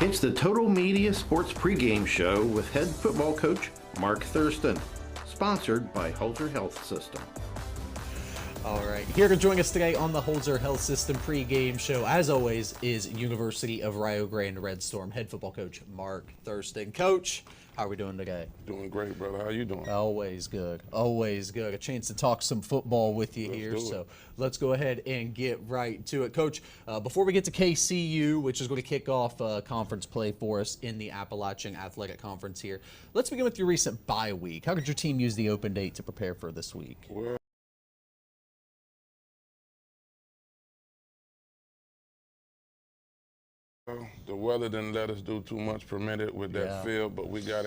It's the Total Media Sports pregame show with head football coach Mark Thurston, sponsored by Holzer Health System. All right, here to join us today on the Holzer Health System pregame show, as always, is University of Rio Grande Red Storm head football coach Mark Thurston. Coach, how are we doing today? Doing great, brother. How you doing? Always good. Always good. A chance to talk some football with you here. So let's go ahead and get right to it. Coach, before we get to KCU, which is going to kick off conference play for us in the Appalachian Athletic Conference here, let's begin with your recent bye week. How did your team use the open date to prepare for this week? Well, the weather didn't let us do too much permitted with that field, but we got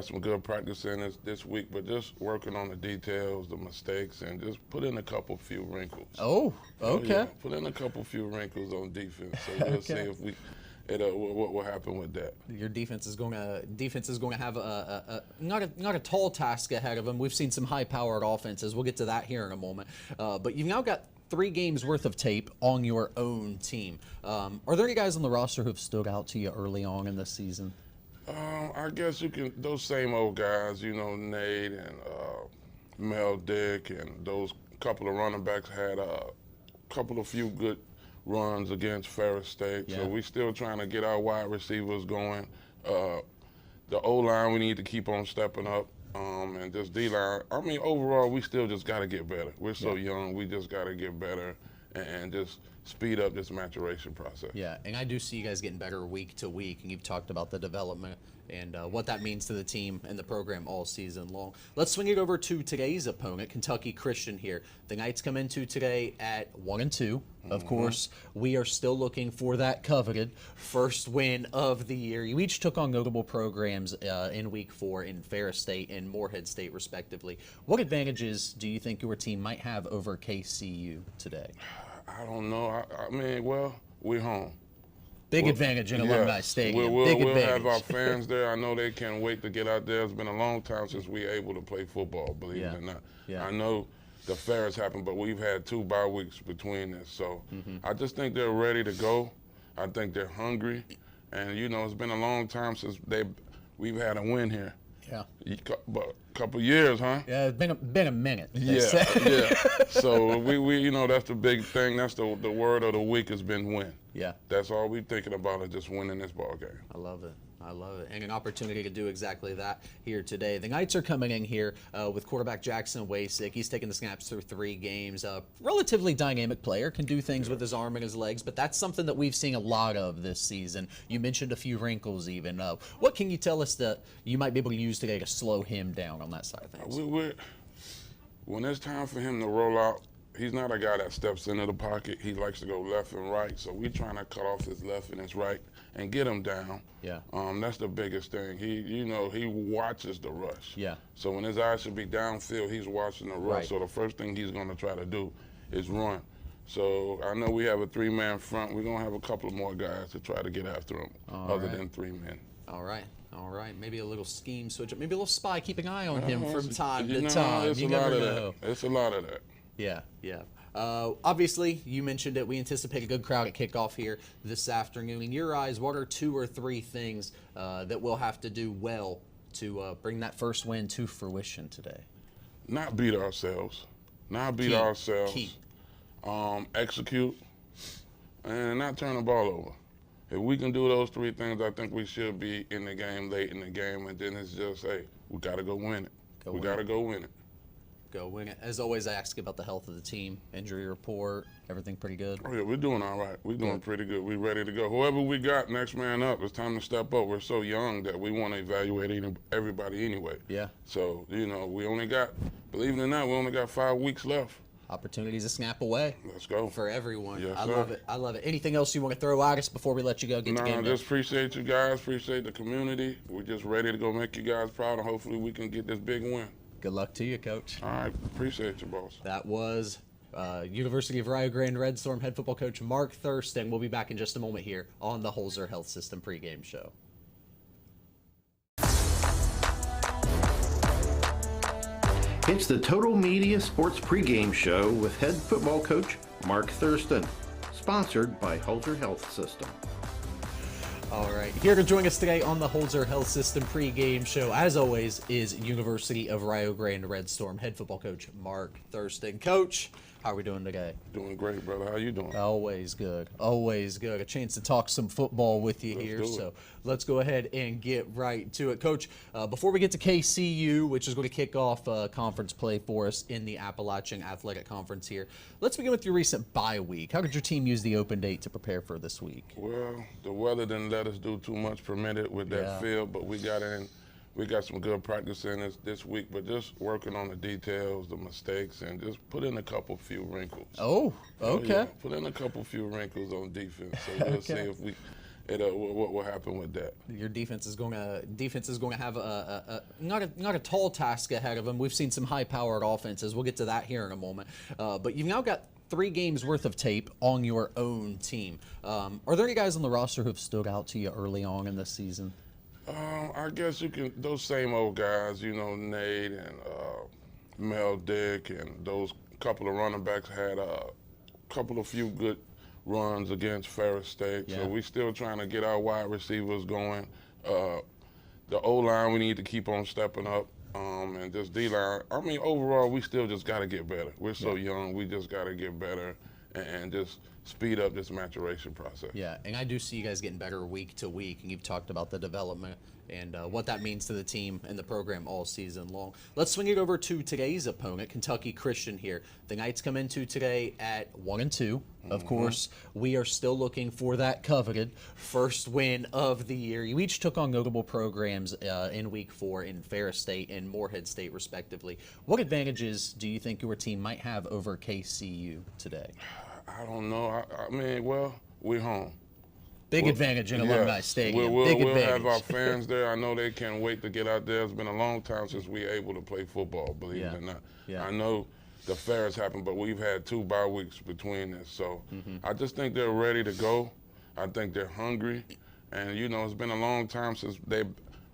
some good practice in this week, but just working on the details, the mistakes, and just put in a couple few wrinkles. Oh, okay. Yeah, put in a couple few wrinkles on defense, so we'll see if what will happen with that. Your defense is going to have not a tall task ahead of them. We've seen some high-powered offenses. We'll get to that here in a moment. But you've now got 3 games worth of tape on your own team. Are there any guys on the roster who have stood out to you early on in this season? I guess you can, those same old guys, you know, Nate and Mel Dick, and those couple of running backs had a couple of few good runs against Ferris State. Yeah. So we still trying to get our wide receivers going. The O-line, we need to keep on stepping up. And just D-line. I mean, overall, we still just got to get better. We're so young. We just got to get better and just speed up this maturation process. Yeah, and I do see you guys getting better week to week, and you've talked about the development and what that means to the team and the program all season long. Let's swing it over to today's opponent, Kentucky Christian here. The Knights come into today at 1-2. Of course, we are still looking for that coveted first win of the year. You each took on notable programs in Week 4 in Ferris State and Morehead State, respectively. What advantages do you think your team might have over KCU today? I don't know. I mean, well, we're home. Big advantage in Alumni Stadium. Big we'll advantage. have our fans there. I know they can't wait to get out there. It's been a long time since we were able to play football, believe it or not. Yeah. I know the Ferris happened, but we've had 2 bye weeks between this. So I just think they're ready to go. I think they're hungry. And, you know, it's been a long time since we've had a win here. Yeah. But a couple years, huh? Yeah, it's been a minute. Yeah. So we you know, that's the big thing. That's the word of the week has been win. Yeah. That's all we're thinking about is just winning this ball game. I love it. I love it. And an opportunity to do exactly that here today. The Knights are coming in here with quarterback Jackson Wasick. He's taken the snaps through 3 games. Relatively dynamic player, can do things with his arm and his legs, but that's something that we've seen a lot of this season. You mentioned a few wrinkles even. What can you tell us that you might be able to use today to slow him down on that side of things? When it's time for him to roll out, he's not a guy that steps into the pocket. He likes to go left and right, so we're trying to cut off his left and his right and get him down. Yeah. That's the biggest thing. He watches the rush. Yeah. So when his eyes should be downfield, he's watching the rush. Right. So the first thing he's going to try to do is run. So I know we have a 3-man front. We're going to have a couple of more guys to try to get after him than 3 men. All right. All right. Maybe a little scheme switch up. Maybe a little spy keeping an eye on him from time to time. You never know. It's a lot of that. Yeah, yeah. Obviously, you mentioned it. We anticipate a good crowd at kickoff here this afternoon. In your eyes, what are 2 or 3 things that we'll have to do well to bring that first win to fruition today? Not beat ourselves. Not beat ourselves. Key. Execute, and not turn the ball over. If we can do those 3 things, I think we should be in the game late in the game, and then it's just, hey, we got to go win it. We got to go win it. Go win it. As always, I ask about the health of the team, injury report, everything pretty good? Oh, yeah, we're doing all right. We're doing pretty good. We're ready to go. Whoever we got, next man up. It's time to step up. We're so young that we want to evaluate everybody anyway. Yeah. So, you know, believe it or not, we only got 5 weeks left. Opportunities a snap away. Let's go. For everyone. Yes, I sir. love it. I love it. Anything else you want to throw at us before we let you go? Just appreciate you guys. Appreciate the community. We're just ready to go make you guys proud, and hopefully we can get this big win. Good luck to you, Coach. All right. Appreciate you, boss. That was University of Rio Grande Red Storm head football coach Mark Thurston. We'll be back in just a moment here on the Holzer Health System pregame show. It's the Total Media Sports pregame show with head football coach Mark Thurston, sponsored by Holzer Health System. All right. Here to join us today on the Holzer Health System pregame show, as always, is University of Rio Grande Red Storm head football coach Mark Thurston. Coach, how are we doing today? Doing great, brother. How you doing? Always good. Always good. A chance to talk some football with you here. So let's go ahead and get right to it. Coach, before we get to KCU, which is going to kick off conference play for us in the Appalachian Athletic Conference here, let's begin with your recent bye week. How did your team use the open date to prepare for this week? Well, the weather didn't let us do too much permitted with that field, but we got in. We got some good practice in this week, but just working on the details, the mistakes, and just put in a few wrinkles. Oh, okay. Yeah, put in a few wrinkles on defense, so we'll see if what will happen with that. Your defense is going to have not a tall task ahead of them. We've seen some high-powered offenses. We'll get to that here in a moment. But you've now got 3 games worth of tape on your own team. Are there any guys on the roster who have stood out to you early on in this season? I guess you can, those same old guys, you know, Nate and Mel Dick and those couple of running backs had a few good runs against Ferris State. Yeah. So we still trying to get our wide receivers going. The O-line, we need to keep on stepping up. And just D-line, I mean, overall, we still just got to get better. We're so young, we just got to get better and just speed up this maturation process. Yeah, and I do see you guys getting better week to week, and you've talked about the development and what that means to the team and the program all season long. Let's swing it over to today's opponent, Kentucky Christian here. The Knights come into today at 1-2. Of course, we are still looking for that coveted first win of the year. You each took on notable programs in week 4 in Ferris State and Morehead State, respectively. What advantages do you think your team might have over KCU today? I don't know. I mean, well, we're home. Big advantage in Alumni Stadium. We'll have our fans there. I know they can't wait to get out there. It's been a long time since we were able to play football, believe it or not. Yeah. I know the Ferris happened, but we've had 2 bye weeks between this. So I just think they're ready to go. I think they're hungry. And, you know, it's been a long time since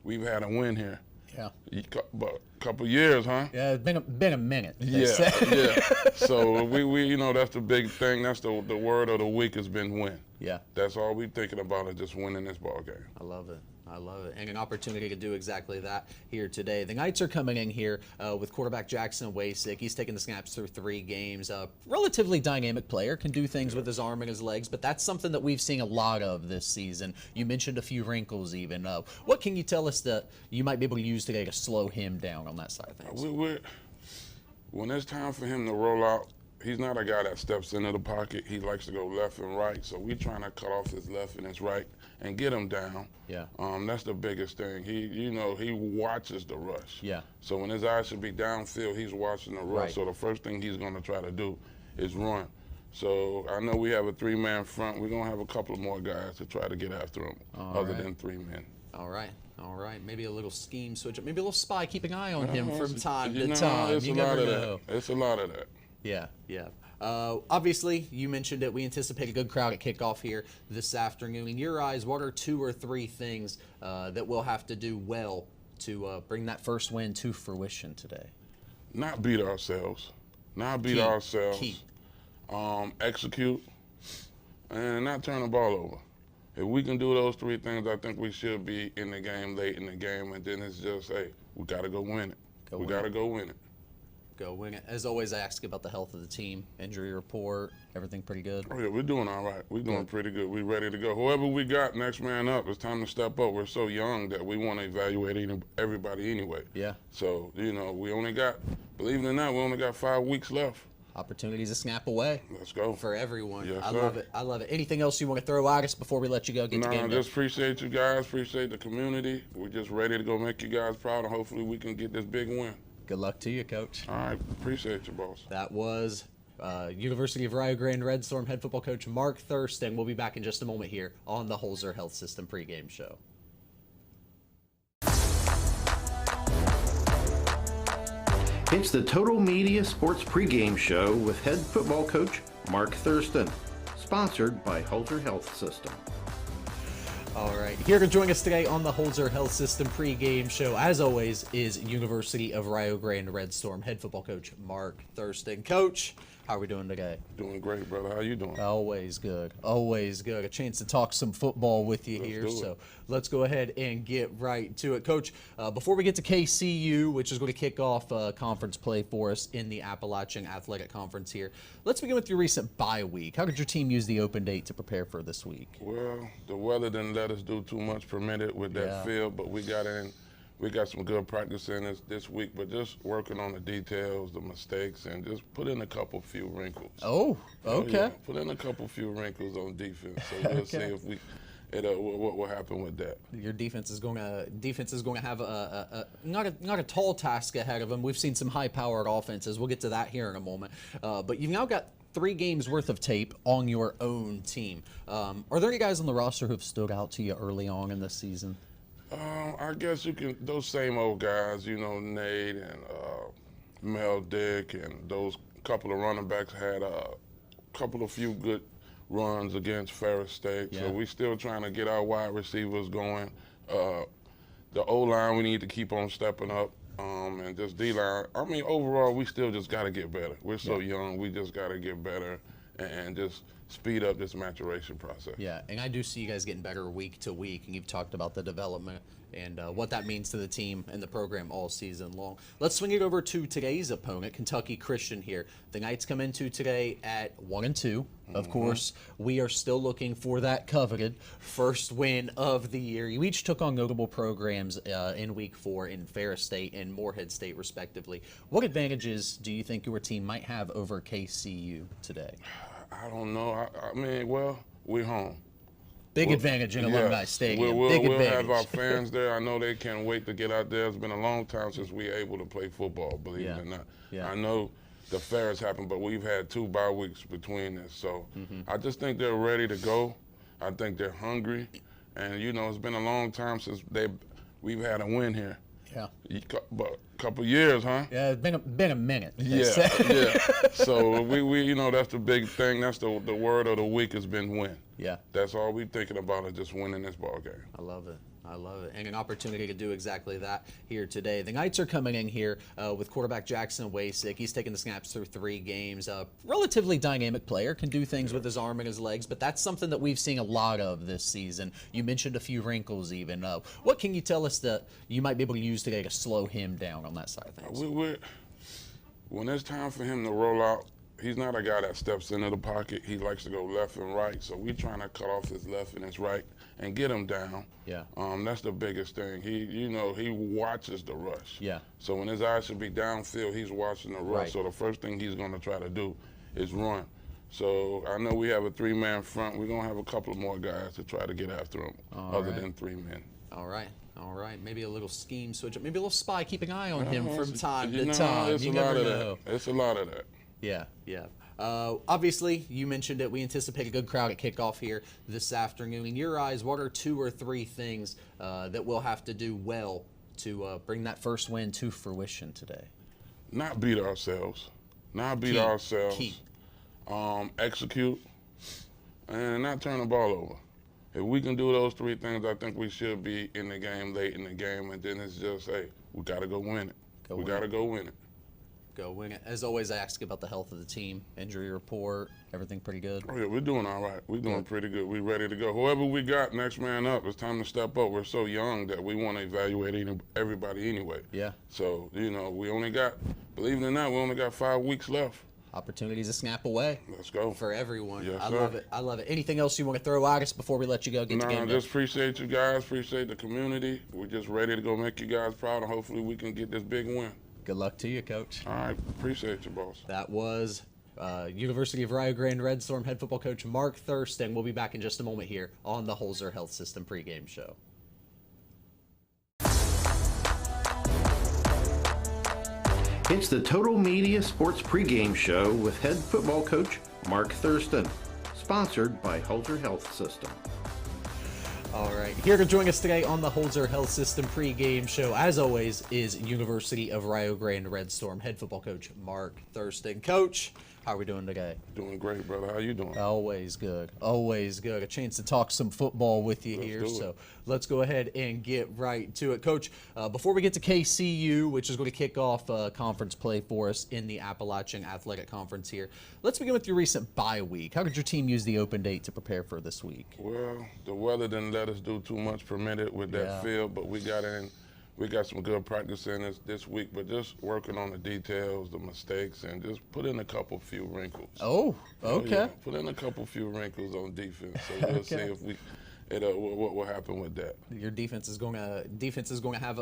we've had a win here. Yeah. But a couple years, huh? Yeah, it's been a minute. Yeah. So we you know, that's the big thing. That's the word of the week has been win. Yeah. That's all we're thinking about is just winning this ball game. I love it. I love it. And an opportunity to do exactly that here today. The Knights are coming in here with quarterback Jackson Wasik. He's taken the snaps through 3 games. Relatively dynamic player, can do things with his arm and his legs, but that's something that we've seen a lot of this season. You mentioned a few wrinkles even. What can you tell us that you might be able to use today to slow him down on that side of things? When it's time for him to roll out, he's not a guy that steps into the pocket. He likes to go left and right. So we're trying to cut off his left and his right and get him down. Yeah. That's the biggest thing. He watches the rush. Yeah. So when his eyes should be downfield, he's watching the rush. Right. So the first thing he's going to try to do is run. So I know we have a 3-man front. We're going to have a couple of more guys to try to get after him than 3 men. All right. Maybe a little scheme switch up. Maybe a little spy. Keep an eye on him from time to time. It's you a lot never of know. that. It's a lot of that. Yeah. Obviously, you mentioned it. We anticipate a good crowd at kickoff here this afternoon. In your eyes, what are 2 or 3 things that we'll have to do well to bring that first win to fruition today? Not beat ourselves. Key. Execute, and not turn the ball over. If we can do those 3 things, I think we should be in the game late in the game, and then it's just, hey, we got to go win it. We got to go win it. Go win it. As always, I ask about the health of the team, injury report, everything pretty good? Oh, yeah, we're doing all right. We're doing pretty good. We're ready to go. Whoever we got, next man up. It's time to step up. We're so young that we want to evaluate everybody anyway. Yeah. So, you know, believe it or not, we only got 5 weeks left. Opportunities a snap away. Let's go. For everyone. Yes, I sir. love it. I love it. Anything else you want to throw at us before we let you go? Get the game just appreciate you guys. Appreciate the community. We're just ready to go make you guys proud, and hopefully we can get this big win. Good luck to you, Coach. All right. Appreciate you, boss. That was University of Rio Grande Red Storm head football coach Mark Thurston. We'll be back in just a moment here on the Holzer Health System pregame show. It's the Total Media Sports pregame show with head football coach Mark Thurston, sponsored by Holzer Health System. All right. Here to join us today on the Holzer Health System pregame show, as always, is University of Rio Grande Red Storm head football coach Mark Thurston. Coach, how are we doing today? Doing great, brother. How you doing? Always good. Always good. A chance to talk some football with you here. So let's go ahead and get right to it. Coach, before we get to KCU, which is going to kick off conference play for us in the Appalachian Athletic Conference here, let's begin with your recent bye week. How did your team use the open date to prepare for this week? Well, the weather didn't let us do too much permitted with that field, but we got in. We got some good practice in this week, but just working on the details, the mistakes, and just put in a couple few wrinkles. Oh, okay. Yeah, put in a couple few wrinkles on defense, so we'll see if what will happen with that. Your defense is going to have not a tall task ahead of them. We've seen some high-powered offenses. We'll get to that here in a moment. But you've now got 3 games worth of tape on your own team. Are there any guys on the roster who've stood out to you early on in this season? I guess you can, those same old guys, you know, Nate and Mel Dick and those couple of running backs had a couple of few good runs against Ferris State. Yeah. So we still trying to get our wide receivers going. The O-line, we need to keep on stepping up. And just D-line, I mean, overall, we still just got to get better. We're so young, we just got to get better and just speed up this maturation process. Yeah, and I do see you guys getting better week to week, and you've talked about the development and what that means to the team and the program all season long. Let's swing it over to today's opponent, Kentucky Christian here. The Knights come into today at 1-2. Of course, we are still looking for that coveted first win of the year. You each took on notable programs in week 4 in Ferris State and Morehead State, respectively. What advantages do you think your team might have over KCU today? I don't know. I mean, well, we're home. Big advantage in Alumni Stadium. Big we'll advantage. have our fans there. I know they can't wait to get out there. It's been a long time since we were able to play football, believe it or not. Yeah. I know the Ferris happened, but we've had 2 bye weeks between this. So I just think they're ready to go. I think they're hungry. And, you know, it's been a long time since we've had a win here. Yeah. But a couple years, huh? Yeah, it's been a minute. Yeah, yeah. So we you know, that's the big thing. That's the word of the week has been win. Yeah. That's all we're thinking about is just winning this ball game. I love it. I love it. And an opportunity to do exactly that here today. The Knights are coming in here with quarterback Jackson Wasik. He's taken the snaps through 3 games. Relatively dynamic player, can do things with his arm and his legs, but that's something that we've seen a lot of this season. You mentioned a few wrinkles even. What can you tell us that you might be able to use today to slow him down on that side of things? When it's time for him to roll out, he's not a guy that steps into the pocket. He likes to go left and right, so we're trying to cut off his left and his right and get him down. Yeah. That's the biggest thing. He watches the rush. Yeah. So when his eyes should be downfield, he's watching the rush. Right. So the first thing he's going to try to do is run. So I know we have a 3-man front. We're going to have a couple of more guys to try to get after him, than 3 men. All right. All right. Maybe a little scheme switch up. Maybe a little spy keeping an eye on him from time you to know, time. It's You a lot never of know. that. It's a lot of that. Yeah, yeah. Obviously, you mentioned it. We anticipate a good crowd at kickoff here this afternoon. In your eyes, what are 2 or 3 things that we'll have to do well to bring that first win to fruition today? Not beat ourselves. Key. Execute, and not turn the ball over. If we can do those 3 things, I think we should be in the game late in the game, and then it's just, hey, we got to go win it. We got to go win it. Go win it. As always, I ask about the health of the team, injury report, everything pretty good? Oh, yeah, we're doing all right. We're doing pretty good. We're ready to go. Whoever we got, next man up. It's time to step up. We're so young that we want to evaluate everybody anyway. Yeah. So, you know, believe it or not, we only got 5 weeks left. Opportunities a snap away. Let's go. For everyone. Yes, I sir. love it. I love it. Anything else you want to throw at us before we let you go get the game? Just appreciate you guys. Appreciate the community. We're just ready to go make you guys proud, and hopefully we can get this big win. Good luck to you, Coach. All right. Appreciate you, boss. That was University of Rio Grande Red Storm head football coach Mark Thurston. We'll be back in just a moment here on the Holzer Health System pregame show. It's the Total Media Sports pregame show with head football coach Mark Thurston, sponsored by Holzer Health System. All right, here to join us today on the Holzer Health System pregame show, as always, is University of Rio Grande Red Storm head football coach Mark Thurston. Coach, how are we doing today? Doing great, brother. How you doing? Always good. Always good. A chance to talk some football with you here. So let's go ahead and get right to it. Coach, before we get to KCU, which is going to kick off conference play for us in the Appalachian Athletic Conference here, let's begin with your recent bye week. How did your team use the open date to prepare for this week? Well, the weather didn't let us do too much permitted with that field, but we got in. We got some good practice in this week, but just working on the details, the mistakes, and just put in a couple few wrinkles. Oh, okay. Yeah, put in a couple few wrinkles on defense, so we'll see if what will happen with that. Your defense is going to have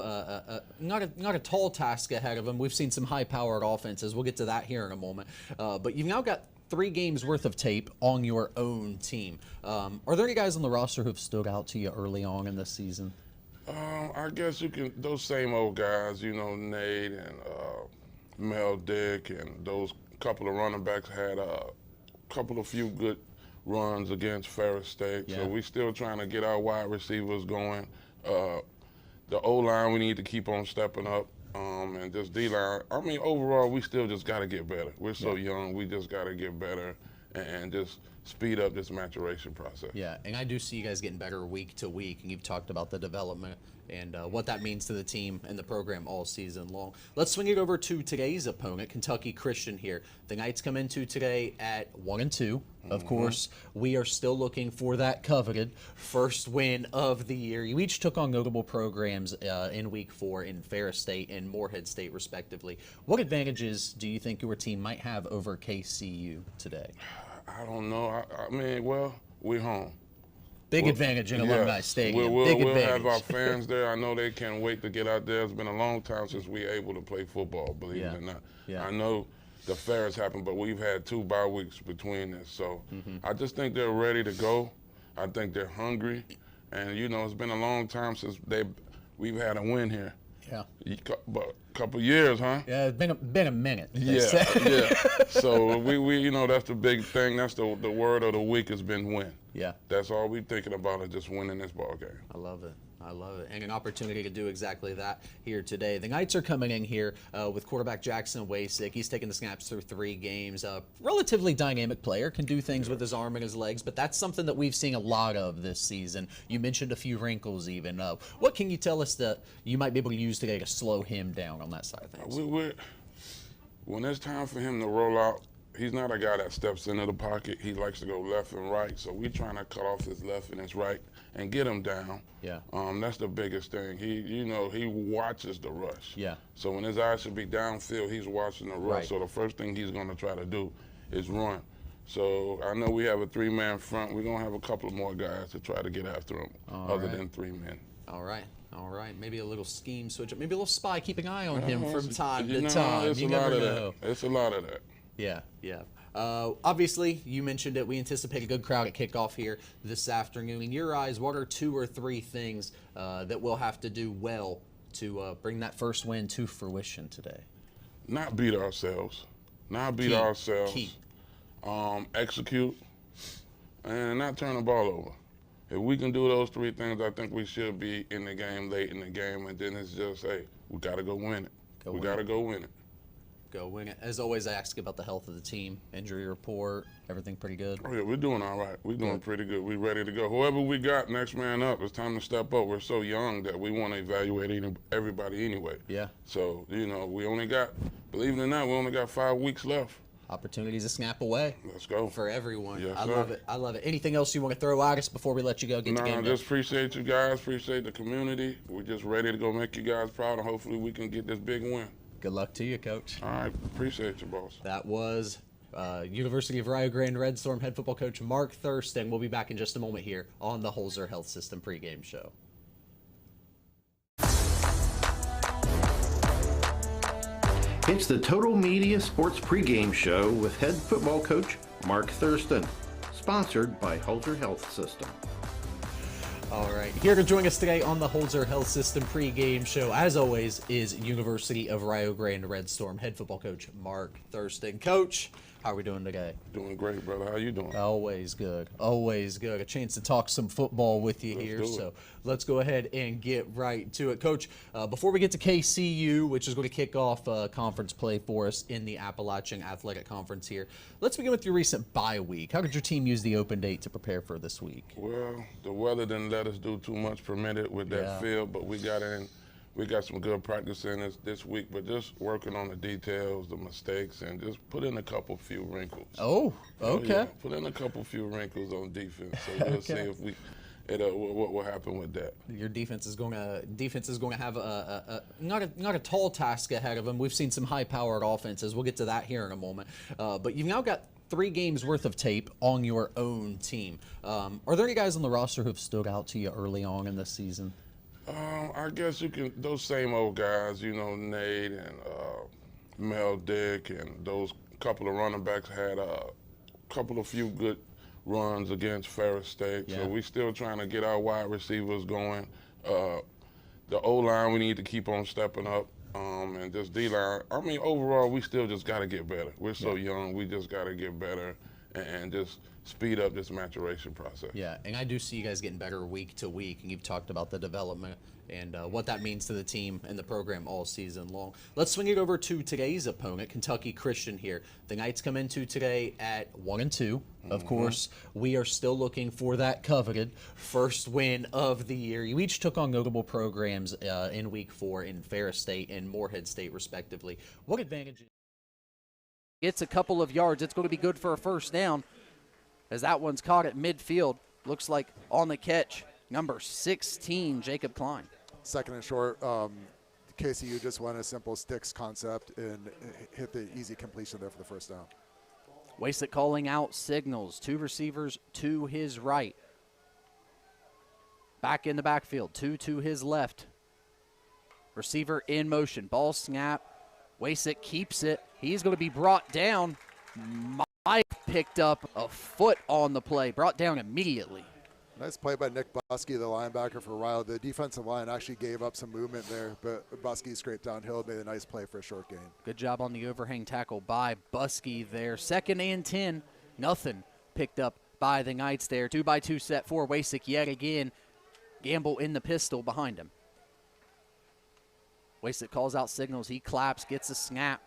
not a tall task ahead of them. We've seen some high-powered offenses. We'll get to that here in a moment. But you've now got 3 games worth of tape on your own team. Are there any guys on the roster who've stood out to you early on in this season? I guess you can, those same old guys, you know, Nate and Mel Dick and those couple of running backs had a few good runs against Ferris State. Yeah. So we still trying to get our wide receivers going. The O-line, we need to keep on stepping up. And just D-line, I mean, overall, we still just got to get better. We're so young, we just got to get better and just speed up this maturation process. Yeah, and I do see you guys getting better week to week, and you've talked about the development and what that means to the team and the program all season long. Let's swing it over to today's opponent, Kentucky Christian here. The Knights come into today at 1-2. Of course, we are still looking for that coveted first win of the year. You each took on notable programs in Week 4 in Ferris State and Morehead State, respectively. What advantages do you think your team might have over KCU today? I don't know. I mean, well, we're home. Big advantage in Alumni Stadium. We'll Big advantage. have our fans there. I know they can't wait to get out there. It's been a long time since we were able to play football, believe it or not. Yeah. I know the Ferris happened, but we've had 2 bye weeks between this. So I just think they're ready to go. I think they're hungry. And, you know, it's been a long time since we've had a win here. Yeah. But a couple years, huh? Yeah, it's been a minute. Yeah. So we you know, that's the big thing. That's the word of the week has been win. Yeah. That's all we're thinking about is just winning this ball game. I love it. I love it. And an opportunity to do exactly that here today. The Knights are coming in here with quarterback Jackson Wasick. He's taken the snaps through 3 games. Relatively dynamic player, can do things with his arm and his legs, but that's something that we've seen a lot of this season. You mentioned a few wrinkles even. What can you tell us that you might be able to use today to slow him down on that side of things? When it's time for him to roll out, he's not a guy that steps into the pocket. He likes to go left and right, so we're trying to cut off his left and his right and get him down. Yeah. That's the biggest thing. He watches the rush. Yeah. So when his eyes should be downfield, he's watching the rush. Right. So the first thing he's going to try to do is run. So I know we have a 3-man front. We're going to have a couple of more guys to try to get after him than 3 men. All right. Maybe a little scheme switch, maybe a little spy keeping an eye on him from time to It's time. a lot of that. It's a lot of that. Yeah. Obviously, you mentioned it. We anticipate a good crowd at kickoff here this afternoon. In your eyes, what are 2 or 3 things that we'll have to do well to bring that first win to fruition today? Not beat ourselves. Key. Execute, and not turn the ball over. If we can do those 3 things, I think we should be in the game late in the game, and then it's just, hey, we got to go win it. We got to go win it. Go win it. As always, I ask about the health of the team, injury report, everything pretty good? Oh, yeah, we're doing all right. We're doing pretty good. We're ready to go. Whoever we got, next man up. It's time to step up. We're so young that we want to evaluate everybody anyway. Yeah. So, you know, believe it or not, we only got 5 weeks left. Opportunities to snap away. Let's go. For everyone. Yes, I sir. love it. Anything else you want to throw at us before we let you go get the game? Just appreciate you guys. Appreciate the community. We're just ready to go make you guys proud, and hopefully we can get this big win. Good luck to you, Coach. All right. Appreciate you, boss. That was University of Rio Grande Red Storm head football coach Mark Thurston. We'll be back in just a moment here on the Holzer Health System pregame show. It's the Total Media Sports pregame show with head football coach Mark Thurston, sponsored by Holzer Health System. All right, here to join us today on the Holzer Health System pregame show, as always, is University of Rio Grande Red Storm head football coach Mark Thurston. Coach, how are we doing today? Doing great, brother. How you doing? Always good. Always good. A chance to talk some football with you here. So let's go ahead and get right to it. Coach, before we get to KCU, which is going to kick off conference play for us in the Appalachian Athletic Conference here, let's begin with your recent bye week. How did your team use the open date to prepare for this week? Well, the weather didn't let us do too much permitted with that field, but we got in. We got some good practice in this week, but just working on the details, the mistakes, and just put in a couple few wrinkles. Oh, okay. Yeah, put in a couple few wrinkles on defense, so we'll see if what will happen with that. Your defense is going to have not a tall task ahead of them. We've seen some high-powered offenses. We'll get to that here in a moment. But you've now got 3 games worth of tape on your own team. Are there any guys on the roster who've stood out to you early on in this season? I guess you can, those same old guys, you know, Nate and Mel Dick and those couple of running backs had a few good runs against Ferris State. Yeah. So we still trying to get our wide receivers going. The O-line, we need to keep on stepping up. And just D-line, I mean, overall, we still just got to get better. We're so young, we just got to get better and just speed up this maturation process. Yeah, and I do see you guys getting better week to week, and you've talked about the development and what that means to the team and the program all season long. Let's swing it over to today's opponent, Kentucky Christian here. The Knights come into today at 1-2. Of course, we are still looking for that coveted first win of the year. You each took on notable programs in week 4 in Ferris State and Morehead State, respectively. What advantages? Gets a couple of yards. It's going to be good for a first down as that one's caught at midfield. Looks like on the catch, number 16, Jacob Klein. Second and short, KCU just went a simple sticks concept and hit the easy completion there for the first down. Wasik calling out signals. 2 receivers to his right. Back in the backfield, 2 to his left. Receiver in motion. Ball snap. Wasik keeps it. He's going to be brought down. Mike picked up a foot on the play. Brought down immediately. Nice play by Nick Buskey, the linebacker for Rio. The defensive line actually gave up some movement there, but Buskey scraped downhill, made a nice play for a short gain. Good job on the overhang tackle by Buskey there. 2nd and 10. Nothing picked up by the Knights there. 2-by-2 set for Wasik yet again. Gamble in the pistol behind him. Wasik calls out signals. He claps, gets a snap.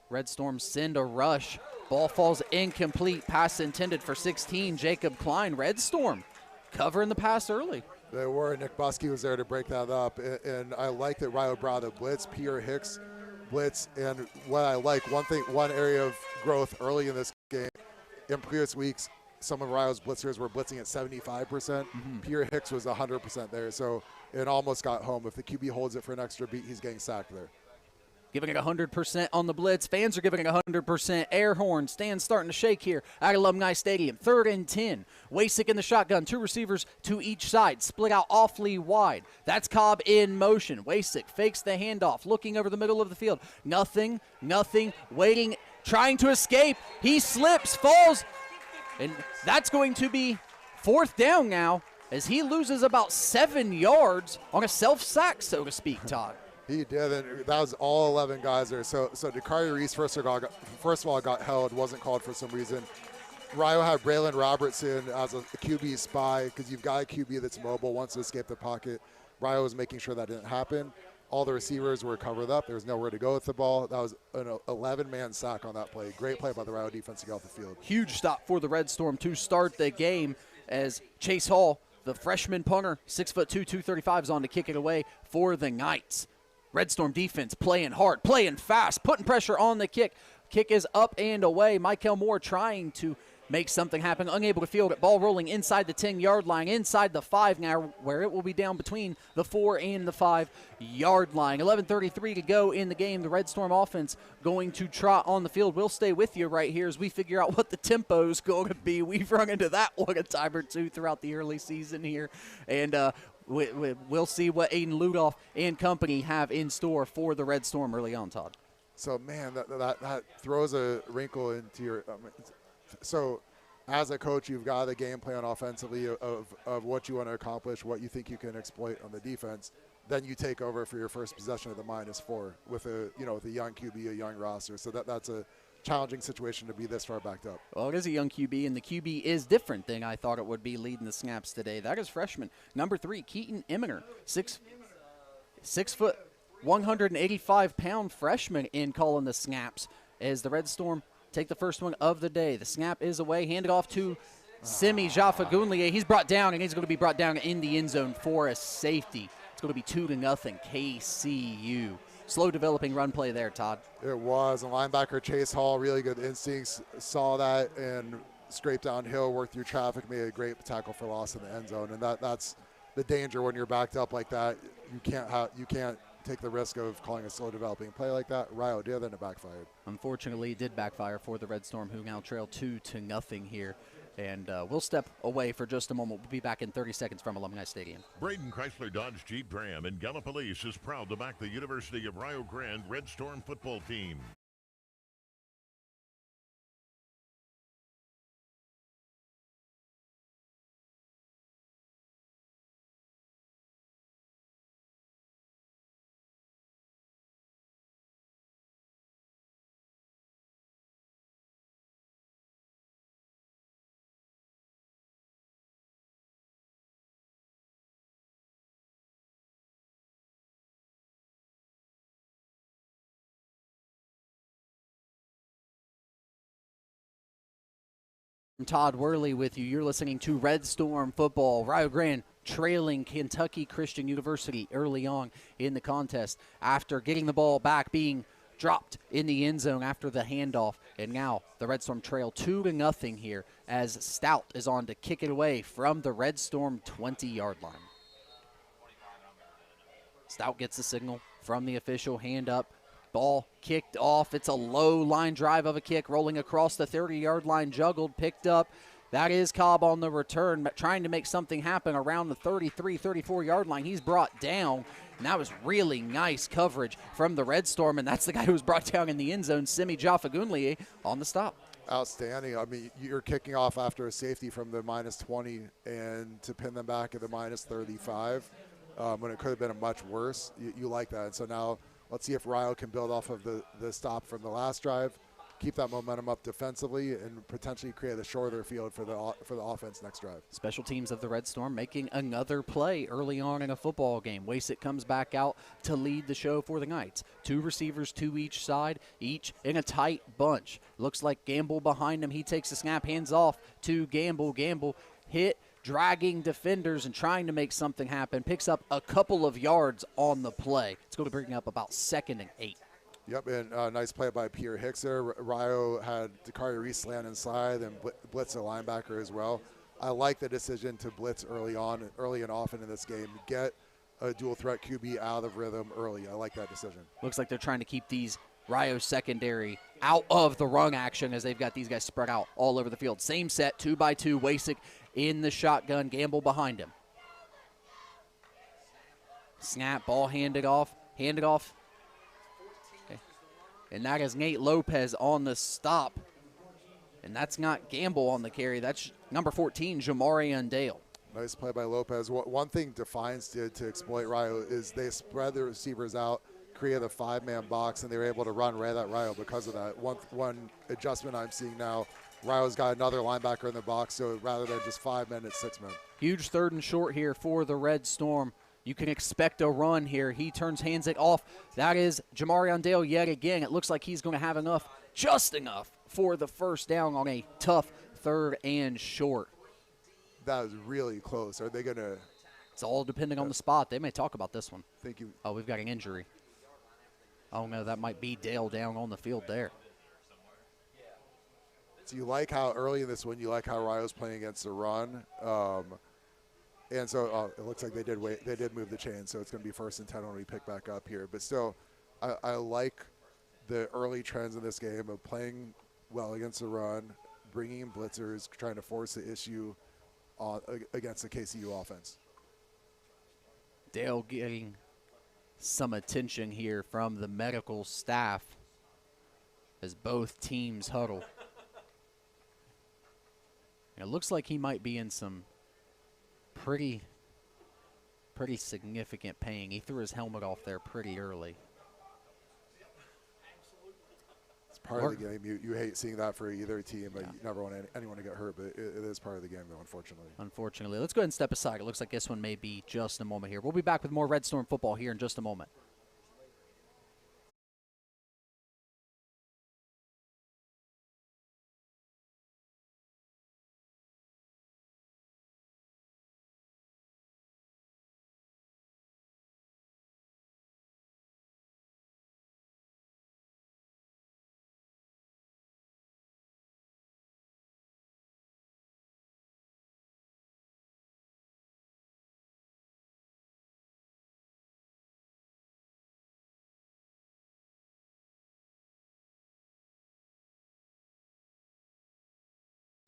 Red Storm send a rush. Ball falls incomplete. Pass intended for 16, Jacob Klein. Red Storm covering the pass early. They were. Nick Buskey was there to break that up. And I like that Rio brought a blitz. Pierre Hicks blitz. And what I like, one area of growth early in this game, in previous weeks, some of Rio's blitzers were blitzing at 75%. Pierre Hicks was 100% there. So it almost got home. If the QB holds it for an extra beat, he's getting sacked there. Giving it 100% on the blitz. Fans are giving it 100%. Air horn. Stands starting to shake here at Alumni Stadium. 3rd and 10. Wasik in the shotgun. 2 receivers to each side. Split out awfully wide. That's Cobb in motion. Wasik fakes the handoff. Looking over the middle of the field. Nothing. Waiting. Trying to escape. He slips. Falls. And that's going to be 4th down now as he loses about 7 yards on a self-sack, so to speak, Todd. He did, and that was all 11 guys there. So Dakari Reese, first of all, got held, wasn't called for some reason. Rio had Braylon Robertson as a QB spy because you've got a QB that's mobile, wants to escape the pocket. Rio was making sure that didn't happen. All the receivers were covered up. There was nowhere to go with the ball. That was an 11-man sack on that play. Great play by the Rio defense to get off the field. Huge stop for the Red Storm to start the game as Chase Hall, the freshman punter, 6'2", 235, is on to kick it away for the Knights. Red Storm defense playing hard, playing fast, putting pressure on the kick. Kick is up and away. Michael Moore trying to make something happen, unable to field it. Ball rolling inside the 10-yard line, inside the 5 now, where it will be down between the 4 and the 5-yard line. 11:33 to go in the game. The Red Storm offense going to trot on the field. We'll stay with you right here as we figure out what the tempo is going to be. We've run into that one a time or two throughout the early season here, and we'll see what Aiden Ludoff and company have in store for the Red Storm early on, Todd. So, man, that throws a wrinkle into your so as a coach, you've got a game plan offensively of what you want to accomplish, what you think you can exploit on the defense. Then you take over for your first possession of the -4 with a young QB, a young roster. So that's a challenging situation to be this far backed up. Well, it is a young QB, and the QB is different than I thought it would be leading the snaps today. That is freshman number 3, Keaton Eminer, 6 foot, 185-pound freshman in calling the snaps as the Red Storm take the first one of the day. The snap is away, handed off to Semi Jaffa-Gunlier. He's brought down, and he's going to be brought down in the end zone for a safety. It's going to be 2-0 KCU. Slow developing run play there, Todd. It was. And linebacker Chase Hall, really good instincts, saw that and scraped downhill, worked through traffic, made a great tackle for loss in the end zone. And that's the danger when you're backed up like that. You can't take the risk of calling a slow developing play like that. Rio did, then it backfired. Unfortunately, it did backfire for the Red Storm, who now trail 2-0 here. And we'll step away for just a moment. We'll be back in 30 seconds from Alumni Stadium. Braden Chrysler Dodge Jeep Ram and Gallipolis is proud to back the University of Rio Grande Red Storm football team. I'm Todd Worley with you. You're listening to Red Storm Football. Rio Grande trailing Kentucky Christian University early on in the contest after getting the ball back, being dropped in the end zone after the handoff. And now the Red Storm trail 2-0 here as Stout is on to kick it away from the Red Storm 20-yard line. Stout gets the signal from the official, hand up. Ball kicked off. It's a low line drive of a kick rolling across the 30-yard line, juggled, picked up. That is Cobb on the return, but trying to make something happen around the 33, 34-yard line. He's brought down, and that was really nice coverage from the Red Storm, and that's the guy who was brought down in the end zone, Semi Jaffa-Gunlier, on the stop. Outstanding. I mean, you're kicking off after a safety from the -20 and to pin them back at the -35 when it could have been a much worse. You like that. And so now let's see if Rio can build off of the stop from the last drive, keep that momentum up defensively, and potentially create a shorter field for the offense next drive. Special teams of the Red Storm making another play early on in a football game. Wasik comes back out to lead the show for the Knights. 2 receivers to each side, each in a tight bunch. Looks like Gamble behind him. He takes the snap, hands off to Gamble. Gamble hit, dragging defenders and trying to make something happen. Picks up a couple of yards on the play. It's going to bring up about 2nd and 8. Yep, and nice play by Pierre Hickser. Rio had Dakari Reese land inside and blitz a linebacker as well. I like the decision to blitz early and often in this game. Get a dual threat QB out of rhythm early. I like that decision. Looks like they're trying to keep these Rio secondary out of the run action as they've got these guys spread out all over the field. Same set, 2-by-2, Wasik in the shotgun, Gamble behind him. Snap, ball handed off. Okay. And that is Nate Lopez on the stop. And that's not Gamble on the carry. That's number 14, Jamarian Dale. Nice play by Lopez. One thing Defiance did to exploit Rio is they spread the receivers out, created a 5-man box, and they were able to run right at Rio because of that. One adjustment I'm seeing now, Rio's got another linebacker in the box, so rather than just 5 men, it's 6 men. Huge 3rd and short here for the Red Storm. You can expect a run here. He turns hands it off. That is Jamarian Dale yet again. It looks like he's going to have just enough for the first down on a tough 3rd and short. That was really close. Are they going to? It's all depending on the spot. They may talk about this one. Think you? Oh, we've got an injury. Oh, no, that might be Dale down on the field there. So you like how early in this one, you like how Rio's playing against the run. And so it looks like they did move the chain, so it's going to be 1st and 10 when we pick back up here. But still, I like the early trends in this game of playing well against the run, bringing in blitzers, trying to force the issue against the KCU offense. Dale getting some attention here from the medical staff as both teams huddle. And it looks like he might be in some pretty significant pain. He threw his helmet off there pretty early. It's part of the game. You hate seeing that for either team, but you never want anyone to get hurt. But it is part of the game, though, unfortunately. Unfortunately. Let's go ahead and step aside. It looks like this one may be just a moment here. We'll be back with more Red Storm football here in just a moment.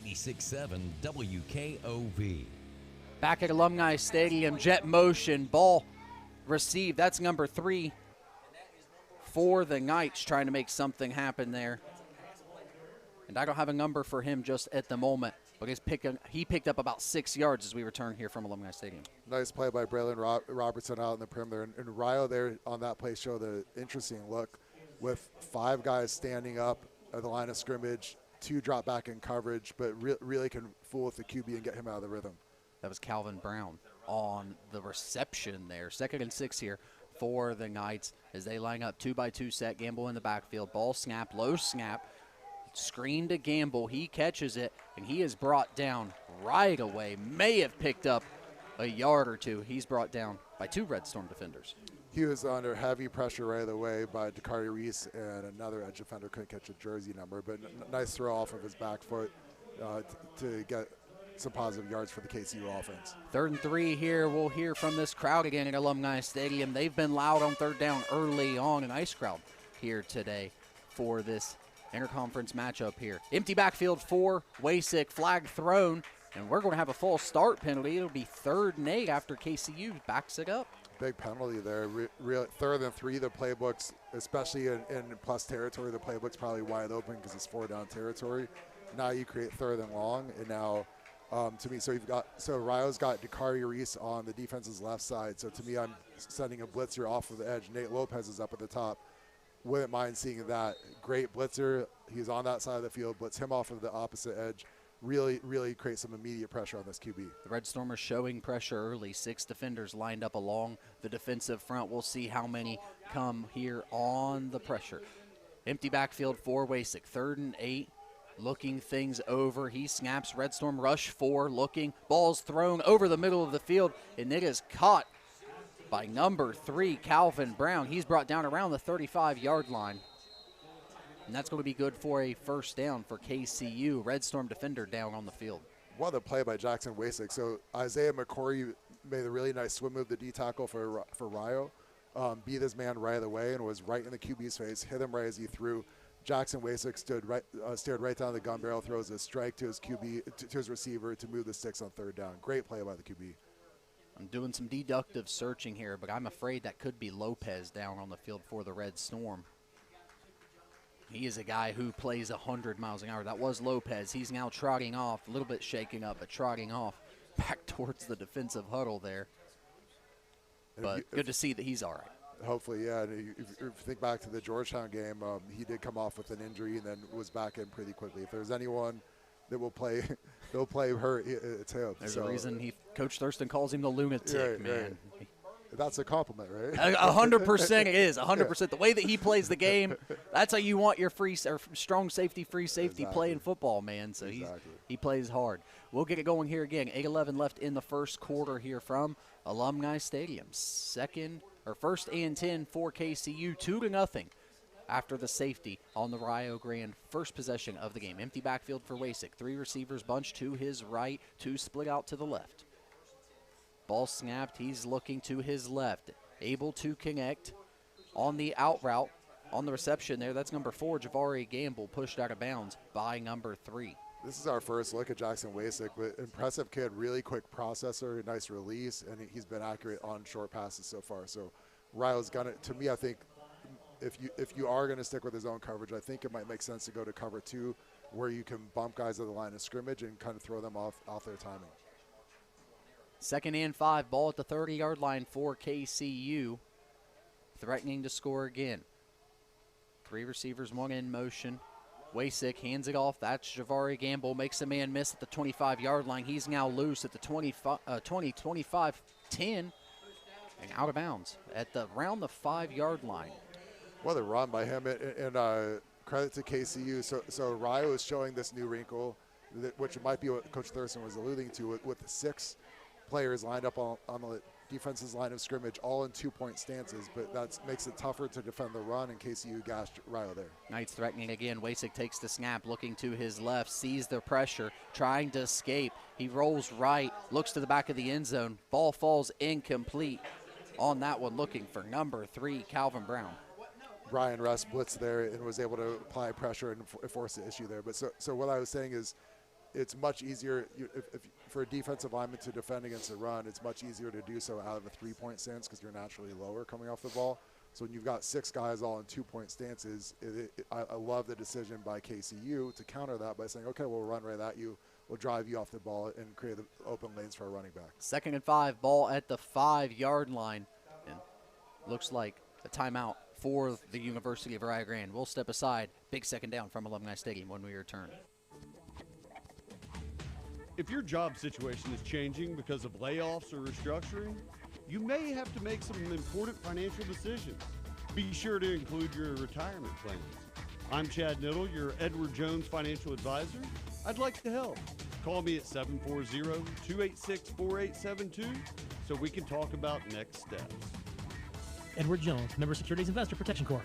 .7 WKOV. Back at Alumni Stadium, jet motion, ball received. That's number 3 for the Knights, trying to make something happen there. And I don't have a number for him just at the moment, but he picked up about 6 yards as we return here from Alumni Stadium. Nice play by Braylon Robertson out in the perimeter. And Rio there on that play showed an interesting look with 5 guys standing up at the line of scrimmage, 2 drop back in coverage, but really can fool with the QB and get him out of the rhythm. That was Calvin Brown on the reception there. 2nd and 6 here for the Knights as they line up 2-by-2 set. Gamble in the backfield. Ball snap, low snap. Screen to Gamble. He catches it, and he is brought down right away. May have picked up a yard or 2. He's brought down by 2 Red Storm defenders. He was under heavy pressure right away by Dakari Reese, and another edge defender couldn't catch a jersey number, but nice throw off of his back foot to get some positive yards for the KCU offense. 3rd and 3 here. We'll hear from this crowd again at Alumni Stadium. They've been loud on 3rd down early on. A nice crowd here today for this interconference matchup here. Empty backfield for Wasick, flag thrown, and we're going to have a false start penalty. It'll be 3rd and 8 after KCU backs it up. Big penalty there. 3rd and 3, the playbooks, especially in plus territory, the playbook's probably wide open because it's 4-down territory. Now you create 3rd and long, and now to me, so Rio's got Dakari Reese on the defense's left side. So to me, I'm sending a blitzer off of the edge. Nate Lopez is up at the top. Wouldn't mind seeing that. Great blitzer. He's on that side of the field. Blitz him off of the opposite edge. Really create some immediate pressure on this QB. The Red Stormers showing pressure early. 6 defenders lined up along the defensive front. We'll see how many come here on the pressure. Empty backfield for Wasick. 3rd and 8. Looking things over. He snaps. Red Storm rush 4. Looking. Ball's thrown over the middle of the field, and it is caught by number 3, Calvin Brown. He's brought down around the 35-yard line. And that's going to be good for a 1st down for KCU. Red Storm defender down on the field. What a play by Jackson Wasick. So Isaiah McCory made a really nice swim move to D-tackle for Rio. Beat his man right away and was right in the QB's face, hit him right as he threw. Jackson Wasick stared right down the gun barrel, throws a strike to his QB, to his receiver to move the sticks on 3rd down. Great play by the QB. I'm doing some deductive searching here, but I'm afraid that could be Lopez down on the field for the Red Storm. He is a guy who plays 100 miles an hour. That was Lopez. He's now trotting off, a little bit shaken up, but trotting off back towards the defensive huddle there. But good to see that he's all right. Hopefully, yeah. And if you think back to the Georgetown game, he did come off with an injury and then was back in pretty quickly. If there's anyone that will play, they'll play hurt, it's him. There's a reason Coach Thurston calls him the lunatic, man. Right. That's a compliment, right? 100% it is. 100%. The way that he plays the game, that's how you want your strong safety, free safety playing football, man. So he plays hard. We'll get it going here again. 8:11 left in the 1st quarter here from Alumni Stadium. 1st and 10 for KCU, 2-0 after the safety on the Rio Grande 1st possession of the game. Empty backfield for Wasick. 3 receivers bunched to his right, 2 split out to the left. Ball snapped. He's looking to his left. Able to connect on the out route. On the reception there, that's number 4, Javari Gamble, pushed out of bounds by number 3. This is our first look at Jackson Wasick, but impressive kid, really quick processor, nice release, and he's been accurate on short passes so far. So Rio's gonna, to me, I think if you are going to stick with his own coverage, I think it might make sense to go to cover 2 where you can bump guys at the line of scrimmage and kind of throw them off their timing. 2nd and 5, ball at the 30-yard line for KCU. Threatening to score again. 3 receivers, 1 in motion. Wasick hands it off. That's Javari Gamble. Makes a man miss at the 25-yard line. He's now loose at the 25-10 and out of bounds at around the 5-yard line. What a run by him, and credit to KCU. So Rio is showing this new wrinkle, which might be what Coach Thurston was alluding to, with the 6 players lined up on the defense's line of scrimmage, all in 2-point stances, but that makes it tougher to defend the run, and KCU gashed Rio there. Knights threatening again. Wasick takes the snap, looking to his left, sees the pressure, trying to escape. He rolls right, looks to the back of the end zone. Ball falls incomplete on that one, looking for number 3, Calvin Brown. Brian Russ blitzed there and was able to apply pressure and force the issue there. But so what I was saying is, it's much easier if for a defensive lineman to defend against a run. It's much easier to do so out of a 3-point stance because you're naturally lower coming off the ball. So when you've got 6 guys all in 2-point stances, I love the decision by KCU to counter that by saying, okay, we'll run right at you. We'll drive you off the ball and create the open lanes for a running back. 2nd and 5, ball at the 5-yard line. And looks like a timeout for the University of Rio Grande. We'll step aside. Big second down from Alumni Stadium when we return. If your job situation is changing because of layoffs or restructuring, you may have to make some important financial decisions. Be sure to include your retirement plans. I'm Chad Niddle, your Edward Jones financial advisor. I'd like to help. Call me at 740-286-4872 so we can talk about next steps. Edward Jones, Member Securities Investor Protection Corp.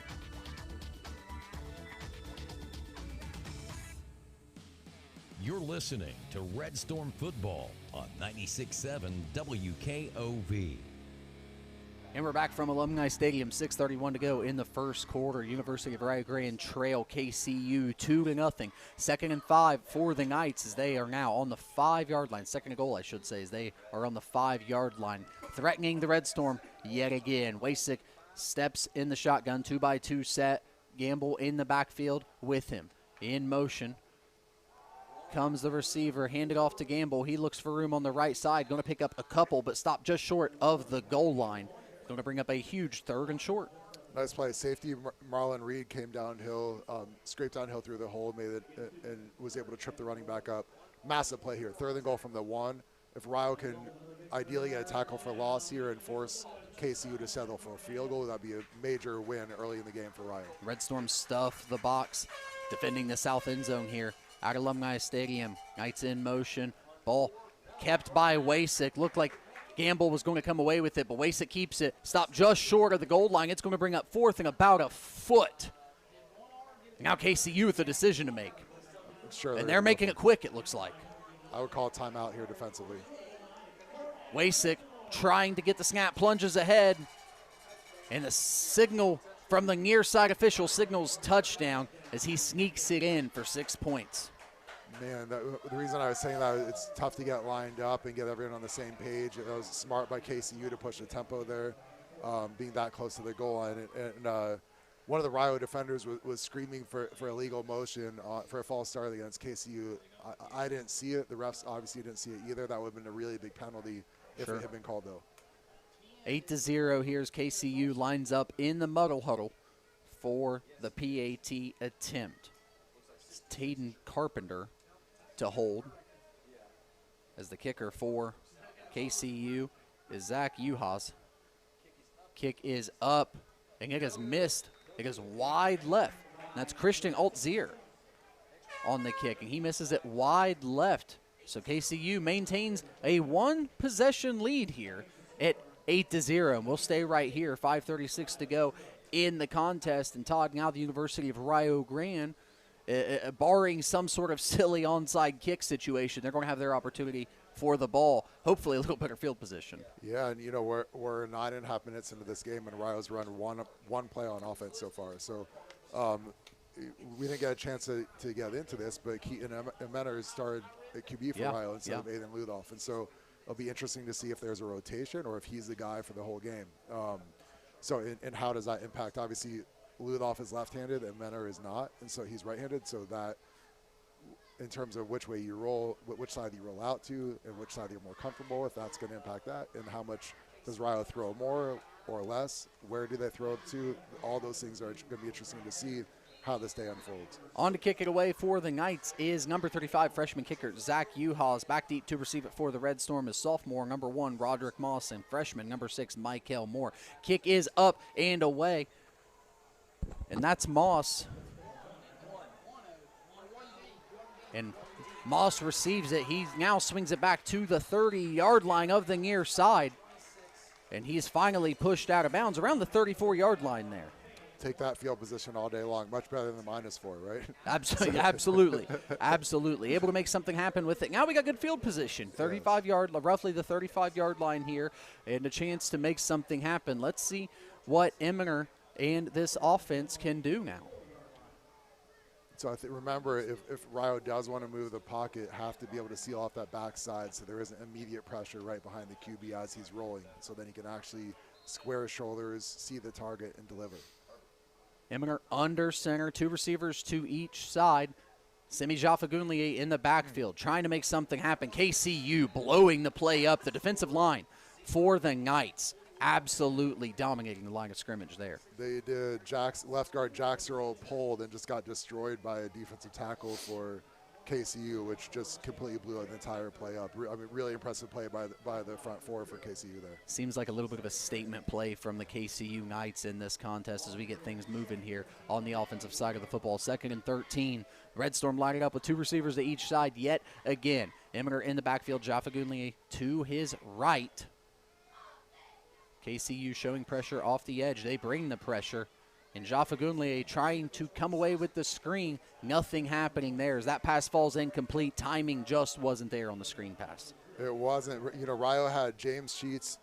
You're listening to Red Storm Football on 96.7 WKOV. And we're back from Alumni Stadium, 6:31 to go in the first quarter. University of Rio Grande trail KCU 2-0. 2nd and 5 for the Knights as they are now on the 5-yard line. 2nd and goal, I should say, as they are on the 5-yard line. Threatening the Red Storm yet again. Wasick steps in the shotgun, 2-by-2 set. Gamble in the backfield with him. In motion comes the receiver, handed off to Gamble. He looks for room on the right side, going to pick up a couple, but stop just short of the goal line. Going to bring up a huge 3rd and short. Nice play. Safety Marlon Reed came downhill, scraped downhill through the hole, made it, and was able to trip the running back up. Massive play here. 3rd and goal from the 1. If Rio can ideally get a tackle for loss here and force KCU to settle for a field goal, that'd be a major win early in the game for Rio. Red Storm stuff the box, defending the south end zone here at Alumni Stadium. Knights in motion. Ball kept by Wasick. Looked like Gamble was going to come away with it, but Wasick keeps it. Stopped just short of the goal line. It's going to bring up 4th and about a foot. Now KCU with a decision to make. Sure, and they're making it quick, it looks like. I would call a timeout here defensively. Wasick trying to get the snap, plunges ahead, and the signal from the near side official signals touchdown as he sneaks it in for 6 points. Man, the reason I was saying that, it's tough to get lined up and get everyone on the same page. It was smart by KCU to push the tempo there, being that close to the goal line. And one of the Rio defenders was screaming for illegal motion for a false start against KCU. I didn't see it. The refs obviously didn't see it either. That would have been a really big penalty if it had been called, though. 8-0. Here's KCU lines up in the muddle huddle for the PAT attempt. It's Taden Carpenter to hold, as the kicker for KCU is Zach Uhas. Kick is up, and it is missed. It is wide left. And that's Christian Altzier on the kick, and he misses it wide left. So KCU maintains a 1-possession lead here at 8-0, and we'll stay right here. 5:36 to go in the contest. And Todd, now the University of Rio Grande, barring some sort of silly onside kick situation, they're going to have their opportunity for the ball. Hopefully a little better field position. Yeah, and we're 9.5 minutes into this game, and Rio's run one play on offense so far. So we didn't get a chance to get into this, but Keaton Emener started at QB for Rio instead of Aiden Ludolf. And so it'll be interesting to see if there's a rotation or if he's the guy for the whole game. And how does that impact? Obviously, Ludolf is left-handed and Menor is not, and so he's right-handed. So that in terms of which way you roll, which side you roll out to, and which side you're more comfortable with. That's going to impact that. And how much does Rio throw more or less? Where do they throw it to? All those things are going to be interesting to see how this day unfolds. On to kick it away for the Knights is number 35 freshman kicker Zach Uhas. Back deep to receive it for the Red Storm is sophomore number 1 Roderick Moss and freshman number 6 Michael Moore. Kick is up and away, and that's Moss. And Moss receives it. He now swings it back to the 30-yard line of the near side. And he's finally pushed out of bounds around the 34-yard line there. Take that field position all day long. Much better than the -4, right? Absolutely, absolutely, absolutely. Able to make something happen with it. Now we got good field position. 35-yard, roughly the 35-yard line here, and a chance to make something happen. Let's see what Eminer and this offense can do now. So remember, if Rio does want to move the pocket, have to be able to seal off that backside so there isn't immediate pressure right behind the QB as he's rolling. So then he can actually square his shoulders, see the target, and deliver. Eminer under center, 2 receivers to each side. Semi Jaffagunlier in the backfield, trying to make something happen. KCU blowing the play up. The defensive line for the Knights absolutely dominating the line of scrimmage there. They did. Left guard Jack Searle pulled and just got destroyed by a defensive tackle for KCU, which just completely blew an entire play up. I mean, really impressive play by the front 4 for KCU there. Seems like a little bit of a statement play from the KCU Knights in this contest as we get things moving here on the offensive side of the football. 2nd and 13. Red Storm lining up with 2 receivers to each side yet again. Eminer in the backfield, Jaffagunlier to his right. KCU showing pressure off the edge. They bring the pressure. And Jaffagunlier trying to come away with the screen. Nothing happening there as that pass falls incomplete. Timing just wasn't there on the screen pass. It wasn't. You know, Rio had James Sheets,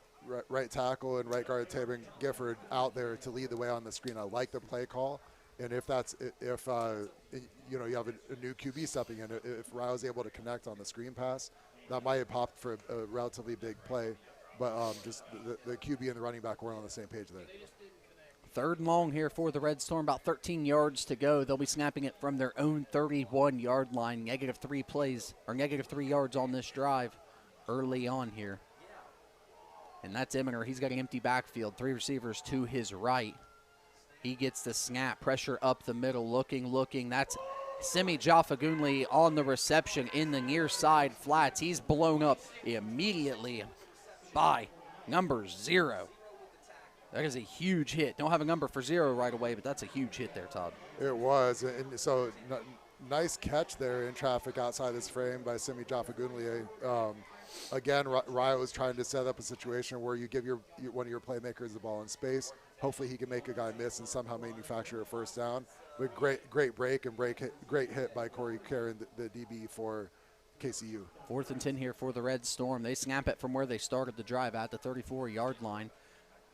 right tackle, and right guard Taven Gifford out there to lead the way on the screen. I like the play call. And if you know, you have a new QB stepping in, if Rio's able to connect on the screen pass, that might have popped for a relatively big play. But just the QB and the running back weren't on the same page there. 3rd and long here for the Red Storm, about 13 yards to go. They'll be snapping it from their own 31-yard line. -3 yards on this drive early on here. And that's Eminer. He's got an empty backfield, 3 receivers to his right. He gets the snap, pressure up the middle, looking. That's Semi Jaffagunlier on the reception in the near side flats. He's blown up immediately by number 0. That is a huge hit. Don't have a number for 0 right away, but that's a huge hit there, Todd. It was. And so nice catch there in traffic outside this frame by Semi Jaffagunlier. Again, Rio was trying to set up a situation where you give one of your playmakers the ball in space. Hopefully he can make a guy miss and somehow manufacture a first down. But great break and great hit by Corey Karen, the DB for KCU. 4th and 10 here for the Red Storm. They snap it from where they started the drive at the 34-yard line.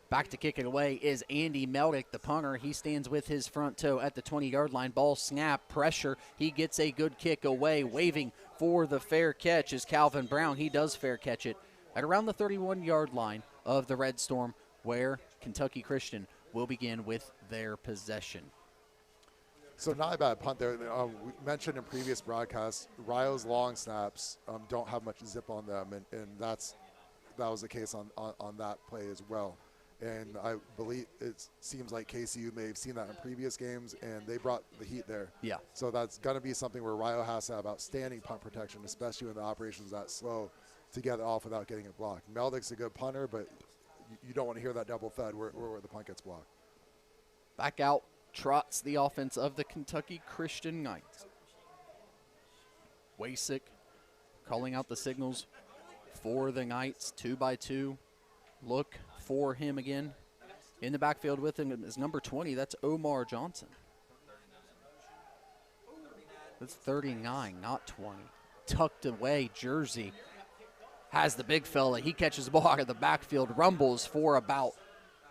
Back to kick it away is Andy Meldick, the punter. He stands with his front toe at the 20-yard line. Ball snap, pressure. He gets a good kick away. Waving for the fair catch is Calvin Brown. He does fair catch it at around the 31-yard line of the Red Storm, where Kentucky Christian will begin with their possession. So not a bad punt there. We mentioned in previous broadcasts, Rio's long snaps don't have much zip on them, and that was the case on that play as well. And I believe it seems like KCU may have seen that in previous games, and they brought the heat there. Yeah. So that's going to be something where Rio has to have outstanding punt protection, especially when the operation's that slow, to get it off without getting it blocked. Meldick's a good punter, but you don't want to hear that double thud where the punt gets blocked. Back out trots the offense of the Kentucky Christian Knights. Wasick calling out the signals for the Knights, 2x2. Look for him again. In the backfield with him is number 20. That's Omar Johnson. That's 39, not 20. Tucked away jersey. Has the big fella. He catches the ball out of the backfield, rumbles for about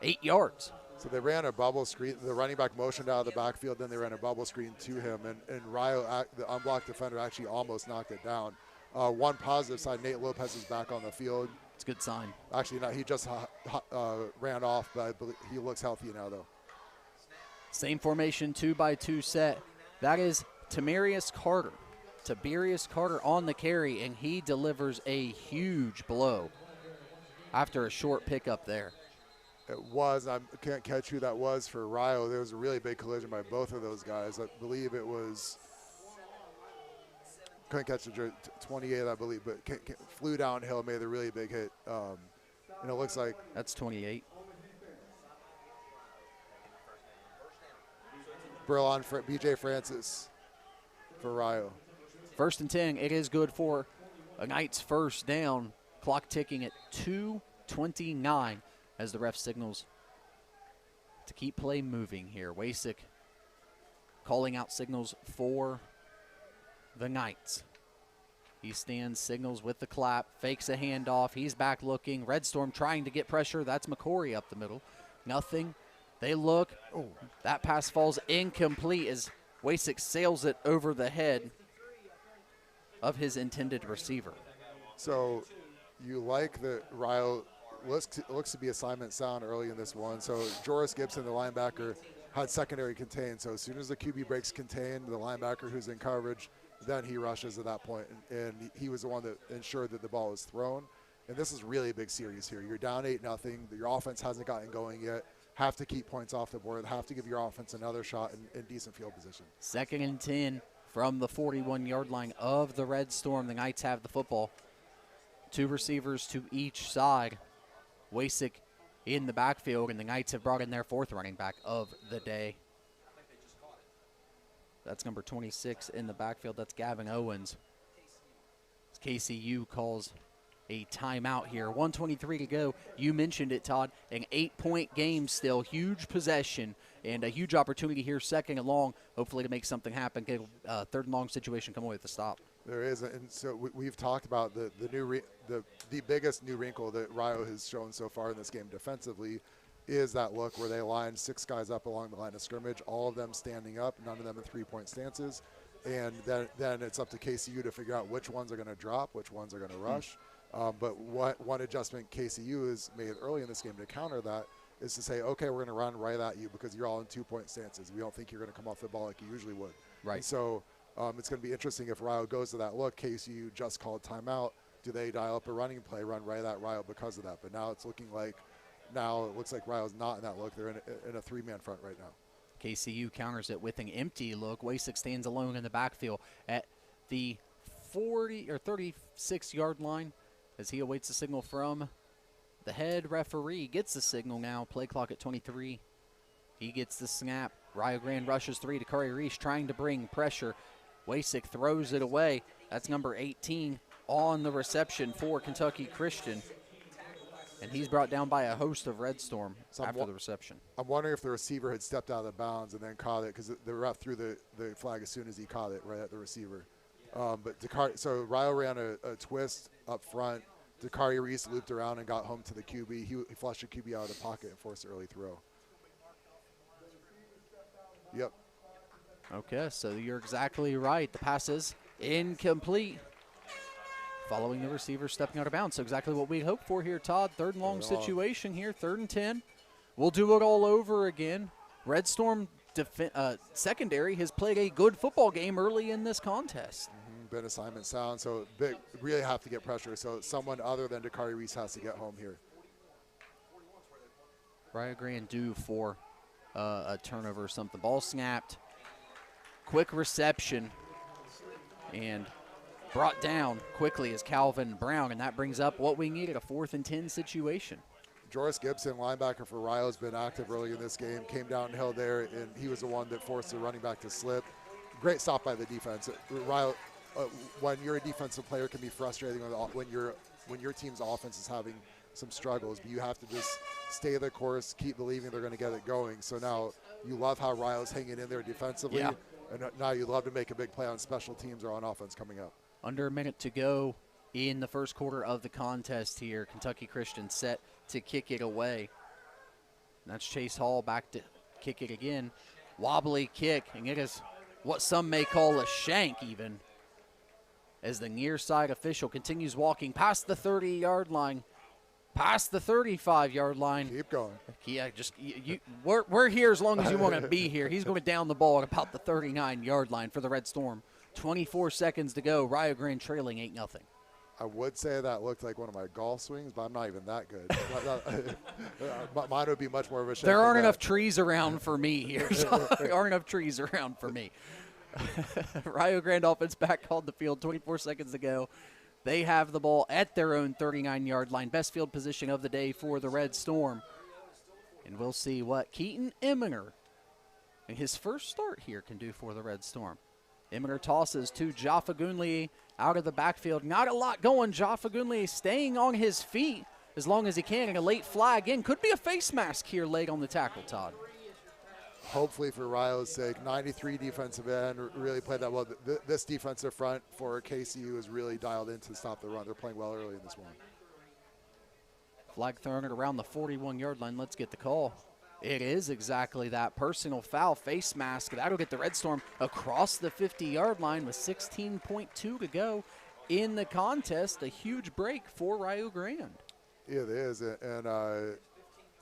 8 yards. So they ran a bubble screen. The running back motioned out of the backfield, then they ran a bubble screen to him. And Rio, the unblocked defender, actually almost knocked it down. One positive side, Nate Lopez is back on the field. It's a good sign. Actually, no, he just ran off, but I believe he looks healthy now, though. Same formation, 2x2 set. That is Tamarius Carter. Tiberius Carter on the carry, and he delivers a huge blow after a short pickup there. It was. I can't catch who that was for Rio. There was a really big collision by both of those guys. I believe it was, couldn't catch the 28, I believe, but flew downhill, made a really big hit. And it looks like that's 28. Brill on for BJ Francis for Rio. 1st and 10. It is good for a Knights first down. Clock ticking at 2:29 as the ref signals to keep play moving here. Wasik calling out signals for the Knights. He stands, signals with the clap, fakes a handoff. He's back looking. Red Storm trying to get pressure. That's McCory up the middle. Nothing. They look. Oh, that pass falls incomplete as Wasik sails it over the head of his intended receiver. So you like that Rio looks to be assignment sound early in this one. So Joris Gibson, the linebacker, had secondary contained. So as soon as the QB breaks contained, the linebacker who's in coverage, then he rushes at that point. And he was the one that ensured that the ball was thrown. And this is really a big series here. You're down 8-0. Your offense hasn't gotten going yet. Have to keep points off the board. Have to give your offense another shot in decent field position. 2nd and 10 from the 41-yard line of the Red Storm. The Knights have the football. 2 receivers to each side. Wasik in the backfield, and the Knights have brought in their 4th running back of the day. That's number 26 in the backfield. That's Gavin Owens. KCU calls a timeout here. 1:23 to go. You mentioned it, Todd. An 8-point game still. Huge possession and a huge opportunity here, 2nd and long, hopefully to make something happen. Get a 3rd and long situation, come away with the stop. There is, and so we've talked about the biggest new wrinkle that Rio has shown so far in this game defensively is that look where they line 6 guys up along the line of scrimmage, all of them standing up, none of them in 3-point stances, and then it's up to KCU to figure out which ones are going to drop, which ones are going to rush. But one adjustment KCU has made early in this game to counter that is to say, okay, we're going to run right at you because you're all in 2-point stances. We don't think you're going to come off the ball like you usually would. Right. And so it's going to be interesting if Rio goes to that look. KCU just called timeout. Do they dial up a running play, run right at Rio because of that? But now it looks like Rio's not in that look. They're in a 3-man front right now. KCU counters it with an empty look. Wasik stands alone in the backfield at the 40 or 36-yard line as he awaits the signal from the head referee. Gets the signal now. Play clock at 23. He gets the snap. Rio Grande rushes 3 to Curry Reese, trying to bring pressure. Wasik throws it away. That's number 18 on the reception for Kentucky Christian. And he's brought down by a host of Red Storm after the reception. I'm wondering if the receiver had stepped out of bounds and then caught it because the ref threw the flag as soon as he caught it right at the receiver. So Rio ran a twist up front. Dakari Reese looped around and got home to the QB. He flushed the QB out of the pocket and forced an early throw. Yep. Okay, so you're exactly right. The pass is incomplete. Following the receiver stepping out of bounds. So exactly what we'd hoped for here, Todd. 3rd and long situation here, 3rd and 10. We'll do it all over again. Red Storm secondary has played a good football game early in this contest. Been assignment sound, so really have to get pressure. So someone other than Dakari Reese has to get home here. Rio Grande due for a turnover or something. Ball snapped. Quick reception. And brought down quickly is Calvin Brown, and that brings up what we needed, a 4th and 10 situation. Joris Gibson, linebacker for Rio, has been active early in this game. Came downhill there, and he was the one that forced the running back to slip. Great stop by the defense. Rio, when you're a defensive player, can be frustrating when your team's offense is having some struggles, but you have to just stay the course, keep believing they're going to get it going. So now you love how Rio's hanging in there defensively, and now you love to make a big play on special teams or on offense coming up. Under a minute to go in the first quarter of the contest here. Kentucky Christian set to kick it away. And that's Chase Hall back to kick it again. Wobbly kick, and it is what some may call a shank even, as the near side official continues walking past the 30-yard line, past the 35-yard line. Keep going. Yeah, we're here as long as you want to be here. He's going down the ball at about the 39-yard line for the Red Storm. 24 seconds to go. Rio Grande trailing 8-0. I would say that looked like one of my golf swings, but I'm not even that good. Mine would be much more of a shake. There aren't enough trees around for me here. So there aren't enough trees around for me. Rio Grande offense back on the field, 24 seconds to go. They have the ball at their own 39-yard line. Best field position of the day for the Red Storm. And we'll see what Keaton Emminger, in his first start here, can do for the Red Storm. Emminger tosses to Jaffa Gunley out of the backfield. Not a lot going. Jaffa Gunley staying on his feet as long as he can. And a late flag in. Could be a face mask here late on the tackle, Todd. Hopefully for Rio's sake. 93 defensive end, really played that well. This defensive front for KCU is really dialed in to stop the run. They're playing well early in this one. Flag thrown at around the 41-yard line. Let's get the call. It is exactly that. Personal foul, face mask. That'll get the Red Storm across the 50-yard line with 16.2 to go in the contest. A huge break for Rio Grande. It is, and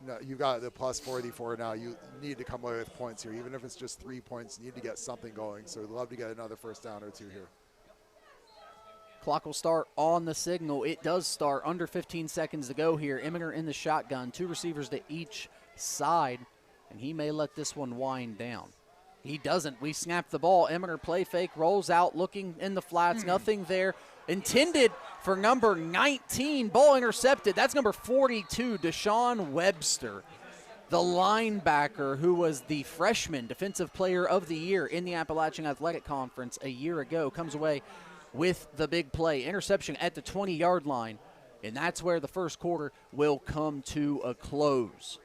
no, you've got the plus 44 now. You need to come away with points here. Even if it's just 3 points, you need to get something going. So we'd love to get another first down or two here. Clock will start on the signal. It does start under 15 seconds to go here. Emminger in the shotgun, 2 receivers to each side, and he may let this one wind down. He doesn't. We snap the ball. Emminger play fake, rolls out, looking in the flats. Nothing there. Intended for number 19. Ball intercepted. That's number 42, Deshaun Webster, the linebacker who was the freshman defensive player of the year in the Appalachian Athletic Conference a year ago. Comes away with the big play. Interception at the 20-yard line, and that's where the first quarter will come to a close.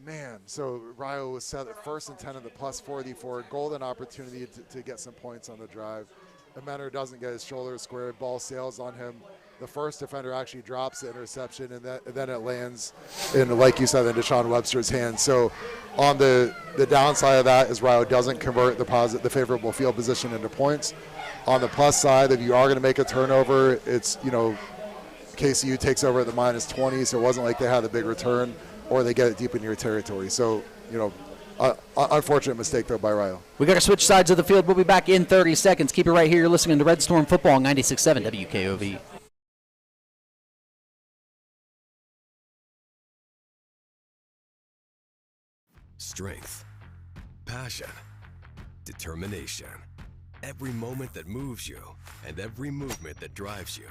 Man, so Rio was set at first and 10 of the plus 44. Golden opportunity to get some points on the drive. Emminger doesn't get his shoulders squared. Ball sails on him. The first defender actually drops the interception, and then it lands in, like you said, in Deshaun Webster's hands. So on the downside of that is Rio doesn't convert the favorable field position into points. On the plus side, if you are going to make a turnover, it's, KCU takes over at the minus 20, so it wasn't like they had a big return, or they get it deep in your territory. So, unfortunate mistake, though, by Rio. We got to switch sides of the field. We'll be back in 30 seconds. Keep it right here. You're listening to Red Storm Football on 96.7 WKOV. Strength, passion, determination. Every moment that moves you and every movement that drives you.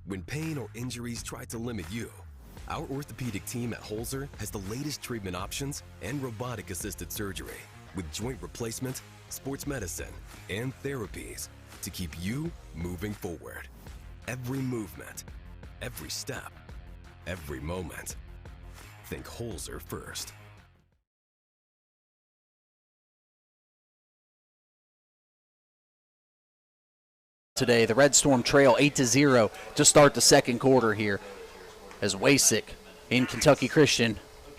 When pain or injuries try to limit you, our orthopedic team at Holzer has the latest treatment options and robotic-assisted surgery with joint replacement, sports medicine, and therapies to keep you moving forward. Every movement, every step, every moment. Think Holzer first. Today, the Red Storm trail 8-0 to start the second quarter here as Wasik in Kentucky Christian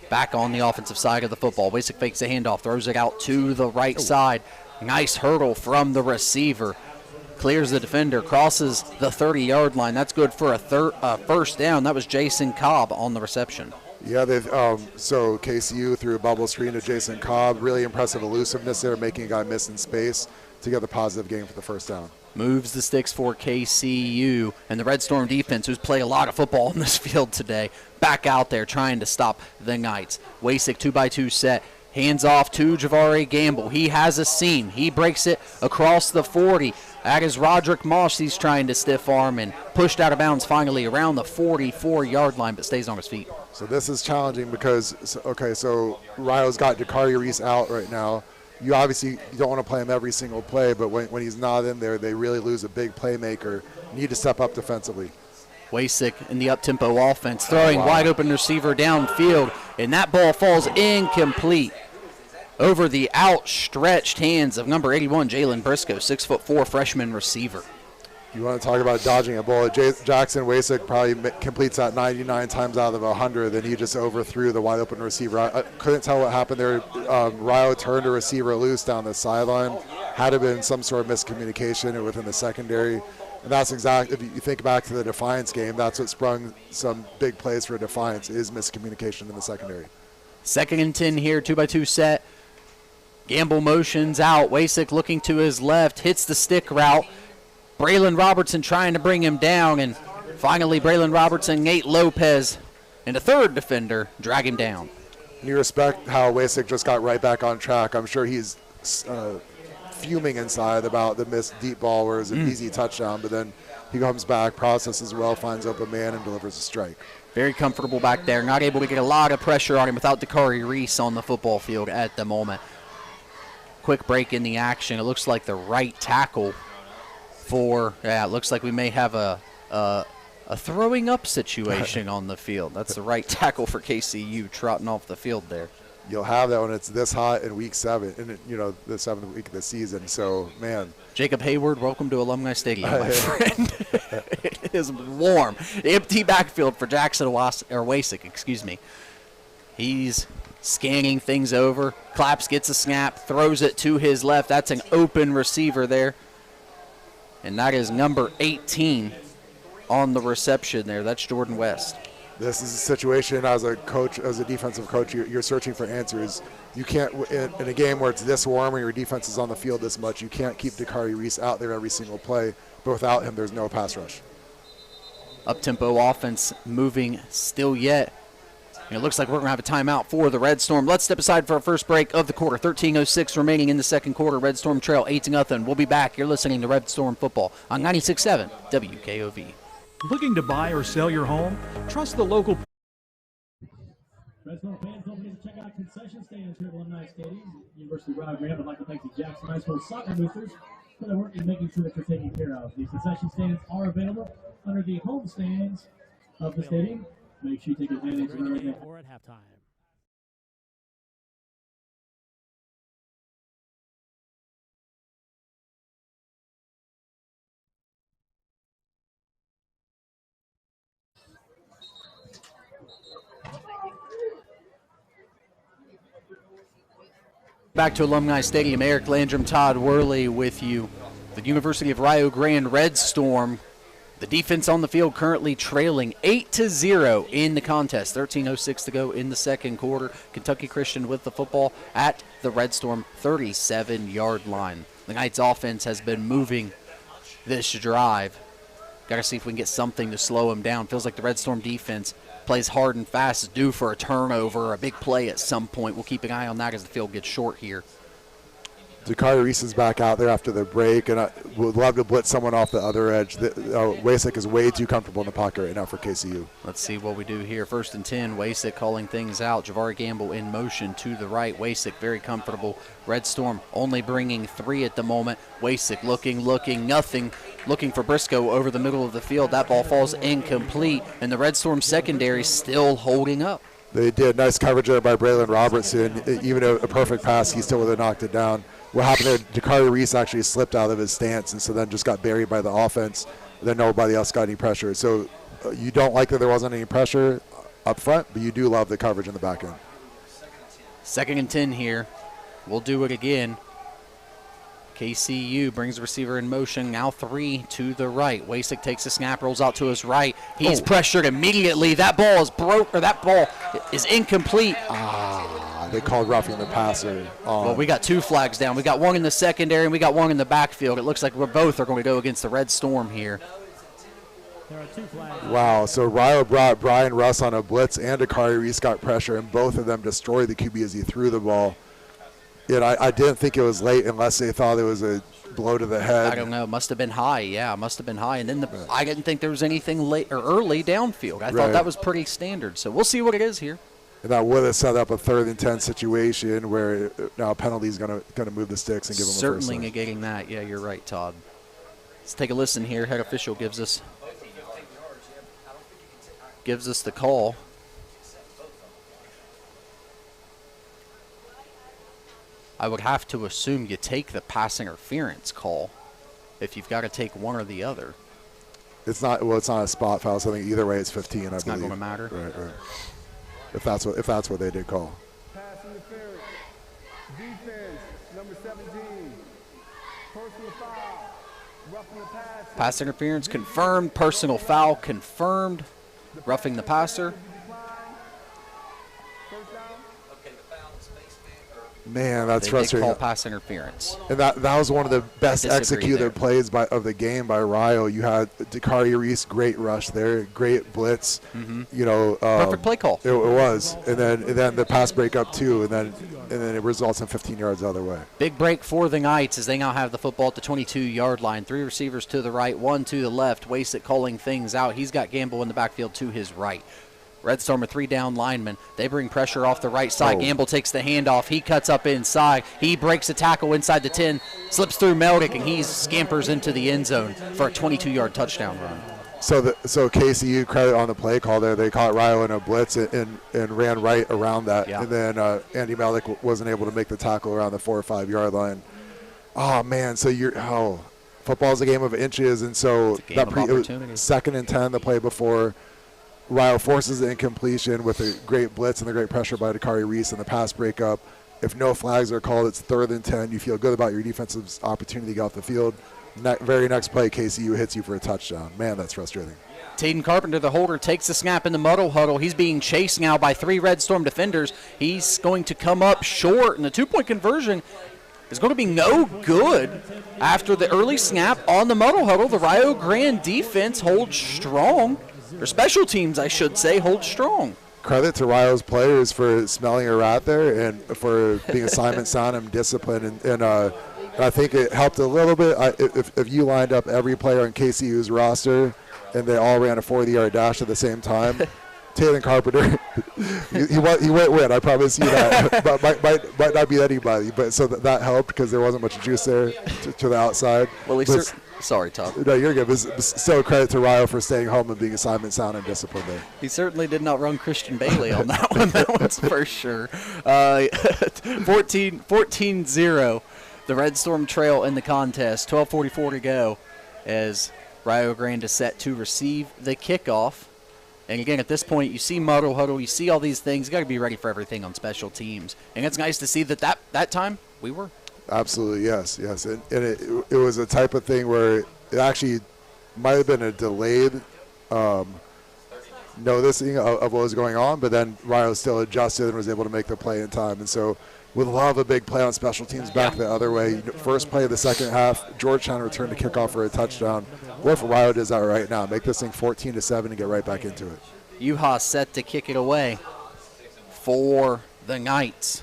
back on the offensive side of the football. Wasik fakes a handoff, throws it out to the right side. Nice hurdle from the receiver. Clears the defender, crosses the 30-yard line. That's good for a first down. That was Jason Cobb on the reception. Yeah, so KCU threw a bubble screen to Jason Cobb. Really impressive elusiveness there, making a guy miss in space to get the positive gain for the first down. Moves the sticks for KCU, and the Red Storm defense, who's played a lot of football on this field today, back out there trying to stop the Knights. Wasik 2x2 set, hands off to Javari Gamble. He has a seam. He breaks it across the 40. That is Roderick Moss. He's trying to stiff arm and pushed out of bounds finally around the 44-yard line, but stays on his feet. So this is challenging because, so Rio's got Dakari Reese out right now. You obviously don't want to play him every single play, but when he's not in there, they really lose a big playmaker. You need to step up defensively. Wasik in the up-tempo offense, throwing wide open receiver downfield, and that ball falls incomplete over the outstretched hands of number 81, Jalen Briscoe, 6'4" freshman receiver. You want to talk about dodging a bullet. Jackson Wasik probably completes that 99 times out of 100, and he just overthrew the wide open receiver. I couldn't tell what happened there. Rio turned a receiver loose down the sideline. Had it been some sort of miscommunication within the secondary. And that's exactly, if you think back to the Defiance game, that's what sprung some big plays for Defiance, is miscommunication in the secondary. 2nd and 10 here, 2x2 set. Gamble motions out. Wasik looking to his left, hits the stick route. Braylon Robertson trying to bring him down, and finally Braylon Robertson, Nate Lopez, and a third defender drag him down. And you respect how Wasik just got right back on track. I'm sure he's fuming inside about the missed deep ball where it was an easy touchdown, but then he comes back, processes well, finds open man, and delivers a strike. Very comfortable back there. Not able to get a lot of pressure on him without Dakari Reese on the football field at the moment. Quick break in the action. It looks like the right tackle it looks like we may have a throwing up situation on the field. That's the right tackle for KCU trotting off the field there. You'll have that when it's this hot in week 7, and the 7th week of the season. So, man. Jacob Hayward, welcome to Alumni Stadium, my friend. It is warm. Empty backfield for Jackson Wasik, excuse me. He's scanning things over. Claps gets a snap, throws it to his left. That's an open receiver there. And that is number 18 on the reception there. That's Jordan West. This is a situation as a coach, as a defensive coach, you're searching for answers. You can't, in a game where it's this warm and your defense is on the field this much, you can't keep Dakari Reese out there every single play. But without him, there's no pass rush. Up-tempo offense moving still yet. And it looks like we're going to have a timeout for the Red Storm. Let's step aside for our first break of the quarter. 13:06 remaining in the second quarter. Red Storm trail 8-0. We'll be back. You're listening to Red Storm Football on 96.7 WKOV. Looking to buy or sell your home? Trust the local. Red Storm fans, don't forget to check out concession stands here at Alumni Stadium. University of Rio Grande would like to thank the Jackson High School soccer boosters for their work in making sure that you're taken care of. These concession stands are available under the home stands of the stadium. Make sure you take advantage of everything. Or at halftime. Back to Alumni Stadium. Eric Landrum, Todd Worley with you. The University of Rio Grande Red Storm. The defense on the field currently trailing 8-0 in the contest. 13:06 to go in the second quarter. Kentucky Christian with the football at the Red Storm 37-yard line. The Knights offense has been moving this drive. Got to see if we can get something to slow them down. Feels like the Red Storm defense plays hard and fast, due for a turnover, a big play at some point. We'll keep an eye on that as the field gets short here. Dakari Reese is back out there after the break, and I would love to blitz someone off the other edge. Wasik is way too comfortable in the pocket right now for KCU. Let's see what we do here. 1st and 10, Wasik calling things out. Javari Gamble in motion to the right. Wasik very comfortable. Red Storm only bringing 3 at the moment. Wasik looking, nothing. Looking for Briscoe over the middle of the field. That ball falls incomplete, and the Red Storm secondary still holding up. They did. Nice coverage there by Braylon Robertson. Even a perfect pass, he still would have knocked it down. What happened there, Dakari Reese actually slipped out of his stance, and so then just got buried by the offense. Then nobody else got any pressure. So you don't like that there wasn't any pressure up front, but you do love the coverage in the back end. 2nd and 10 here. We'll do it again. KCU brings the receiver in motion. Now 3 to the right. Wasik takes a snap, rolls out to his right. He's pressured immediately. That ball is that ball is incomplete. They called roughing the passer. Well, we got 2 flags down. We got one in the secondary and we got one in the backfield. It looks like both are going to go against the Red Storm here. There are 2 flags. Wow, so Rio brought Brian Russ on a blitz, and Dakari Reese got pressure, and both of them destroyed the QB as he threw the ball. Yet I didn't think it was late unless they thought it was a blow to the head. I don't know. It must have been high. Yeah, it must have been high. And then I didn't think there was anything late or early downfield. I thought that was pretty standard. So we'll see what it is here. And that would have set up a 3rd and 10 situation where now a penalty is going to move the sticks and give them a first Certainly negating that. Yeah, you're right, Todd. Let's take a listen here. Head official gives us the call. I would have to assume you take the pass interference call if you've got to take one or the other. It's not a spot foul, so I think either way it's 15, I believe. It's not going to matter. Right. If that's what they did call. Pass interference. Defense, number 17. Personal foul. Roughing the passer. Pass interference confirmed. Personal foul confirmed. Roughing the passer. Man, that's They frustrating. call pass interference. And that was one of the best disagree executed there. plays of the game by Rio. You had Dakari Reese, great rush there, great blitz. You know, Perfect play call. It was, and then the pass breakup too, and then it results in 15 yards the other way. Big break for the Knights as they now have the football at the 22-yard line. 3 receivers to the right, 1 to the left. Wasted calling things out. He's got Gamble in the backfield to his right. Red Storm are 3 down linemen. They bring pressure off the right side. Gamble takes the handoff. He cuts up inside. He breaks a tackle inside the 10, slips through Meldick, and he scampers into the end zone for a 22-yard touchdown run. So KCU, credit on the play call there. They caught Rio in a blitz and ran right around that. Yeah. And then Andy Meldick wasn't able to make the tackle around the 4 or 5 yard line. Oh, man. So football's a game of inches. And so it was 2nd and 10 the play before. Rio forces the incompletion with a great blitz and the great pressure by Dakari Reese and the pass breakup. If no flags are called, it's 3rd and 10. You feel good about your defensive opportunity to get off the field. Very next play, KCU hits you for a touchdown. Man, that's frustrating. Taden Carpenter, the holder, takes the snap in the muddle huddle. He's being chased now by 3 Red Storm defenders. He's going to come up short, and the 2-point conversion is going to be no good. After the early snap on the muddle huddle, the Rio Grande defense holds strong. Or special teams, I should say, hold strong. Credit to Rio's players for smelling a rat there and for being assignment sound and disciplined. And I think it helped a little bit. If you lined up every player on KCU's roster and they all ran a 40-yard dash at the same time, Taylor Carpenter, he went win. I promise you that. But might not be anybody. But so that helped because there wasn't much juice there to the outside. Well, sorry, Tom. No, you're good. But still credit to Rio for staying home and being assignment sound and disciplined there. He certainly did not run Christian Bailey on that one. That one's for sure. 14-0. The Red Storm trail in the contest. 12:44 to go as Rio Grande is set to receive the kickoff. And again, at this point, you see muddle huddle, you see all these things. You got to be ready for everything on special teams. And it's nice to see that time we were. Absolutely, yes. And it was a type of thing where it actually might have been a delayed noticing of what was going on, but then Rio still adjusted and was able to make the play in time. And so would love a big play on special teams back the other way. First play of the second half, Georgetown returned to kickoff for a touchdown. What if Rio does that right now? Make this thing 14-7 and get right back into it. Yuha set to kick it away for the Knights.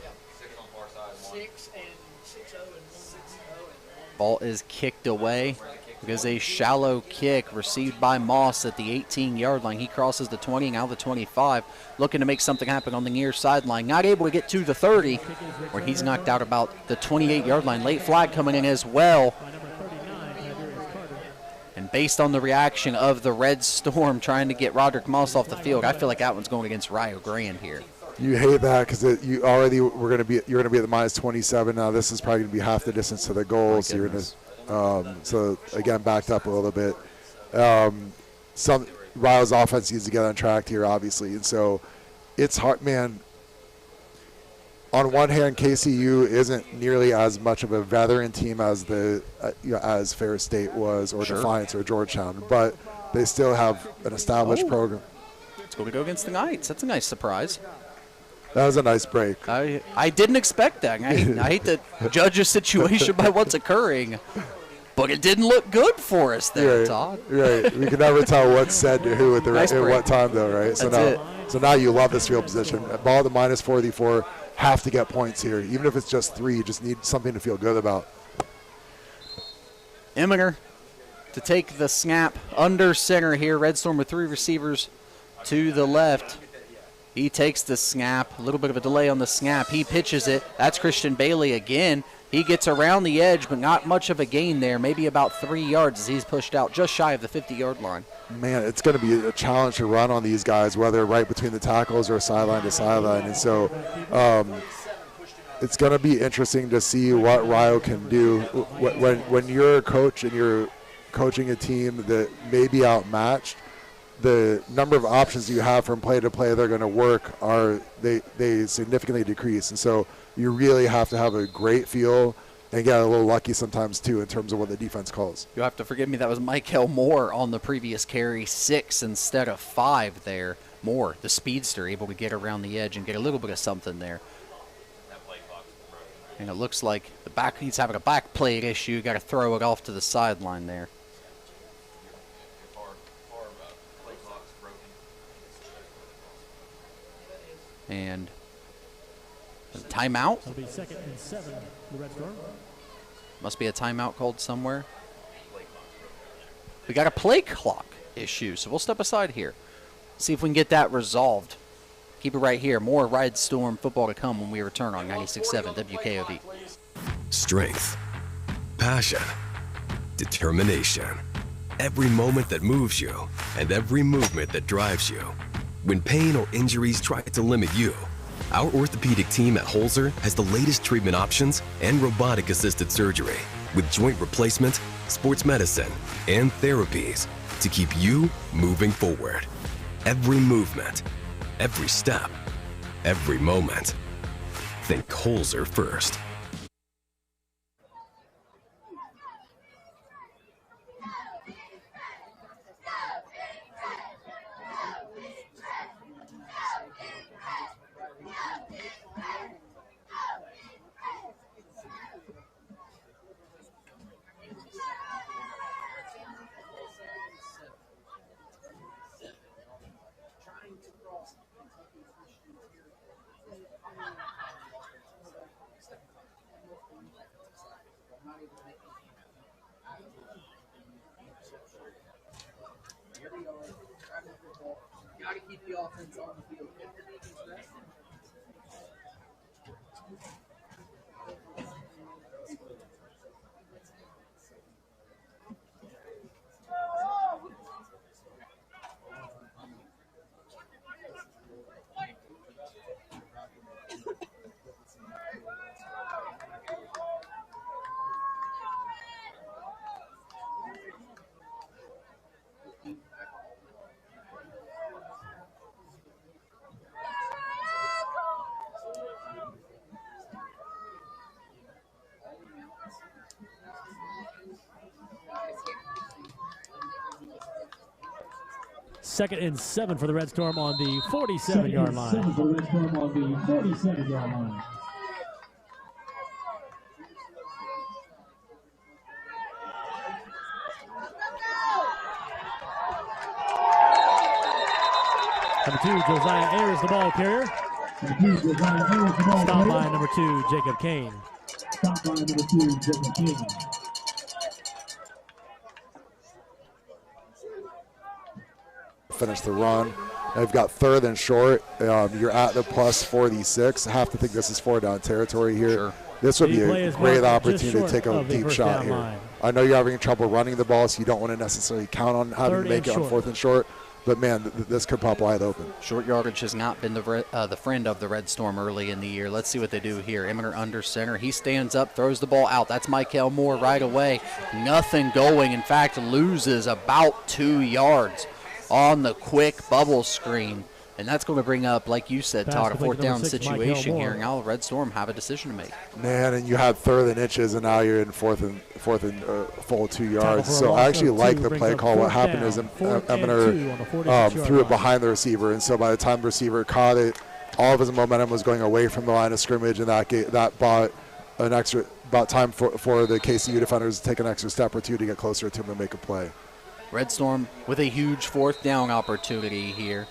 Ball is kicked away because a shallow kick received by Moss at the 18-yard line. He crosses the 20, now the 25, looking to make something happen on the near sideline. Not able to get to the 30, where he's knocked out about the 28-yard line. Late flag coming in as well. And based on the reaction of the Red Storm trying to get Roderick Moss off the field, I feel like that one's going against Rio Grande here. You hate that because you're going to be at the minus 27 now. This is probably going to be half the distance to the goal. So you're going to, so again, backed up a little bit. Rio's offense needs to get on track here, obviously, and so it's hard, man. On one hand, KCU isn't nearly as much of a veteran team as as Ferris State was, or Defiance, or Georgetown, but they still have an established program. It's going to go against the Knights. That's a nice surprise. That was a nice break. I didn't expect that. I hate to judge a situation by what's occurring, but it didn't look good for us there, right, Todd. Right. We can never tell what's said to who at what time, though, right? So now you love this field position. Ball at the minus 44, have to get points here. Even if it's just 3, you just need something to feel good about. Eminger to take the snap under center here. Red Storm with 3 receivers to the left. He takes the snap, a little bit of a delay on the snap. He pitches it. That's Christian Bailey again. He gets around the edge, but not much of a gain there, maybe about 3 yards as he's pushed out just shy of the 50-yard line. Man, it's going to be a challenge to run on these guys, whether right between the tackles or sideline to sideline. And so it's going to be interesting to see what Rio can do. When you're a coach and you're coaching a team that may be outmatched, the number of options you have from play to play they're going to work they significantly decrease. And so you really have to have a great feel and get a little lucky sometimes too in terms of what the defense calls. You'll have to forgive me, that was Michael Moore on the previous carry, 6 instead of 5 there. Moore, the speedster, able to get around the edge and get a little bit of something there. And it looks like he's having a back plate issue. Got to throw it off to the sideline there. And a timeout? It'll be 2nd and 7 for the Red Storm. Must be a timeout called somewhere. We got a play clock issue, so we'll step aside here. See if we can get that resolved. Keep it right here. More Red Storm football to come when we return on 96.7 WKOV. Strength, passion, determination. Every moment that moves you and every movement that drives you. When pain or injuries try to limit you, our orthopedic team at Holzer has the latest treatment options and robotic-assisted surgery with joint replacement, sports medicine, and therapies to keep you moving forward. Every movement, every step, every moment. Think Holzer first. Got to keep the offense on the field. Second and 7 for the Red Storm on the 47-yard line. 7 for the Red Storm on the 47-yard line. Number 2, Josiah Ayers, the ball carrier. Stop by number 2, Jacob Kane. Stop by number 2, Jacob Kane. Finish the run. They've got 3rd and short. You're at the plus 46. I have to think this is 4-down territory here. Sure. This would The be play a is great marked just opportunity to take a short of the deep first shot down here. line. I know you're having trouble running the ball, so you don't want to necessarily count on having to 3rd make and it on short. 4th and short. But, man, this could pop wide open. Short yardage has not been the friend of the Red Storm early in the year. Let's see what they do here. Eminer under center. He stands up, throws the ball out. That's Michael Moore right away. Nothing going. In fact, loses about 2 yards on the quick bubble screen. And that's going to bring up, like you said, Pass Todd, a complete to 4th down number 6, situation Michael here. Moore. Now the Red Storm have a decision to make. Man, and you had 3rd and inches, and now you're in 4th and full 2 yards. for a So loss I actually of like 2 the brings play up call. What 4th happened down. is 4th and Eminer 2 on the 46-yard threw it line. behind the receiver, and so by the time the receiver caught it, all of his momentum was going away from the line of scrimmage, and that bought about time for the KCU defenders to take an extra step or two to get closer to him and make a play. Red Storm with a huge 4th down opportunity here.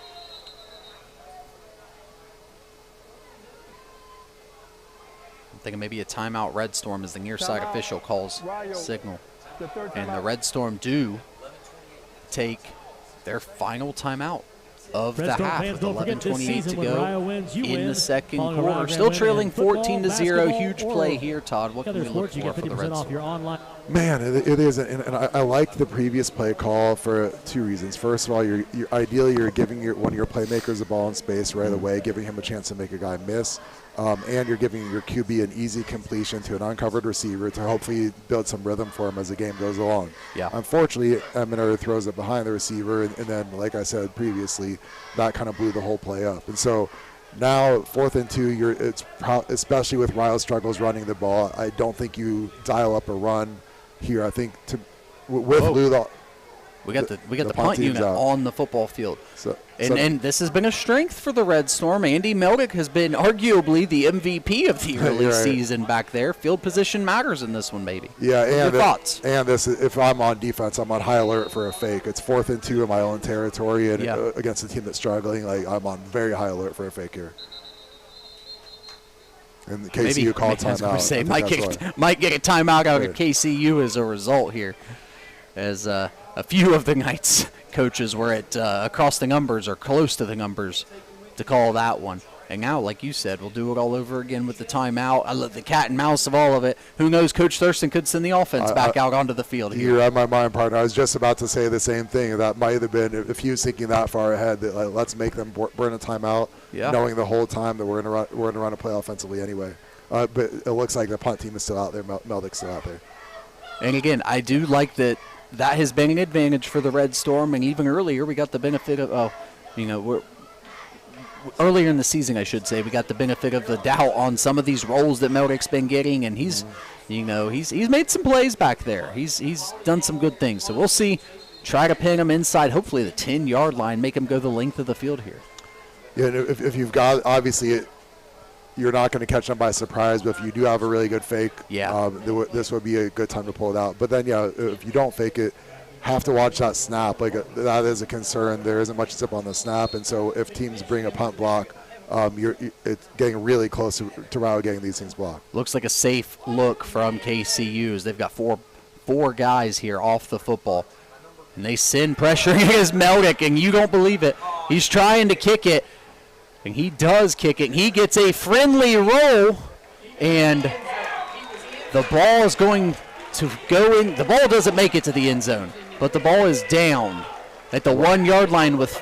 Thinking maybe a timeout Red Storm as the near side official calls signal. And the Red Storm do take their final timeout of Red the Storm half fans, with don't forget this 11:28 season to when go Rio wins, you in win. the second Following a Rio quarter. Grande Still win trailing in football, 14-0. basketball, Huge or play here, Todd. What can other we look sports, you for get the 50% Red off Storm? your online. Man, it is, and I like the previous play call for 2 reasons. First of all, you're ideally you're giving one of your playmakers a ball in space right away, giving him a chance to make a guy miss, and you're giving your QB an easy completion to an uncovered receiver to hopefully build some rhythm for him as the game goes along. Yeah. Unfortunately, Eminer throws it behind the receiver, and then, like I said previously, that kind of blew the whole play up. And so now 4th and 2, especially with Ryo's struggles running the ball, I don't think you dial up a run here. I think with Lou, We got the punt unit on the football field. And this has been a strength for the Red Storm. Andy Meldick has been arguably the MVP of the early season back there. Field position matters in this one, maybe. Yeah, and your thoughts? And this, if I'm on defense, I'm on high alert for a fake. It's 4th and 2 in my own territory, and against a team that's struggling, like I'm on very high alert for a fake here. And KCU called timeout. Might get a timeout out of KCU as a result here, as a few of the Knights coaches were at across the numbers or close to the numbers to call that one. And now, like you said, we'll do it all over again with the timeout. I love the cat and mouse of all of it. Who knows? Coach Thurston could send the offense back out onto the field here. You read my mind, partner. I was just about to say the same thing. That might have been, if he was thinking that far ahead, that let's make them burn a timeout, knowing the whole time that we're going to run a play offensively anyway. But it looks like the punt team is still out there. Meldick's still out there. And again, I do like that has been an advantage for the Red Storm. And even earlier, we got the benefit of, earlier in the season, I should say, we got the benefit of the doubt on some of these roles that Meldick's been getting, and he's made some plays back there. He's done some good things. So we'll see. Try to pin him inside, hopefully the 10-yard line, make him go the length of the field here. Yeah, and if you've got, obviously, you're not going to catch them by surprise, but if you do have a really good fake, this would be a good time to pull it out. But then, if you don't fake it, have to watch that snap. That is a concern. There isn't much zip on the snap, and so if teams bring a punt block, it's getting really close to Rio getting these things blocked. Looks like a safe look from KCU's. They've got four guys here off the football, and they send pressure against Meldick, and you don't believe it. He's trying to kick it, and he does kick it. He gets a friendly roll, and the ball is going to go in. The ball doesn't make it to the end zone, but the ball is down at the 1-yard line with.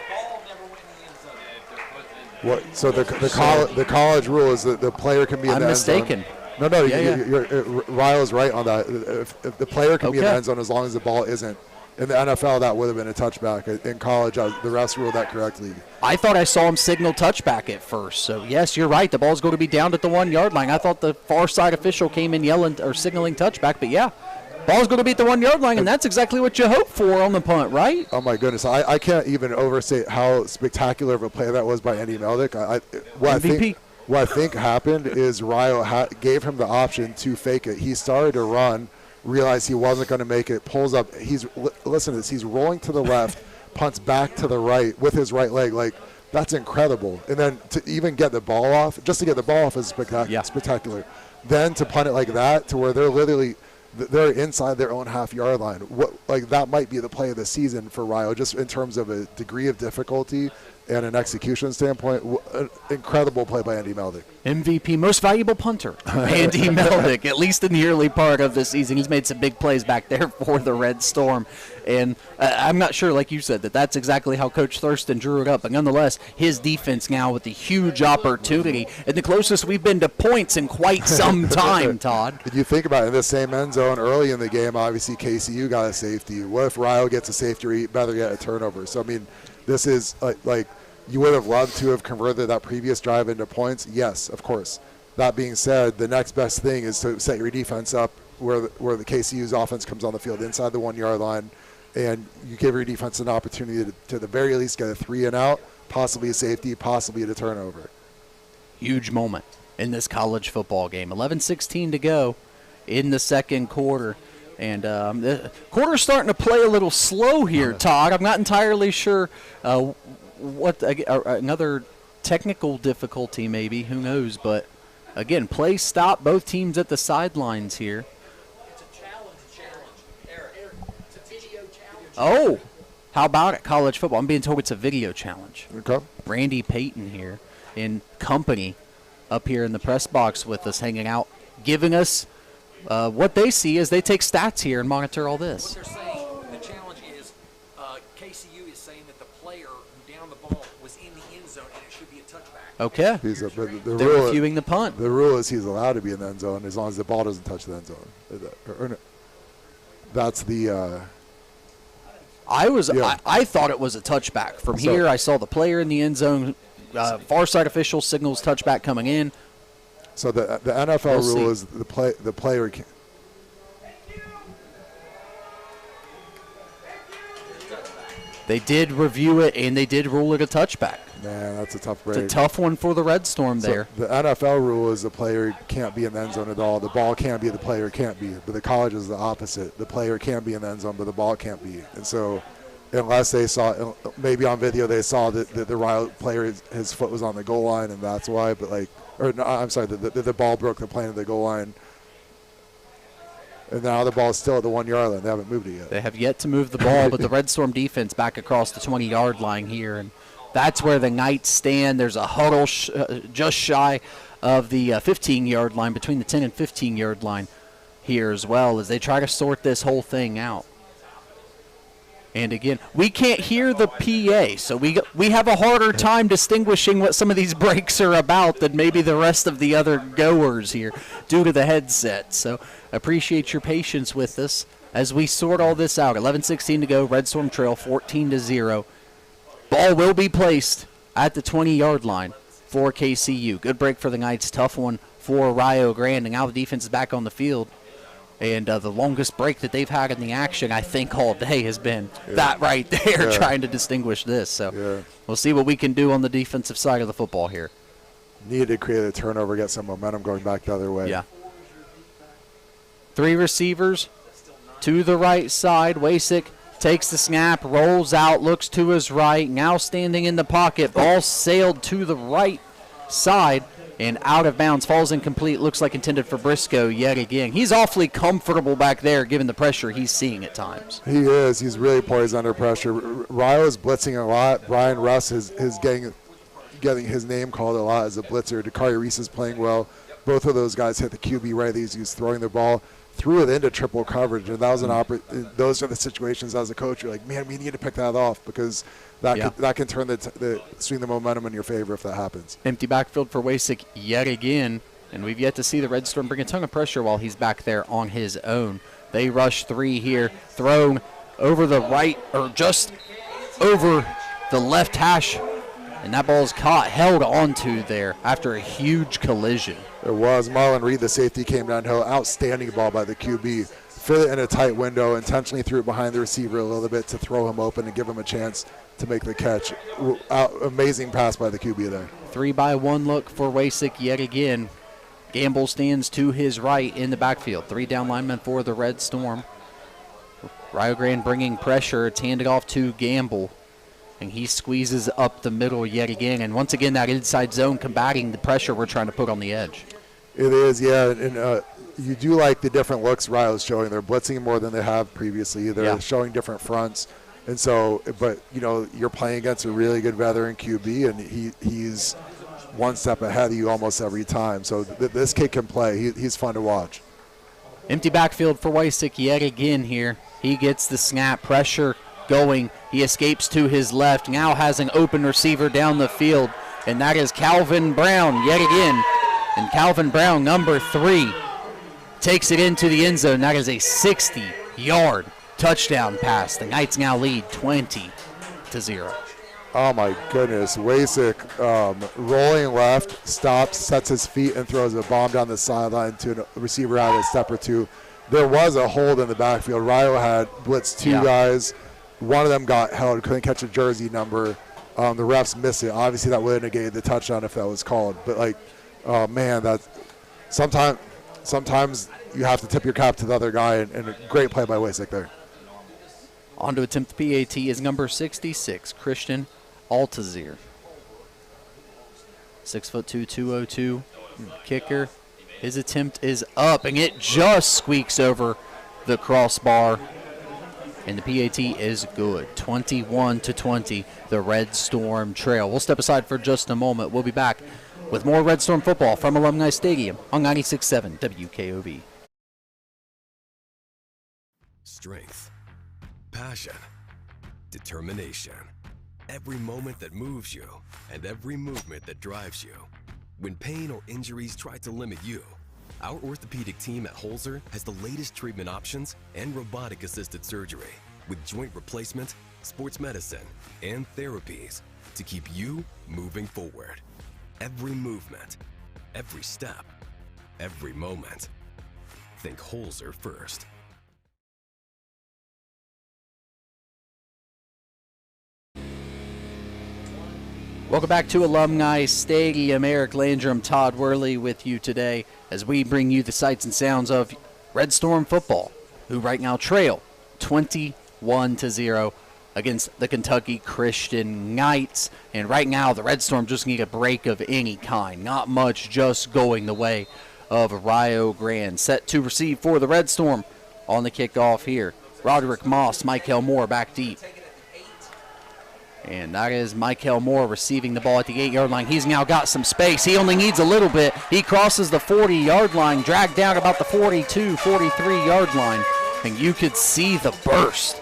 What? So the college rule is that the player can be in the end zone. I'm mistaken. No, Ryle's right on that. If the player can be in the end zone as long as the ball isn't. In the NFL, that would have been a touchback. In college, the refs ruled that correctly. I thought I saw him signal touchback at first. So, yes, you're right. The ball's going to be down at the 1-yard line. I thought the far side official came in yelling or signaling touchback. But, yeah, ball's going to be at the 1-yard line, and that's exactly what you hope for on the punt, right? Oh, my goodness. I can't even overstate how spectacular of a play that was by Andy Meldick. MVP. What I think happened is Ryo gave him the option to fake it. He started to run, realized he wasn't going to make it, pulls up. Listen to this. He's rolling to the left, punts back to the right with his right leg. Like, that's incredible. And then to even get the ball off, just to get the ball off is spectacular. Then to punt it like that to where they're inside their own half-yard line. That might be the play of the season for Ryo, just in terms of a degree of difficulty and an execution standpoint. An incredible play by Andy Meldick. MVP, most valuable punter, Andy Meldick, at least in the early part of the season. He's made some big plays back there for the Red Storm. And I'm not sure, like you said, that's exactly how Coach Thurston drew it up. But nonetheless, his defense now with the huge opportunity. And the closest we've been to points in quite some time, Todd. If you think about it, in the same end zone early in the game, obviously KCU got a safety. What if Ryo gets a safety or better yet, a turnover? So, I mean, this is like you would have loved to have converted that previous drive into points. Yes, of course. That being said, the next best thing is to set your defense up where the KCU's offense comes on the field inside the 1-yard line, and you give your defense an opportunity to the very least get a 3-and-out, possibly a safety, possibly a turnover. Huge moment in this college football game. 11:16 to go in the second quarter. And the quarter's starting to play a little slow here, Todd. I'm not entirely sure what another technical difficulty maybe. Who knows? But, again, play stop. Both teams at the sidelines here. It's a challenge, Eric. It's a video challenge. Oh, how about it, college football? I'm being told it's a video challenge. Okay. Randy Payton here in company up here in the press box with us, hanging out, giving us what they see as they take stats here and monitor all this. What they're saying, the challenge is KCU is saying that the player who downed the ball was in the end zone and it should be a touchback. Okay. They're reviewing the punt. The rule is he's allowed to be in the end zone as long as the ball doesn't touch the end zone. That's the. I thought it was a touchback. From here, I saw the player in the end zone. Far side official signals touchback coming in. So the NFL rule is the player can. They did review it, and they did rule it a touchback. Man, that's a tough break. It's a tough one for the Red Storm there. So the NFL rule is the player can't be in the end zone at all. The ball can't be, the player can't be. But the college is the opposite. The player can be in the end zone, but the ball can't be. And so unless they saw, maybe on video they saw that the Rio player, his foot was on the goal line, and that's why. But the ball broke the plane of the goal line. And now the ball is still at the 1 yard line. They haven't moved it yet. They have yet to move the ball, but the Red Storm defense back across the 20-yard line here. And that's where the Knights stand. There's a huddle just shy of the 15-yard line, between the 10 and 15-yard line here as well, as they try to sort this whole thing out. And again, we can't hear the PA, so we have a harder time distinguishing what some of these breaks are about than maybe the rest of the other goers here due to the headset. So appreciate your patience with us as we sort all this out. 11:16 to go, Red Storm trail 14-0. Ball will be placed at the 20-yard line for KCU. Good break for the Knights, tough one for Rio Grande. And now the defense is back on the field. And the longest break that they've had in the action, I think, all day has been that right there, trying to distinguish this. So we'll see what we can do on the defensive side of the football here. Needed to create a turnover, get some momentum going back the other way. Yeah. 3 receivers to the right side. Wasik takes the snap, rolls out, looks to his right. Now standing in the pocket. Ball sailed to the right side. And out of bounds, falls incomplete, looks like intended for Briscoe yet again. He's awfully comfortable back there given the pressure he's seeing at times. He is. He's really poised under pressure. Rio is blitzing a lot. Brian Russ is getting his name called a lot as a blitzer. Dakari Reese is playing well. Both of those guys hit the QB right as he's throwing the ball. Threw it into triple coverage, and that was those are the situations as a coach you're like, man, we need to pick that off, because that can turn swing the momentum in your favor if that happens. Empty backfield for Wasik yet again, and we've yet to see the Red Storm bring a ton of pressure while he's back there on his own. They rush 3 here, thrown over the right, or just over the left hash, and that ball is caught, held onto there after a huge collision. It was. Marlon Reed, the safety, came downhill. Outstanding ball by the QB. Fit it in a tight window, intentionally threw it behind the receiver a little bit to throw him open and give him a chance to make the catch. Amazing pass by the QB there. 3-by-1 look for Wasik yet again. Gamble stands to his right in the backfield. 3 down linemen for the Red Storm. Rio Grande bringing pressure. It's handed off to Gamble. And he squeezes up the middle yet again. And once again, that inside zone combating the pressure we're trying to put on the edge. It is, yeah. And you do like the different looks Rio's showing. They're blitzing more than they have previously. They're showing different fronts. And so, but, you're playing against a really good veteran QB, and he's one step ahead of you almost every time. So this kid can play. He's fun to watch. Empty backfield for Wasik yet again here. He gets the snap, pressure going. He escapes to his left, now has an open receiver down the field, and that is Calvin Brown yet again. And Calvin Brown, number 3, takes it into the end zone. That is a 60-yard touchdown pass. The Knights now lead 20-0. Oh my goodness. Wasik rolling left, stops, sets his feet, and throws a bomb down the sideline to a receiver out a step or two. There was a hold in the backfield. Rio had blitzed 2 guys. One of them got held, couldn't catch a jersey number. The refs missed it. Obviously, that would have negated the touchdown if that was called. But, that sometimes you have to tip your cap to the other guy, and a great play by Wasik there. On to attempt the PAT is number 66, Christian Altazir. 6'2", 202 kicker. His attempt is up, and it just squeaks over the crossbar. And the PAT is good. 21-20, the Red Storm trail. We'll step aside for just a moment. We'll be back with more Red Storm football from Alumni Stadium on 96.7 WKOV. Strength, passion, determination. Every moment that moves you and every movement that drives you. When pain or injuries try to limit you, our orthopedic team at Holzer has the latest treatment options and robotic-assisted surgery with joint replacement, sports medicine, and therapies to keep you moving forward. Every movement, every step, every moment. Think Holzer first. Welcome back to Alumni Stadium. Eric Landrum, Todd Worley with you today as we bring you the sights and sounds of Red Storm football, who right now trail 21-0 against the Kentucky Christian Knights. And right now the Red Storm just need a break of any kind. Not much just going the way of Rio Grande. Set to receive for the Red Storm on the kickoff here. Roderick Moss, Michael Moore back deep. And that is Michael Moore receiving the ball at the 8-yard line. He's now got some space. He only needs a little bit. He crosses the 40-yard line, dragged down about the 42, 43-yard line. And you could see the burst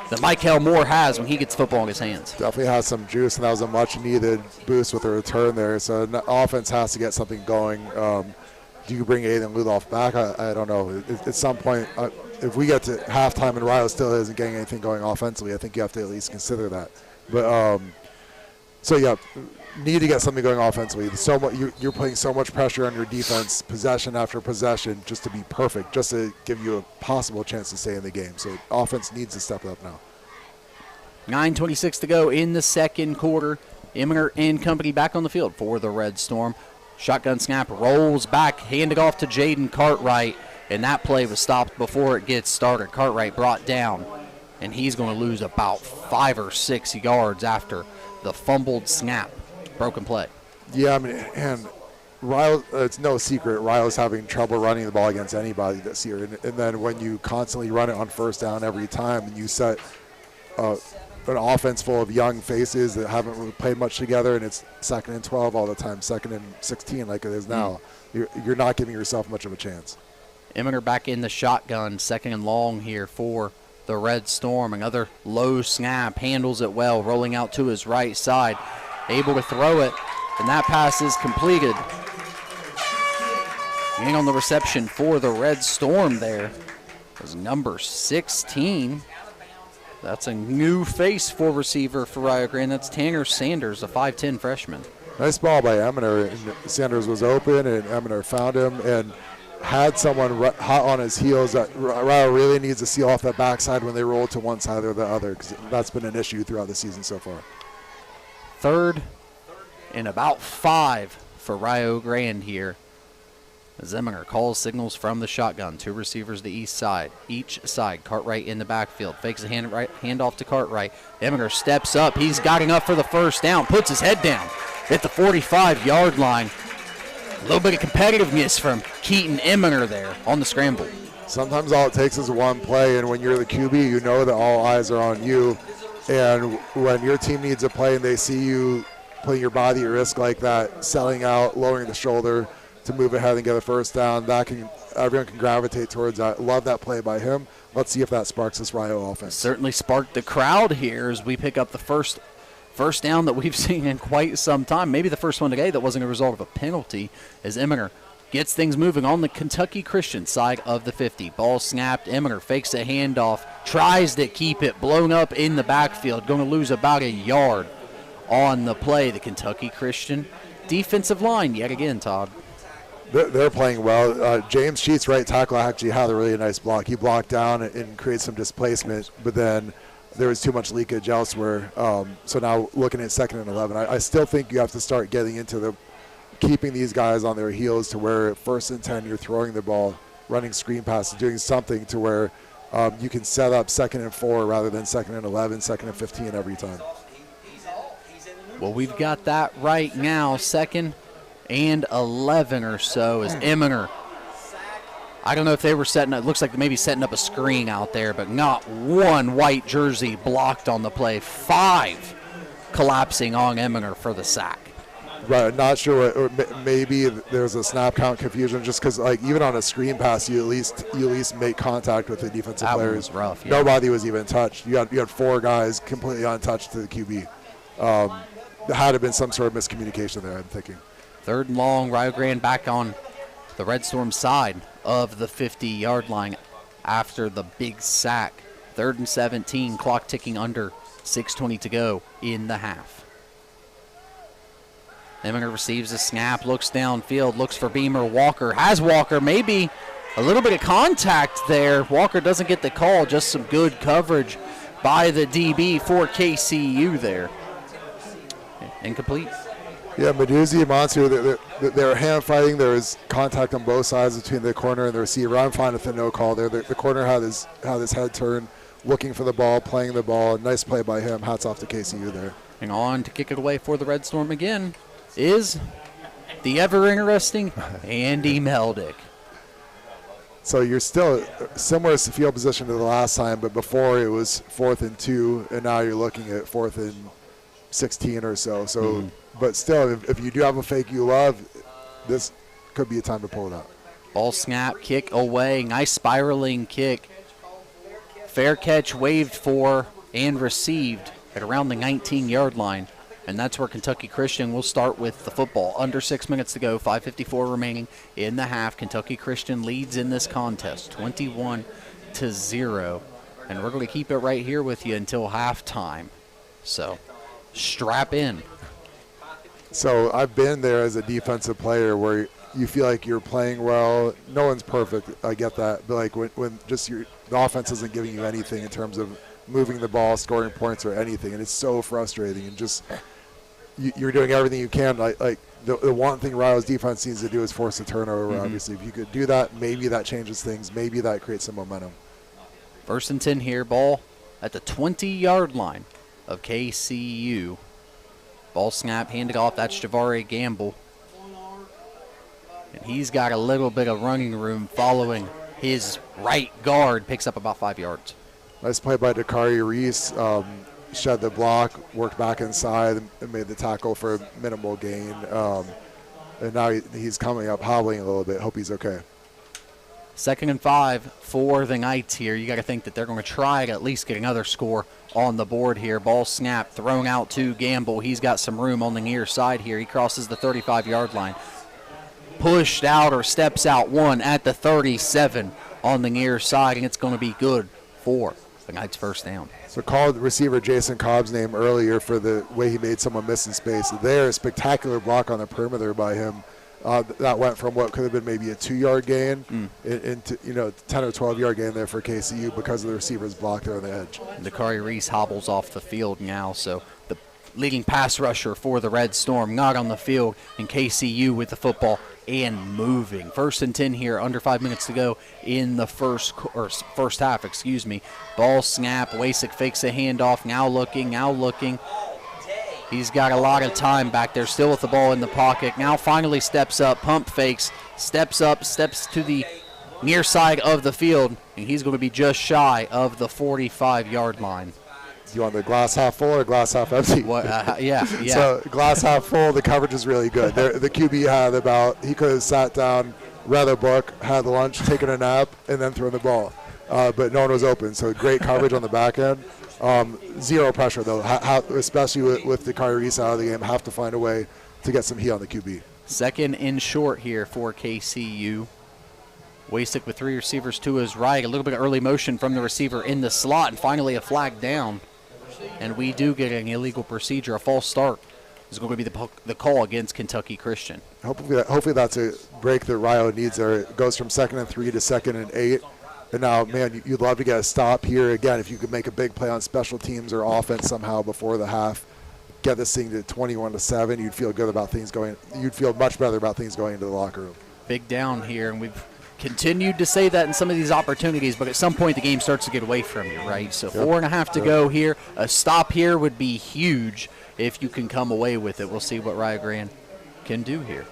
that Michael Moore has when he gets football in his hands. Definitely has some juice, and that was a much-needed boost with a return there. So the offense has to get something going. Do you bring Aiden Ludoff back? I don't know. At some point, if we get to halftime and Rio still isn't getting anything going offensively, I think you have to at least consider that. But so yeah, need to get something going offensively. So much, you're putting so much pressure on your defense, possession after possession, just to be perfect, just to give you a possible chance to stay in the game. So offense needs to step up now. 9:26 to go in the second quarter. Emminger and company back on the field for the Red Storm. Shotgun snap rolls back, handed off to Jaden Cartwright, and that play was stopped before it gets started. Cartwright brought down, and he's going to lose about 5 or 6 yards after the fumbled snap. Broken play. Yeah, I mean, and Rio, it's no secret, Rio's having trouble running the ball against anybody this year. And then when you constantly run it on first down every time, and you set an offense full of young faces that haven't really played much together, and it's 2nd and 12 all the time, 2nd and 16 like it is now, you're not giving yourself much of a chance. Emminger back in the shotgun, 2nd and long here for the Red Storm. Another low snap, handles it well, rolling out to his right side, able to throw it, and that pass is completed. Getting on the reception for the Red Storm there was number 16. That's a new face for receiver for Rio Grande. That's Tanner Sanders, a 5'10 freshman. Nice ball by Emminger. And Sanders was open, and Emminger found him and had someone hot on his heels. That Rio really needs to seal off that backside when they roll to one side or the other, because that's been an issue throughout the season so far. 3rd and about 5 for Rio Grande here. Emminger calls signals from the shotgun. 2 receivers the east side, each side. Cartwright in the backfield. Fakes a handoff to Cartwright. Emminger steps up. He's got enough for the first down. Puts his head down at the 45-yard line. A little bit of competitiveness from Keaton Emminger there on the scramble. Sometimes all it takes is one play, and when you're the QB, you know that all eyes are on you. And when your team needs a play and they see you putting your body at risk like that, selling out, lowering the shoulder to move ahead and get a first down, everyone can gravitate towards that. Love that play by him. Let's see if that sparks this Rio offense. Certainly sparked the crowd here as we pick up the first down that we've seen in quite some time. Maybe the first one today that wasn't a result of a penalty, as Emminger gets things moving on the Kentucky Christian side of the 50. Ball snapped. Emminger fakes a handoff, tries to keep it, blown up in the backfield, going to lose about a yard on the play. The Kentucky Christian defensive line yet again, Todd. They're playing well. James Sheets, right tackle, actually had a really nice block. He blocked down and created some displacement, but then there was too much leakage elsewhere. So now looking at 2nd and 11, I still think you have to start getting into keeping these guys on their heels to where 1st and 10 you're throwing the ball, running screen passes, doing something to where you can set up 2nd and 4 rather than 2nd and 11, 2nd and 15 every time. Well, we've got that right now, 2nd and 11 or so as Emminger. I don't know if they were setting up, looks like maybe setting up a screen out there, but not one white jersey blocked on the play. 5 collapsing on Emminger for the sack. Right, not sure. Or maybe there's a snap count confusion, just because, like, even on a screen pass, you at least make contact with the defensive players. That was rough. Yeah. Nobody was even touched. You had 4 guys completely untouched to the QB. There had to have been some sort of miscommunication there, I'm thinking. 3rd and long. Rio Grande back on the Red Storm side of the 50-yard line after the big sack. 3rd and 17. Clock ticking under. 6:20 to go in the half. Emminger receives a snap, looks downfield, looks for Beamer. Walker has Walker, maybe a little bit of contact there. Walker doesn't get the call, just some good coverage by the DB for KCU there. Incomplete. Yeah, Meduzzi and Monster, they were hand fighting. There was contact on both sides between the corner and the receiver. I'm fine with the no call there. The corner had his head turned, looking for the ball, playing the ball. Nice play by him. Hats off to KCU there. And on to kick it away for the Red Storm again is the ever interesting Andy Meldick. So you're still similar field position to the last time, but before it was 4th and 2, and now you're looking at 4th and 16 or so. So, but still, if you do have a fake you love, this could be a time to pull it out. Ball snap, kick away, nice spiraling kick. Fair catch waved for and received at around the 19-yard line. And that's where Kentucky Christian will start with the football. Under 6 minutes to go, 5:54 remaining in the half. Kentucky Christian leads in this contest, 21-0. And we're going to keep it right here with you until halftime. So strap in. So I've been there as a defensive player where you feel like you're playing well. No one's perfect. I get that. But like when just the offense isn't giving you anything in terms of moving the ball, scoring points, or anything, and it's so frustrating. And just you're doing everything you can. Like the one thing Rio's defense needs to do is force a turnover. Obviously, if you could do that, maybe that changes things. Maybe that creates some momentum. 1st and 10 here. Ball at the 20-yard line of KCU. Ball snap, handed off. That's Javari Gamble. And he's got a little bit of running room following his right guard. Picks up about 5 yards. Nice play by Dakari Reese. Shed the block, worked back inside, and made the tackle for a minimal gain. And now he's coming up hobbling a little bit. Hope he's okay. 2nd and 5 for the Knights here. You got to think that they're going to try to at least get another score on the board here. Ball snap, thrown out to Gamble. He's got some room on the near side here. He crosses the 35-yard line. Pushed out or steps out one at the 37 on the near side, and it's going to be good for the Knights' first down. So called receiver Jason Cobb's name earlier for the way he made someone miss in space. There, a spectacular block on the perimeter by him. That went from what could have been maybe a 2-yard gain into 10 or 12-yard gain there for KCU because of the receiver's block there on the edge. Dakari Reese hobbles off the field now, so the leading pass rusher for the Red Storm not on the field, and KCU with the football and moving. 1st and 10 here, under 5 minutes to go in the first half. Ball snap, Wasik fakes a handoff, now looking. He's got a lot of time back there, still with the ball in the pocket. Now finally steps up, pump fakes, steps up, steps to the near side of the field, and he's going to be just shy of the 45-yard line. You want the glass half full or glass half empty? Yeah. So glass half full, the coverage is really good. The QB had he could have sat down, read a book, had lunch, taken a nap, and then thrown the ball. But no one was open, so great coverage on the back end. Zero pressure, though, especially with the Reese out of the game. Have to find a way to get some heat on the QB. 2nd and short here for KCU. Wasik with 3 receivers to his right. A little bit of early motion from the receiver in the slot, and finally a flag down. And we do get an illegal procedure. A false start is going to be the call against Kentucky Christian. Hopefully that's a break that Rio needs there. It goes from 2nd and 3 to 2nd and 8. And now, man, you'd love to get a stop here. Again, if you could make a big play on special teams or offense somehow before the half, get this thing to 21-7, you'd feel good about things going. You'd feel much better about things going into the locker room. Big down here, and we've continued to say that in some of these opportunities, but at some point the game starts to get away from you, right? So 4.5 to go here. A stop here would be huge if you can come away with it. We'll see what Rio Grande can do here.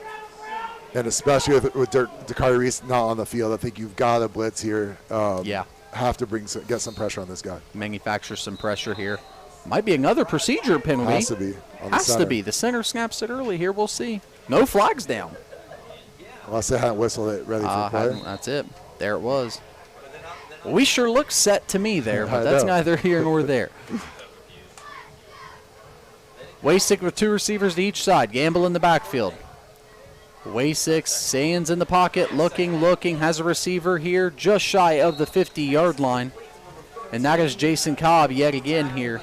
And especially with Dakari Reese not on the field, I think you've got to blitz here. Have to get some pressure on this guy. Manufacture some pressure here. Might be another procedure penalty. Has to be. Has to be. The center snaps it early here. We'll see. No flags down. Unless they hadn't whistled it ready for play. That's it. There it was. Well, we sure look set to me there, but that's neither here nor there. Wasik with 2 receivers to each side. Gamble in the backfield. Wasik stands in the pocket, looking, has a receiver here just shy of the 50-yard line. And that is Jason Cobb yet again here.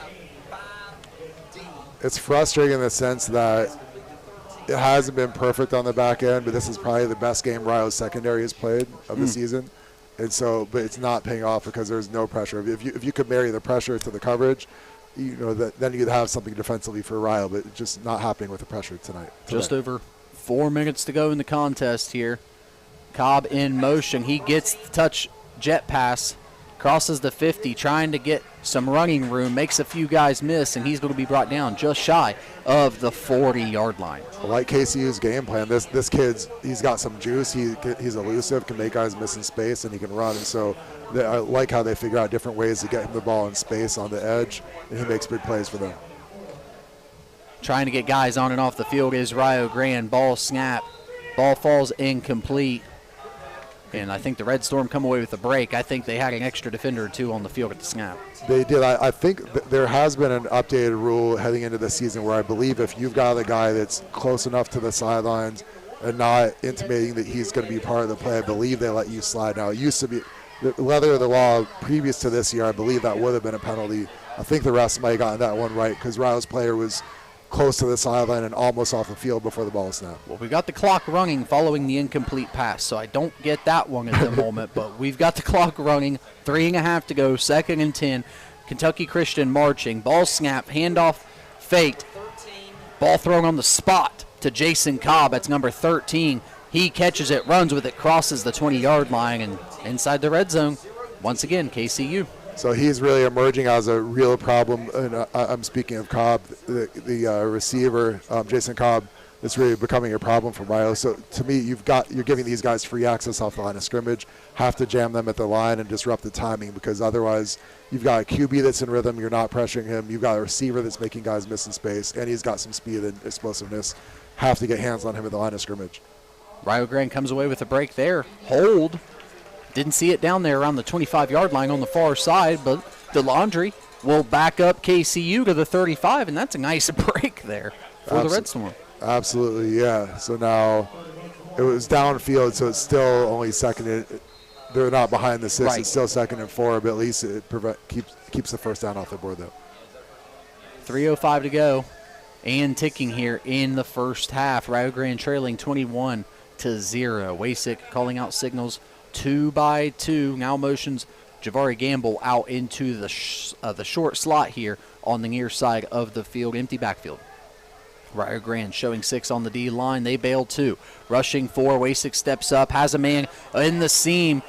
It's frustrating in the sense that it hasn't been perfect on the back end, but this is probably the best game Rio's secondary has played of the season. And so, but it's not paying off because there's no pressure. If you could marry the pressure to the coverage, then you'd have something defensively for Rio, but just not happening with the pressure tonight. Just over 4 minutes to go in the contest here. Cobb in motion. He gets the touch jet pass, crosses the 50, trying to get some running room, makes a few guys miss, and he's going to be brought down just shy of the 40-yard line. I like KCU's game plan. This kid's he's got some juice. He's elusive, can make guys miss in space, and he can run. And so I like how they figure out different ways to get him the ball in space on the edge, and he makes big plays for them. Trying to get guys on and off the field is Rio Grande. Ball snap. Ball falls incomplete. And I think the Red Storm come away with a break. I think they had an extra defender or two on the field at the snap. They did. I think there has been an updated rule heading into the season where I believe if you've got a guy that's close enough to the sidelines and not intimating that he's going to be part of the play, I believe they let you slide. Now, it used to be the letter of the law previous to this year, I believe that would have been a penalty. I think the refs might have gotten that one right because Rio's player was close to the sideline and almost off the field before the ball snapped. Well, we've got the clock running following the incomplete pass, so I don't get that one at the moment, but we've got the clock running. 3.5 to go, 2nd and 10. Kentucky Christian marching. Ball snap, handoff faked. Ball thrown on the spot to Jason Cobb. That's number 13. He catches it, runs with it, crosses the 20-yard line, and inside the red zone, once again, KCU. So he's really emerging as a real problem. And I'm speaking of Cobb, the receiver, Jason Cobb, is really becoming a problem for Rio. So to me, you're giving these guys free access off the line of scrimmage. Have to jam them at the line and disrupt the timing because otherwise you've got a QB that's in rhythm. You're not pressuring him. You've got a receiver that's making guys miss in space, and he's got some speed and explosiveness. Have to get hands on him at the line of scrimmage. Rio Grande comes away with a break there. Hold. Didn't see it down there around the 25-yard line on the far side, but DeLandre will back up KCU to the 35, and that's a nice break there for the Red Storm. Absolutely, yeah. So now it was downfield, so it's still only second. They're not behind the 6. Right. It's still 2nd and 4, but at least it keeps the first down off the board, though. 3:05 to go and ticking here in the first half. Rio Grande trailing 21-0. Wasik calling out signals 2 by 2. Now motions Javari Gamble out into the short slot here on the near side of the field. Empty backfield. Rio Grande showing 6 on the D line. They bail 2. Rushing 4. Wasik steps up, has a man in the seam.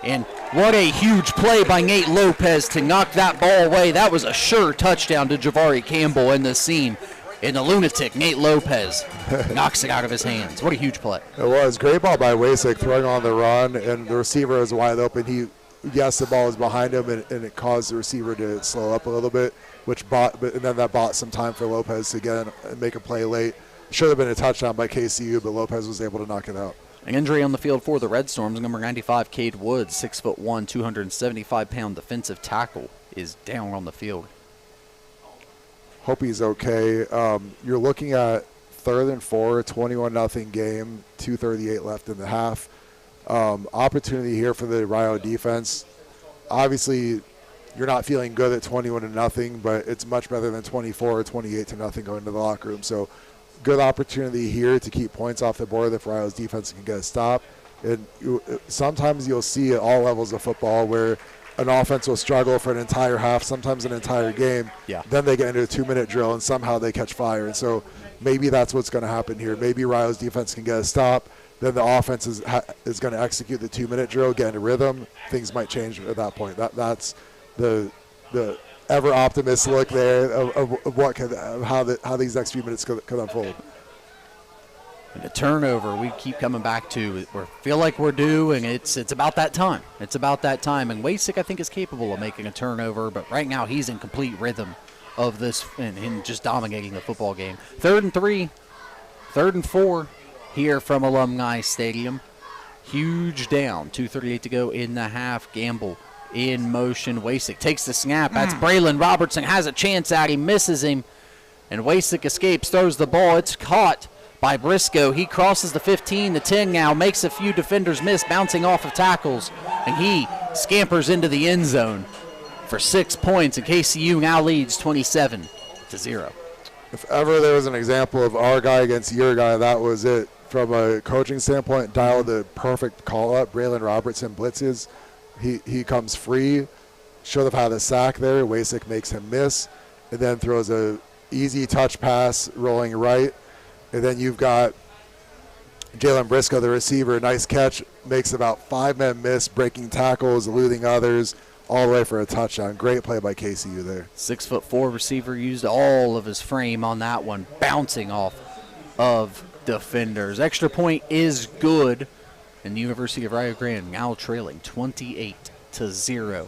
And what a huge play by Nate Lopez to knock that ball away. That was a sure touchdown to Javari Campbell in the seam. And the lunatic, Nate Lopez, knocks it out of his hands. What a huge play. It was. Great ball by Wasik, throwing on the run, and the receiver is wide open. Yes, the ball was behind him, and it caused the receiver to slow up a little bit, and then that bought some time for Lopez to get in and make a play late. Should have been a touchdown by KCU, but Lopez was able to knock it out. An injury on the field for the Red Storms. Number 95, Cade Woods, 6'1", 275-pound defensive tackle, is down on the field. Hope he's okay. You're looking at 3rd and 4, 21-0 game, 2:38 left in the half. Opportunity here for the Rio defense. Obviously, you're not feeling good at 21-0, but it's much better than 24 or 28-0 going to the locker room. So good opportunity here to keep points off the board if Rio's defense can get a stop. And sometimes you'll see at all levels of football where an offense will struggle for an entire half, sometimes an entire game. Yeah. Then they get into a 2-minute drill, and somehow they catch fire. And so maybe that's what's going to happen here. Maybe Rio's defense can get a stop. Then the offense is going to execute the 2-minute drill, get into rhythm. Things might change at that point. That's the ever optimist look there of what how these next few minutes could unfold. And a turnover we keep coming back to. We feel like we're due, and it's about that time. It's about that time. And Wasik, I think, is capable of making a turnover, but right now he's in complete rhythm of this and just dominating the football game. 3rd and 3, 3rd and 4 here from Alumni Stadium. Huge down. 2:38 to go in the half. Gamble in motion. Wasik takes the snap. That's Braylon Robertson. Has a chance at him. Misses him. And Wasik escapes. Throws the ball. It's caught by Briscoe. He crosses the 15, the 10 now, makes a few defenders miss, bouncing off of tackles, and he scampers into the end zone for 6 points, and KCU now leads 27-0. If ever there was an example of our guy against your guy, that was it. From a coaching standpoint, dialed the perfect call up. Braylon Robertson blitzes. He comes free. Should have had a sack there. Wasik makes him miss. and then throws a easy touch pass rolling right. And then you've got Jalen Briscoe, the receiver, nice catch, makes about 5-man miss, breaking tackles, eluding others, all the way for a touchdown. Great play by KCU there. 6'4" receiver used all of his frame on that one, bouncing off of defenders. Extra point is good, and the University of Rio Grande now trailing 28-0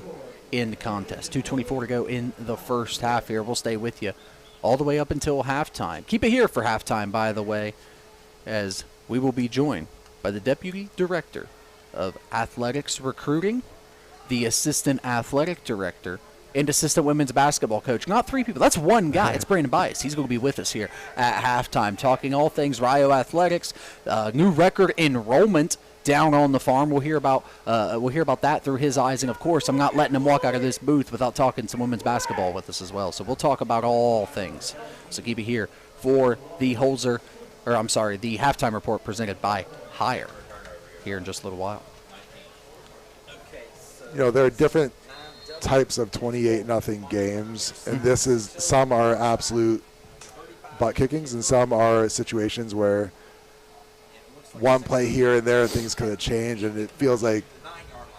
in the contest. 2:24 to go in the first half here. We'll stay with you all the way up until halftime. Keep it here for halftime, by the way, as we will be joined by the Deputy Director of Athletics Recruiting, the Assistant Athletic Director, and Assistant Women's Basketball Coach. Not three people. That's one guy. It's Brandon Bias. He's going to be with us here at halftime, talking all things Rio Athletics, new record enrollment down on the farm. We'll hear about that through his eyes, and of course, I'm not letting him walk out of this booth without talking some women's basketball with us as well. So we'll talk about all things. So keep it here for the the halftime report presented by Hire here in just a little while. There are different types of 28-0 games, and some are absolute butt kickings, and some are situations where one play here and there, things could have changed, and it feels like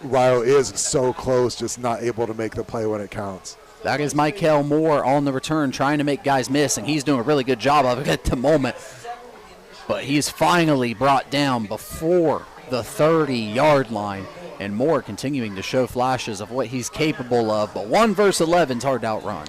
Rio is so close, just not able to make the play when it counts. That is Michael Moore on the return, trying to make guys miss, and he's doing a really good job of it at the moment. But he's finally brought down before the 30-yard line, and Moore continuing to show flashes of what he's capable of. But 1 versus 11 is hard to outrun.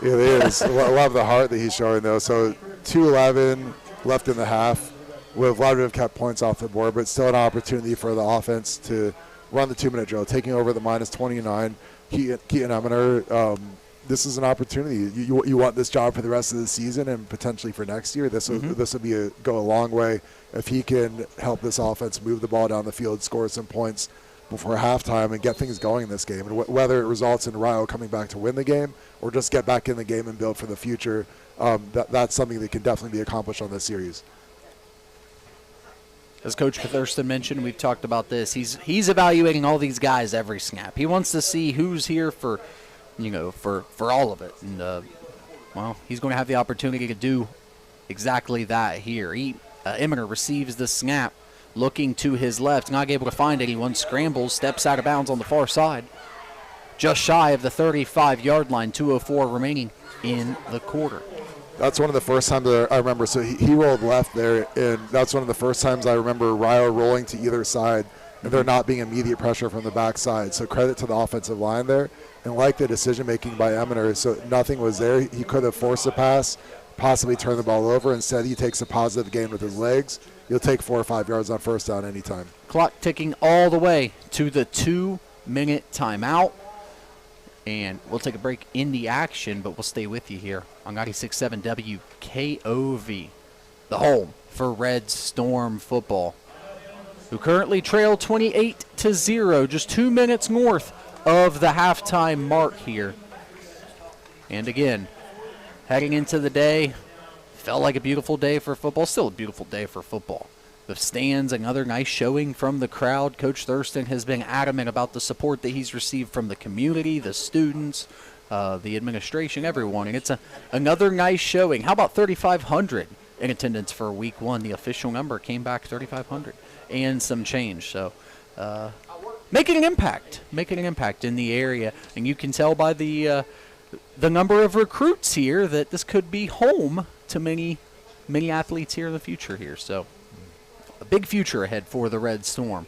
It is. I love the heart that he's showing, though. So 2:11 left in the half. Would love to have kept points off the board, but still an opportunity for the offense to run the 2-minute drill, taking over the -29. Keaton Eminer, this is an opportunity. You want this job for the rest of the season and potentially for next year. This will go a long way if he can help this offense move the ball down the field, score some points before halftime, and get things going in this game. And whether it results in Rio coming back to win the game or just get back in the game and build for the future, that's something that can definitely be accomplished on this series. As Coach Thurston mentioned, we've talked about this. He's evaluating all these guys every snap. He wants to see who's here for all of it. And, he's going to have the opportunity to do exactly that here. Eminer receives the snap, looking to his left, not able to find anyone, scrambles, steps out of bounds on the far side. Just shy of the 35-yard line, 2:04 remaining in the quarter. That's one of the first times I remember. So he rolled left there, and that's one of the first times I remember Rio rolling to either side, and there not being immediate pressure from the backside. So credit to the offensive line there, and like the decision-making by Eminer. So nothing was there. He could have forced a pass, possibly turned the ball over. Instead, he takes a positive gain with his legs. He'll take 4 or 5 yards on first down anytime. Clock ticking all the way to the 2-minute timeout. And we'll take a break in the action, but we'll stay with you here on 96.7 WKOV, the home for Red Storm football, who currently trail 28-0, just 2 minutes north of the halftime mark here. And again, heading into the day, felt like a beautiful day for football, still a beautiful day for football. The stands, another nice showing from the crowd. Coach Thurston has been adamant about the support that he's received from the community, the students, the administration, everyone. And it's another nice showing. How about 3,500 in attendance for week one? The official number came back 3,500 and some change. So making an impact in the area. And you can tell by the number of recruits here that this could be home to many athletes here in the future here. So a big future ahead for the Red Storm.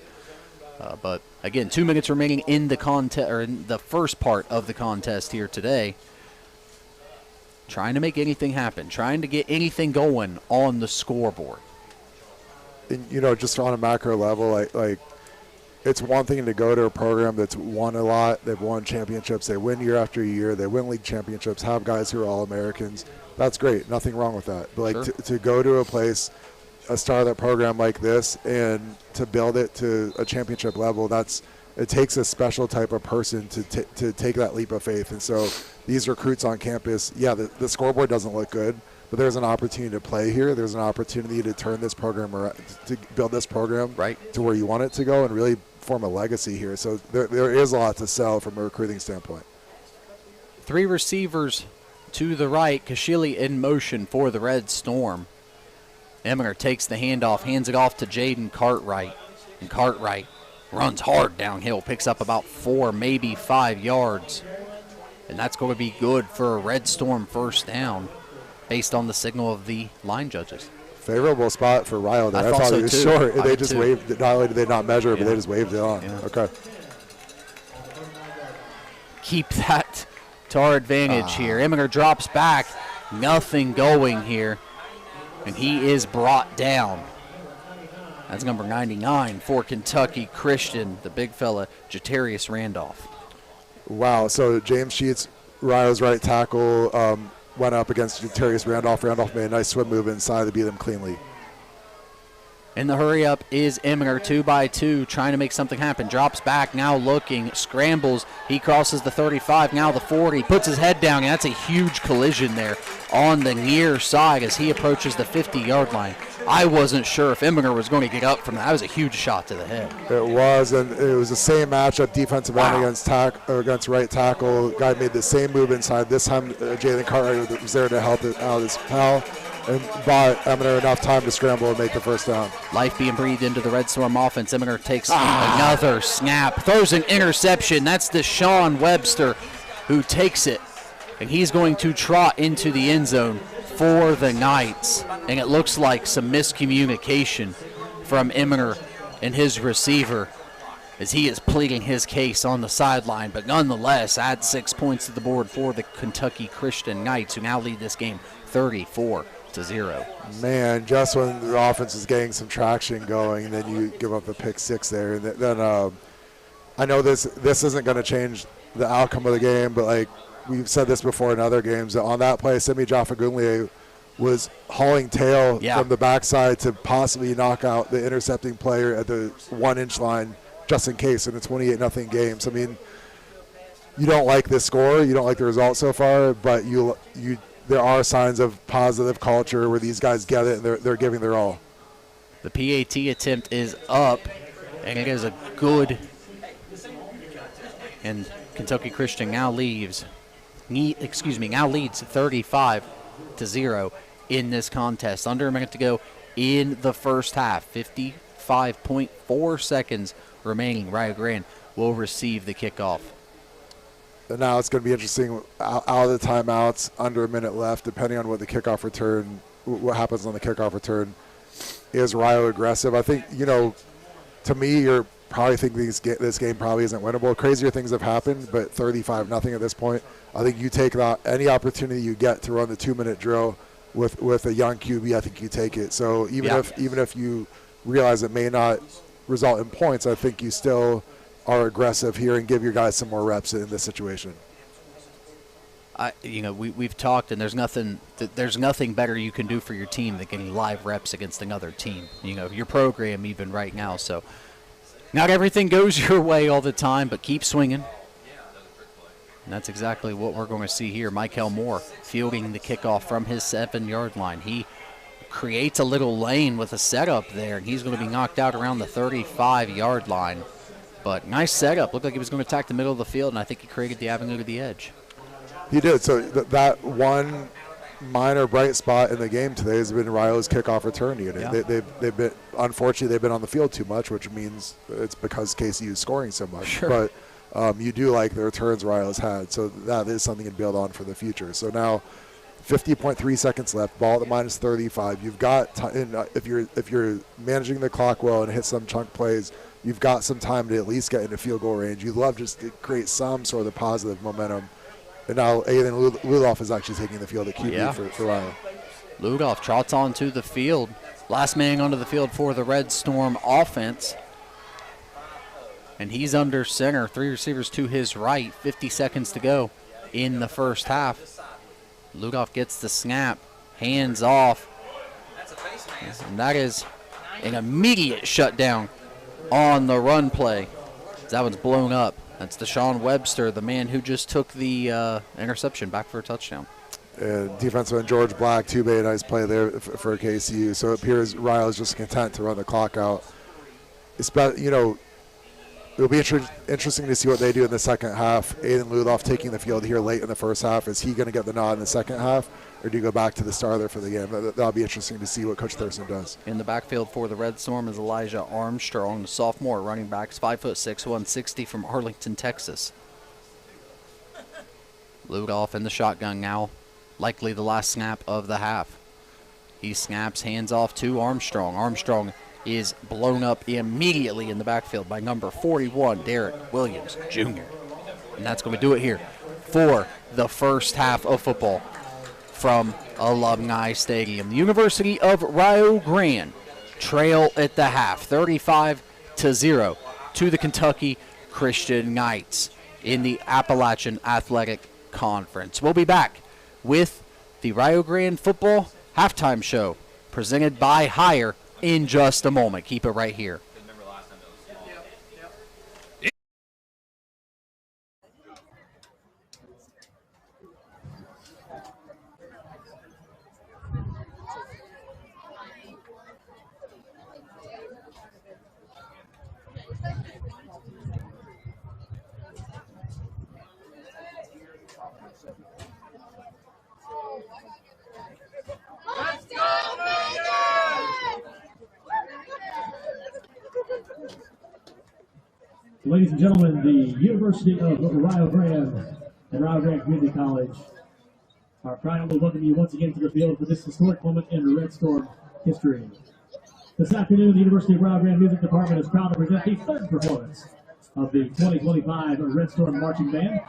But again, 2 minutes remaining in the contest, or in the first part of the contest here today. Trying to make anything happen, trying to get anything going on the scoreboard. And just on a macro level, like it's one thing to go to a program that's won a lot. They've won championships. They win year after year. They win league championships. Have guys who are All-Americans. That's great. Nothing wrong with that. But Sure. to go to a place, a startup program like this, and to build it to a championship level, it takes a special type of person to take that leap of faith. And so these recruits on campus, the scoreboard doesn't look good, but there's an opportunity to play here. There's an opportunity to turn this program around, to build this program to where you want it to go and really form a legacy here. So there is a lot to sell from a recruiting standpoint. 3 receivers to the right. Kashili in motion for the Red Storm. Emmer takes the handoff, hands it off to Jaden Cartwright. And Cartwright runs hard downhill, picks up about 4, maybe 5 yards. And that's going to be good for a Red Storm first down based on the signal of the line judges. Favorable spot for Rio there. I thought so it was too. short. They just too. waved it. Not only did they not measure it, but they just waved it on. Yeah. Okay. Keep that to our advantage here. Emminger drops back. Nothing going here. And he is brought down. That's number 99 for Kentucky Christian, the big fella, Jatarius Randolph. Wow. So James Sheets, Rio's right tackle, went up against Jatarius Randolph. Randolph made a nice swim move inside to beat him cleanly. In the hurry up is Emminger, 2-by-2, trying to make something happen. Drops back, now looking, scrambles. He crosses the 35, now the 40, puts his head down, and that's a huge collision there on the near side as he approaches the 50-yard line. I wasn't sure if Emminger was going to get up from that. That was a huge shot to the head. It was, and it was the same matchup, defensive end against right tackle. Guy made the same move inside. This time, Jalen Cartwright was there to help out his pal, and bought Emminger enough time to scramble and make the first down. Life being breathed into the Red Storm offense. Emminger takes another snap, throws an interception. That's Deshaun Webster who takes it, and he's going to trot into the end zone for the Knights. And it looks like some miscommunication from Emminger and his receiver as he is pleading his case on the sideline. But nonetheless, adds 6 points to the board for the Kentucky Christian Knights, who now lead this game 34-0. Man, just when the offense is getting some traction going, and then you give up a pick 6 there. And then I know this isn't going to change the outcome of the game, but like we've said this before in other games, that on that play, Simi Jaffa-Gunlie was hauling tail from the backside to possibly knock out the intercepting player at the 1-inch line, just in case in a 28-0 game. So I mean, you don't like this score, you don't like the result so far, but there are signs of positive culture where these guys get it and they're giving their all. The PAT attempt is up, and it is a good. And Kentucky Christian now leads 35-0 in this contest. Under a minute to go in the first half. 55.4 seconds remaining. Rio Grande will receive the kickoff. And now it's going to be interesting out of the timeouts, under a minute left, depending on what the kickoff return, what happens on the kickoff return. Is Rio aggressive? I think, to me, you're probably thinking this game probably isn't winnable. Crazier things have happened, but 35-0 at this point. I think you take any opportunity you get to run the 2-minute drill with a young QB. I think you take it. So even if you realize it may not result in points, I think you still are aggressive here and give your guys some more reps in this situation. We've talked, and there's nothing better you can do for your team than getting live reps against another team. Your program even right now. So not everything goes your way all the time, but keep swinging. And that's exactly what we're going to see here. Michael Moore fielding the kickoff from his 7-yard line. He creates a little lane with a setup there, and he's going to be knocked out around the 35-yard line. But nice setup. Looked like he was going to attack the middle of the field, and I think he created the avenue to the edge. He did. So that one minor bright spot in the game today has been Rio's kickoff return unit. Yeah. They've been, unfortunately, they've been on the field too much, which means it's because KCU is scoring so much. Sure. But you do like the returns Rio's had, so that is something to build on for the future. So now 50.3 seconds left, ball at the -35. You've got if you're managing the clock well and hit some chunk plays, you've got some time to at least get into field goal range. You'd love just to create some sort of positive momentum. And now Aiden Ludoff is actually taking the field at QB for Rio. Ludoff trots onto the field. Last man onto the field for the Red Storm offense. And he's under center. 3 receivers to his right. 50 seconds to go in the first half. Ludoff gets the snap. Hands off. And that is an immediate shutdown on the run play. That one's blown up. That's Deshaun Webster, the man who just took the interception, back for a touchdown. Defensive end George Black, too, made a nice play there for KCU. So it appears Rio's just content to run the clock out. It's about, it'll be interesting to see what they do in the second half. Aiden Luloff taking the field here late in the first half. Is he going to get the nod in the second half, or do you go back to the starter for the game? That'll be interesting to see what Coach Thurston does. In the backfield for the Red Storm is Elijah Armstrong, the sophomore running back, 5'6", 160 from Arlington, Texas. Luloff in the shotgun now, likely the last snap of the half. He snaps, hands off to Armstrong. Armstrong is blown up immediately in the backfield by number 41, Derek Williams Jr. And that's going to do it here for the first half of football from Alumni Stadium. The University of Rio Grande trail at the half, 35-0 to the Kentucky Christian Knights in the Appalachian Athletic Conference. We'll be back with the Rio Grande football halftime show presented by Hire in just a moment. Keep it right here. Ladies and gentlemen, the University of Rio Grande and Rio Grande Community College are proudly welcoming you once again to the field for this historic moment in Red Storm history. This afternoon, the University of Rio Grande Music Department is proud to present the third performance of the 2025 Red Storm Marching Band.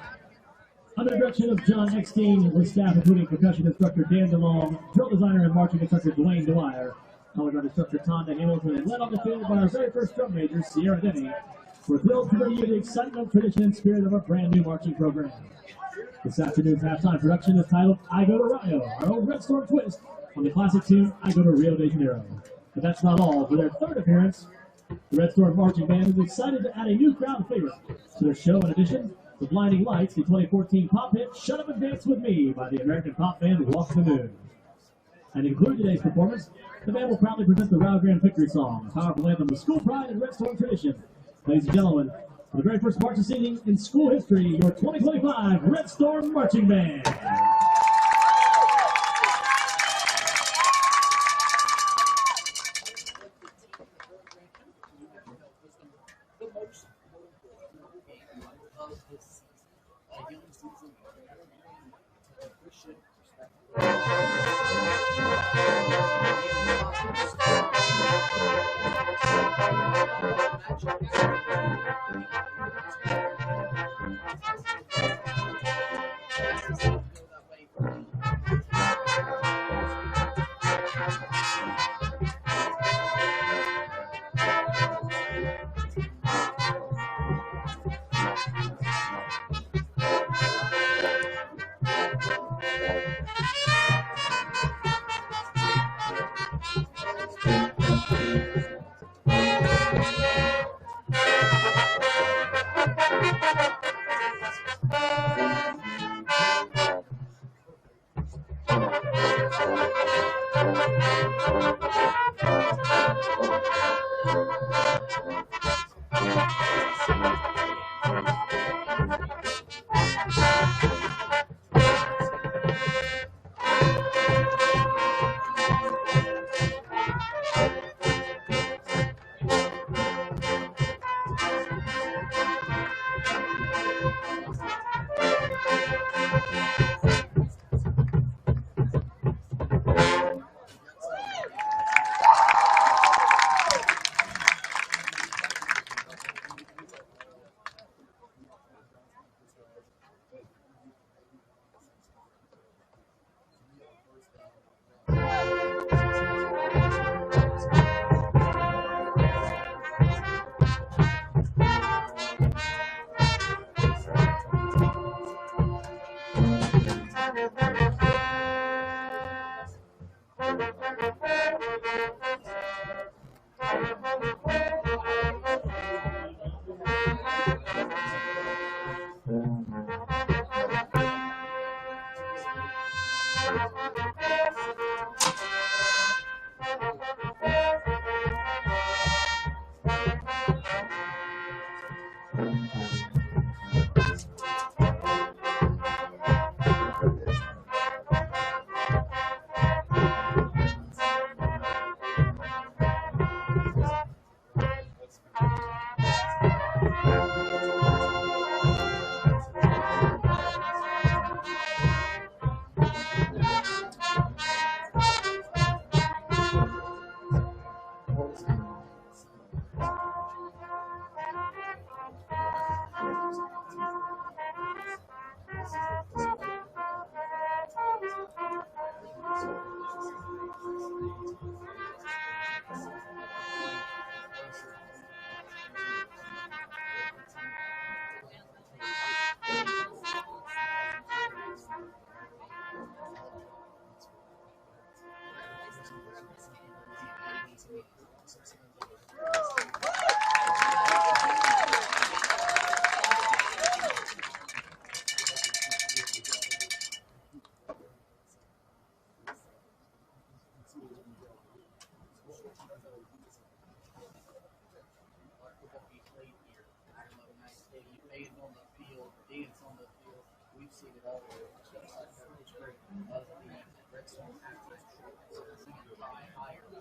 Under the direction of John Eckstein, with staff including percussion instructor Dan DeLong, drill designer and marching instructor Dwayne Dwyer, color guard instructor Tonda Hamilton, and led on the field by our very first drum major, Sierra Denny. We're thrilled to bring you the excitement, tradition, and spirit of our brand new marching program. This afternoon's halftime production is titled I Go to Rio, our own Red Storm twist on the classic tune I Go to Rio de Janeiro. But that's not all. For their third appearance, the Red Storm Marching Band is excited to add a new crowd favorite to their show. In addition to Blinding Lights, the 2014 pop hit Shut Up and Dance With Me by the American pop band Walk the Moon. And to conclude today's performance, the band will proudly present the Rio Grande Victory Song, a powerful anthem of school pride and Red Storm tradition. Ladies and gentlemen, for the very first marching singing in school history, your 2025 Red Storm Marching Band.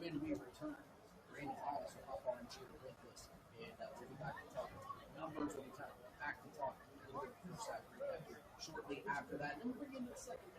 When we return, Randy Hollis will hop on here with us, and we'll be back to talk numbers. We'll be back to talk a little bit first half recap here shortly after that. And then we'll begin the second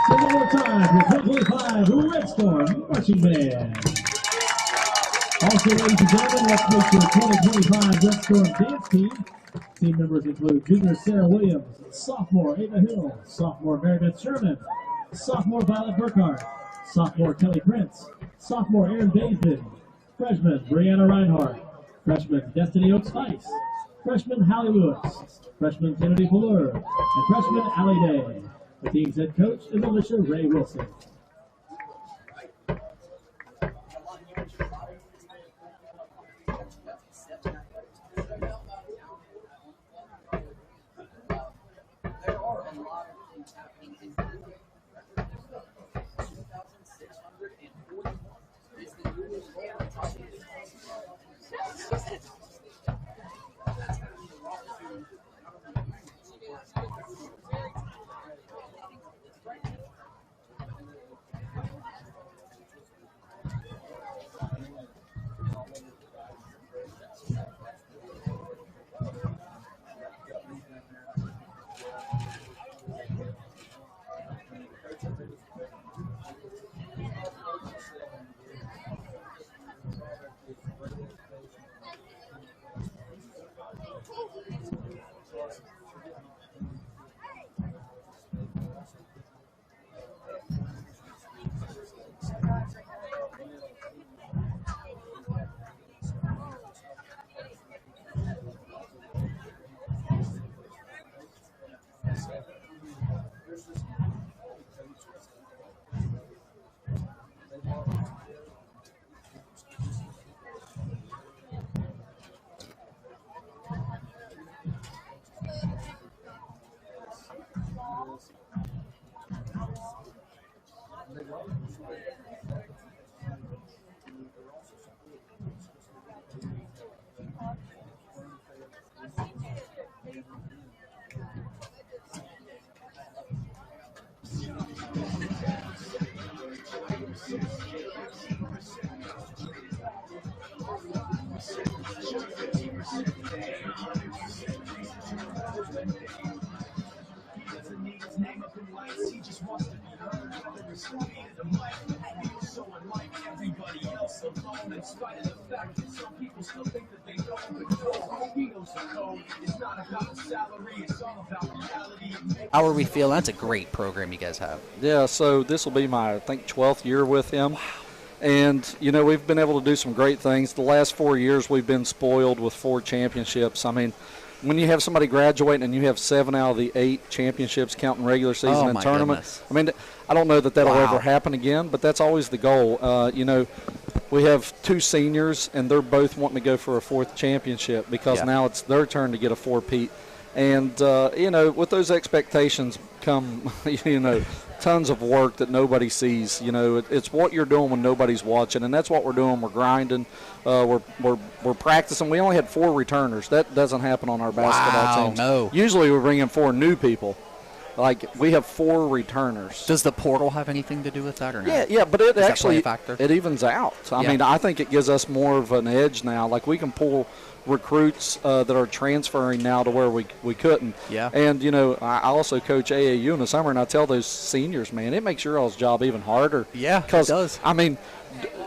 One more time for 2025 Red Storm Marching Band. Also, ladies and gentlemen, let's make your 2025 Red Storm dance team. Team members include junior Sarah Williams, sophomore Ava Hill, sophomore Meredith Sherman, sophomore Violet Burkhart, sophomore Kelly Prince, sophomore Aaron David, freshman Brianna Reinhardt, freshman Destiny Oaks Spice, freshman Hallie Lewis, freshman Kennedy Fuller, and freshman Allie Day. The team's head coach is Alicia Ray Wilson. How are we feeling? That's a great program you guys have. Yeah, so this will be my, I think, 12th year with him. Wow. And, you know, we've been able to do some great things. The last 4 years we've been spoiled with 4 championships. I mean, when you have somebody graduating and you have 7 out of the 8 championships counting regular season and tournament, goodness. I mean, I don't know that that'll ever happen again, but that's always the goal. You know, we have 2 seniors, and they're both wanting to go for a 4th championship because now it's their turn to get a 4-peat. And, you know, with those expectations come, you know, tons of work that nobody sees. You know, it's what you're doing when nobody's watching, and that's what we're doing. We're grinding. We're practicing. We only had 4 returners. That doesn't happen on our basketball teams. No. Usually we bring in 4 new people. Like, we have 4 returners. Does the portal have anything to do with that or not? Yeah, but it actually factor? It evens out. I mean, I think it gives us more of an edge now. Like, we can pull recruits that are transferring now to where we couldn't. Yeah. And, you know, I also coach AAU in the summer, and I tell those seniors, man, it makes your all's job even harder. Yeah, it does. I mean,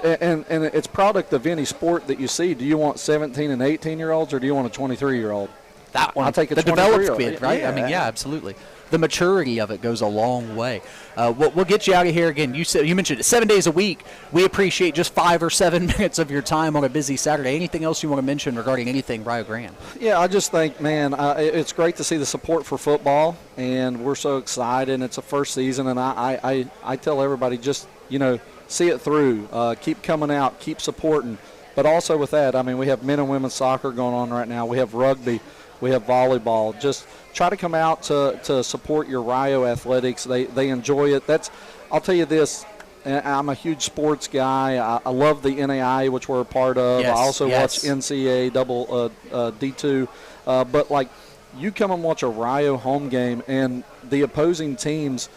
and it's product of any sport that you see. Do you want 17 and 18-year-olds, or do you want a 23-year-old? That one. I'll take a the 23-year-old. developed kid, right? Yeah. I mean, yeah, absolutely. The maturity of it goes a long way. We'll get you out of here again. You mentioned it 7 days a week. We appreciate just 5 or 7 minutes of your time on a busy Saturday. Anything else you want to mention regarding anything Rio Grande? Yeah, I just think, man, it's great to see the support for football, and we're so excited. It's a first season, and I tell everybody just, you know, see it through. Keep coming out, keep supporting. But also with that, I mean, we have men and women's soccer going on right now. We have rugby. We have volleyball. Just try to come out to support your Rio athletics. They enjoy it. I'll tell you this, I'm a huge sports guy. I love the NAI, which we're a part of. Yes, I also watch NCAA D2. But, like, you come and watch a Rio home game, and the opposing teams,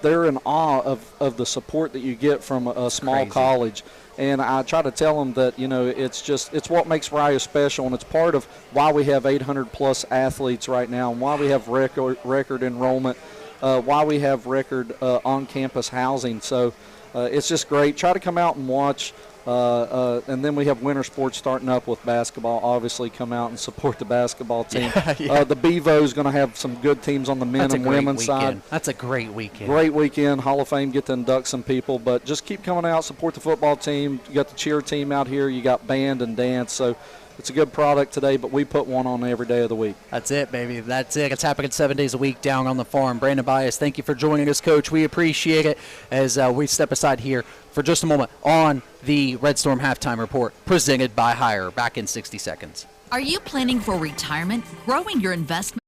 they're in awe of the support that you get from a small college. And I try to tell them that, you know, it's what makes Rio special, and it's part of why we have 800-plus athletes right now, and why we have record enrollment, why we have record on-campus housing. So it's just great. Try to come out and watch. And then we have winter sports starting up with basketball. Obviously, come out and support the basketball team. The Bevo is going to have some good teams on the men and women's side. That's a great weekend. Great weekend. Hall of Fame, get to induct some people. But just keep coming out, support the football team. You got the cheer team out here. You got band and dance. So it's a good product today, but we put one on every day of the week. That's it, baby. That's it. It's happening 7 days a week down on the farm. Brandon Bias, thank you for joining us, Coach. We appreciate it as we step aside here for just a moment on the Red Storm Halftime Report presented by Hire. Back in 60 seconds. Are you planning for retirement, growing your investment?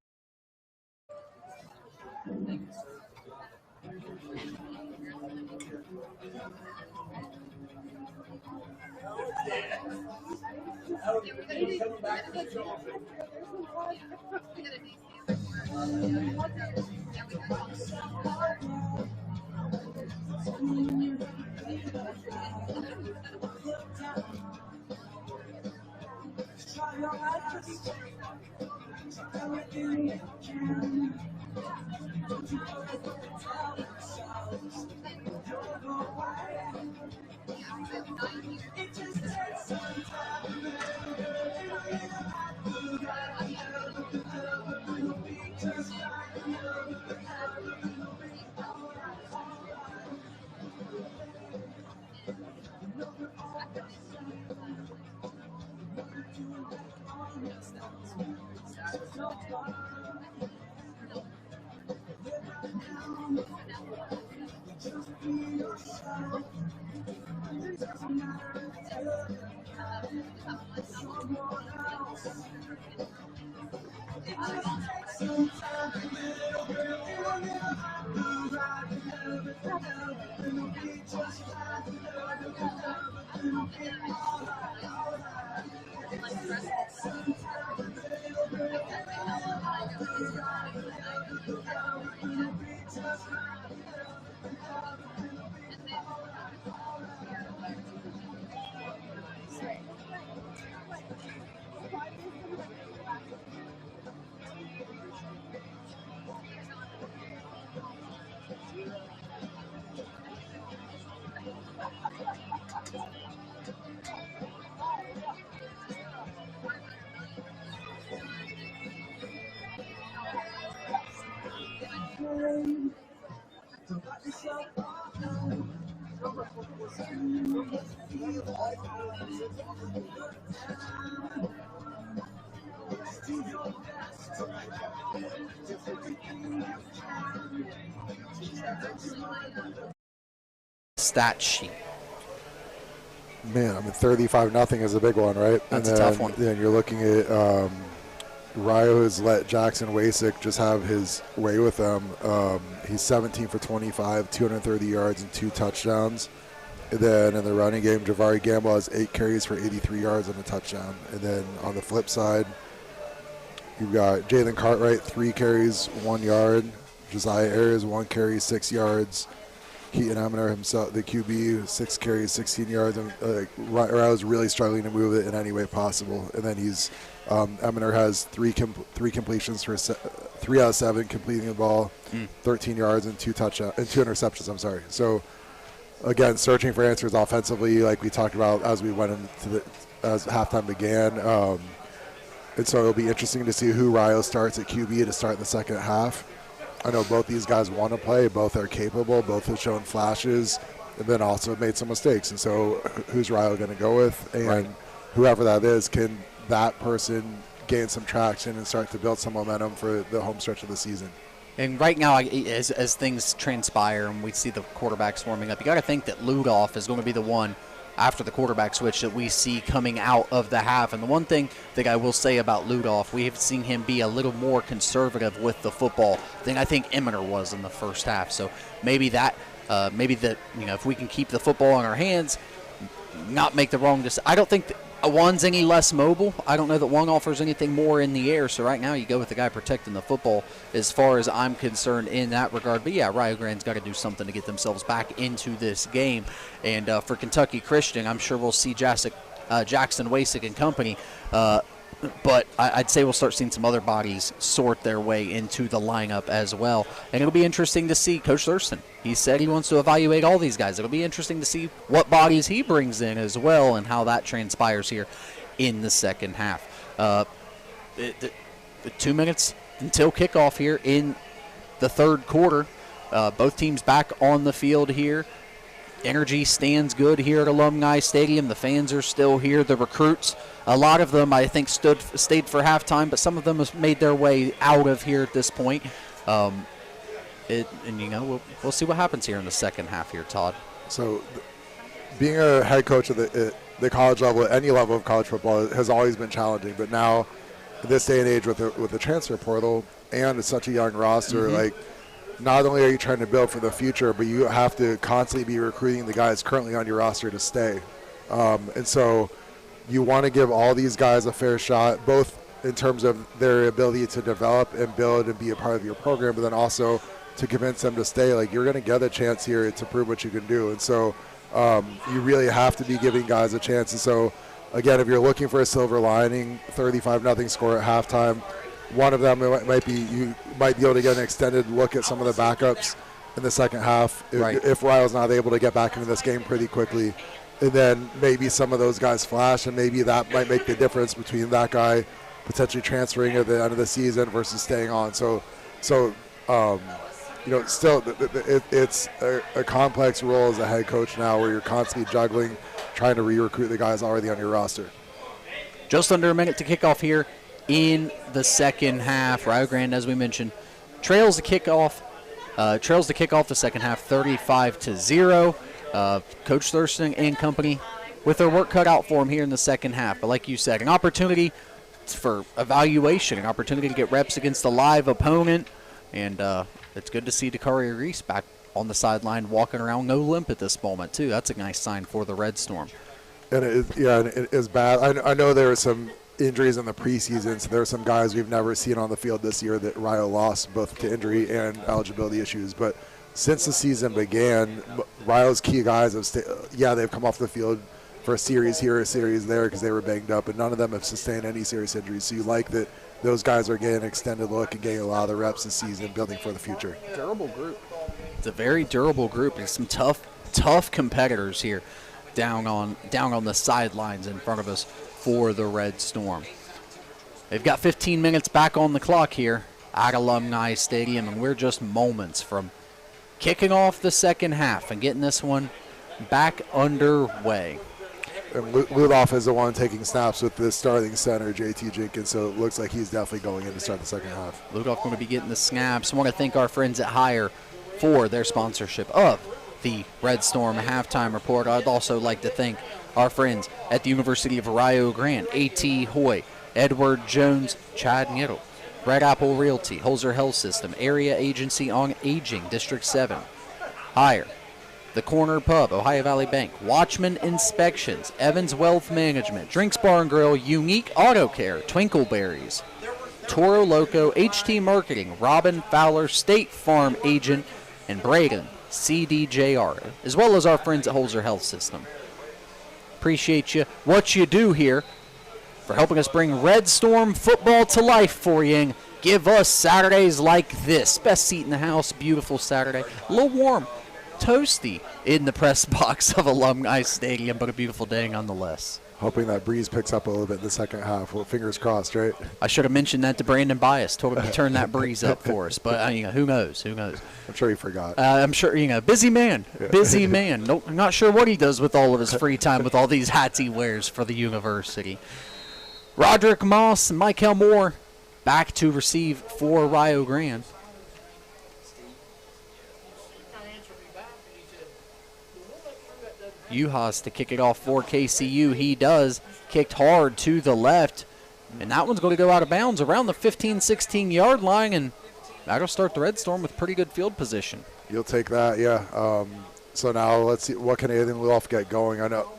Stat sheet. Man, I mean, 35-0 is a big one, right? That's and a tough one. Then you're looking at Rio has let Jackson Wasick just have his way with them. He's 17 for 25, 230 yards and 2 touchdowns. And then in the running game, Javari Gamble has 8 carries for 83 yards and a touchdown. And then on the flip side, you've got Jalen Cartwright, 3 carries, 1 yard. Josiah Ayers, 1 carry, 6 yards. Keaton Eminer himself, the QB, 6 carries, 16 yards. And Rio's really struggling to move it in any way possible. And then Eminer has 3 completions for 3 out of 7 completing the ball, 13 yards and 2 interceptions. I'm sorry. So again, searching for answers offensively, like we talked about as we went into as halftime began. And so it'll be interesting to see who Rio starts at QB to start in the second half. I know both these guys want to play. Both are capable. Both have shown flashes, and then also made some mistakes. And so who's Rio going to go with? And whoever that is, can that person gain some traction and start to build some momentum for the home stretch of the season? And right now, as things transpire and we see the quarterbacks warming up, you got to think that Ludolph is going to be the one after the quarterback switch that we see coming out of the half. And the one thing that I will say about Ludolph, we have seen him be a little more conservative with the football than I think Eminer was in the first half. So maybe if we can keep the football in our hands, not make the wrong decision. I don't think one's any less mobile. I don't know that one offers anything more in the air. So right now you go with the guy protecting the football as far as I'm concerned in that regard. But yeah, Rio Grande's got to do something to get themselves back into this game. And for Kentucky Christian, I'm sure we'll see Jackson Wasick and company. But I'd say we'll start seeing some other bodies sort their way into the lineup as well. And it'll be interesting to see Coach Thurston. He said he wants to evaluate all these guys. It'll be interesting to see what bodies he brings in as well and how that transpires here in the second half. The 2 minutes until kickoff here in the third quarter. Both teams back on the field here. Energy stands good here at Alumni Stadium. The fans are still here. The recruits, a lot of them, I think, stayed for halftime, but some of them have made their way out of here at this point. We'll see what happens here in the second half here, Todd. So being a head coach at the college level, at any level of college football, has always been challenging. But now, in this day and age with the transfer portal and it's such a young roster, like, not only are you trying to build for the future, but you have to constantly be recruiting the guys currently on your roster to stay. And so you want to give all these guys a fair shot, both in terms of their ability to develop and build and be a part of your program, but then also to convince them to stay. Like, you're going to get a chance here to prove what you can do. And so you really have to be giving guys a chance. And so, again, if you're looking for a silver lining, 35-0 score at halftime, one of them might be you might be able to get an extended look at some of the backups in the second half if Rio's not able to get back into this game pretty quickly. And then maybe some of those guys flash, and maybe that might make the difference between that guy potentially transferring at the end of the season versus staying on. So still it's a complex role as a head coach now where you're constantly juggling, trying to re-recruit the guys already on your roster. Just under a minute to kick off here in the second half. Rio Grande, as we mentioned, trails the kickoff the second half 35-0. Coach Thurston and company with their work cut out for them here in the second half. But like you said, an opportunity for evaluation, an opportunity to get reps against a live opponent. And it's good to see Dakari Reese on the sideline walking around, no limp at this moment, too. That's a nice sign for the Red Storm. And it is bad. I know there were some injuries in the preseason, so there are some guys we've never seen on the field this year that Rio lost both to injury and eligibility issues. But since the season began, Rio's key guys have they've come off the field for a series here, a series there because they were banged up, and none of them have sustained any serious injuries. So you like that those guys are getting an extended look and getting a lot of the reps this season, building for the future. Durable group. It's a very durable group. There's some tough competitors here down on the sidelines in front of us for the Red Storm. They've got 15 minutes back on the clock here at Alumni Stadium, and we're just moments from kicking off the second half and getting this one back underway. And Ludoff is the one taking snaps with the starting center, JT Jenkins, so it looks like he's definitely going in to start the second half. Ludoff going to be getting the snaps. I want to thank our friends at Hire for their sponsorship of the Red Storm Halftime Report. I'd also like to thank our friends at the University of Rio Grande, A.T. Hoy, Edward Jones, Chad Nittle, Red Apple Realty, Holzer Health System, Area Agency on Aging, District 7, Hire, The Corner Pub, Ohio Valley Bank, Watchman Inspections, Evans Wealth Management, Drinks Bar and Grill, Unique Auto Care, Twinkleberries, Toro Loco, HT Marketing, Robin Fowler, State Farm Agent, and Braden, CDJR, as well as our friends at Holzer Health System. Appreciate you, what you do here for helping us bring Red Storm football to life for you and give us Saturdays like this. Best seat in the house, beautiful Saturday. A little warm, toasty in the press box of Alumni Stadium, but a beautiful day nonetheless. Hoping that breeze picks up a little bit in the second half. Well, fingers crossed, right? I should have mentioned that to Brandon Bias, told him to turn that breeze up for us. But who knows? Who knows? I'm sure he forgot. I'm sure, busy man. Busy man. Nope, I'm not sure what he does with all of his free time with all these hats he wears for the university. Roderick Moss and Michael Moore back to receive for Rio Grande. Uhas to kick it off for KCU. He does. Kicked hard to the left. And that one's going to go out of bounds around the 15, 16-yard line. And that'll start the Red Storm with pretty good field position. You'll take that, yeah. So now let's see, what can Aiden Ludoff get going? I know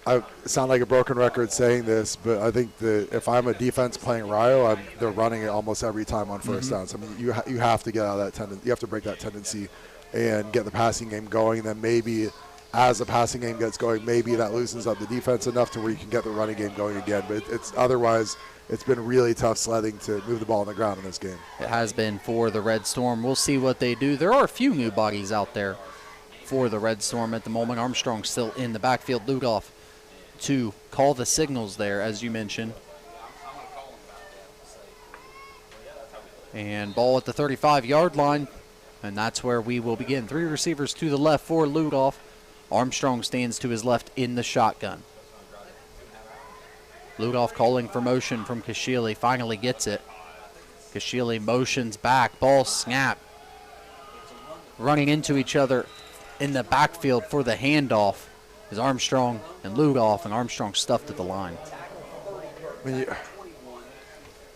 I sound like a broken record saying this, but I think that if I'm a defense playing Rio, they're running it almost every time on first downs. I mean, you have to get out of that tendency. You have to break that tendency and get the passing game going. And then maybe as the passing game gets going, maybe that loosens up the defense enough to where you can get the running game going again. But otherwise, it's been really tough sledding to move the ball on the ground in this game. It has been for the Red Storm. We'll see what they do. There are a few new bodies out there for the Red Storm at the moment. Armstrong still in the backfield. Ludoff to call the signals there, as you mentioned. And ball at the 35-yard line, and that's where we will begin. Three receivers to the left for Ludoff. Armstrong stands to his left in the shotgun. Ludoff calling for motion from Kashili, finally gets it. Kashili motions back, ball snap. Running into each other in the backfield for the handoff is Armstrong and Ludoff, and Armstrong stuffed at the line. I mean,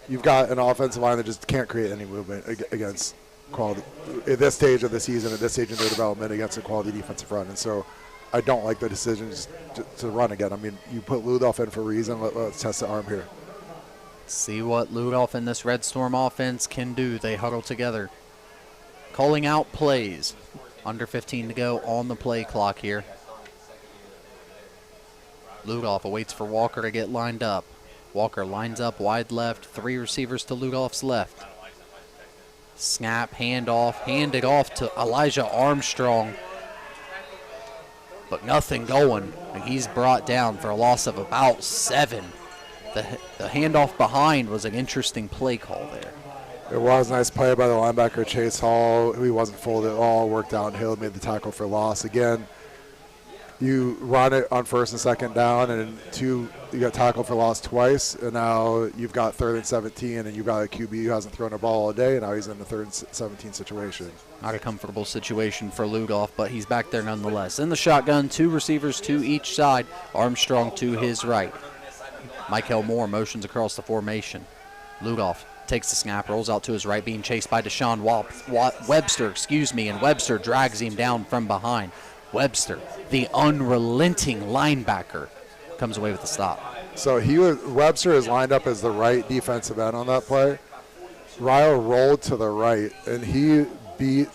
you've got an offensive line that just can't create any movement against quality at this stage of the season, at this stage of their development, against a quality defensive front. And so I don't like the decisions to run again. I mean, you put Ludoff in for a reason. Let's test the arm here. See what Ludoff and this Red Storm offense can do. They huddle together. Calling out plays. Under 15 to go on the play clock here. Ludoff awaits for Walker to get lined up. Walker lines up wide left. Three receivers to Ludoff's left. Snap, handoff, handed off to Elijah Armstrong. But nothing going, and he's brought down for a loss of about 7. The handoff behind was an interesting play call there. It was a nice play by the linebacker, Chase Hall. He wasn't fooled at all, worked downhill, made the tackle for loss. Again, you run it on first and second down, and you got tackled for loss twice, and now you've got 3rd and 17, and you've got a QB who hasn't thrown a ball all day, and now he's in the 3rd and 17 situation. Not a comfortable situation for Ludoff, but he's back there nonetheless. In the shotgun, 2 receivers to each side. Armstrong to his right. Michael Moore motions across the formation. Ludoff takes the snap, rolls out to his right, being chased by Deshaun Webster, and Webster drags him down from behind. Webster, the unrelenting linebacker, comes away with the stop. So Webster is lined up as the right defensive end on that play. Ryle rolled to the right, and he beat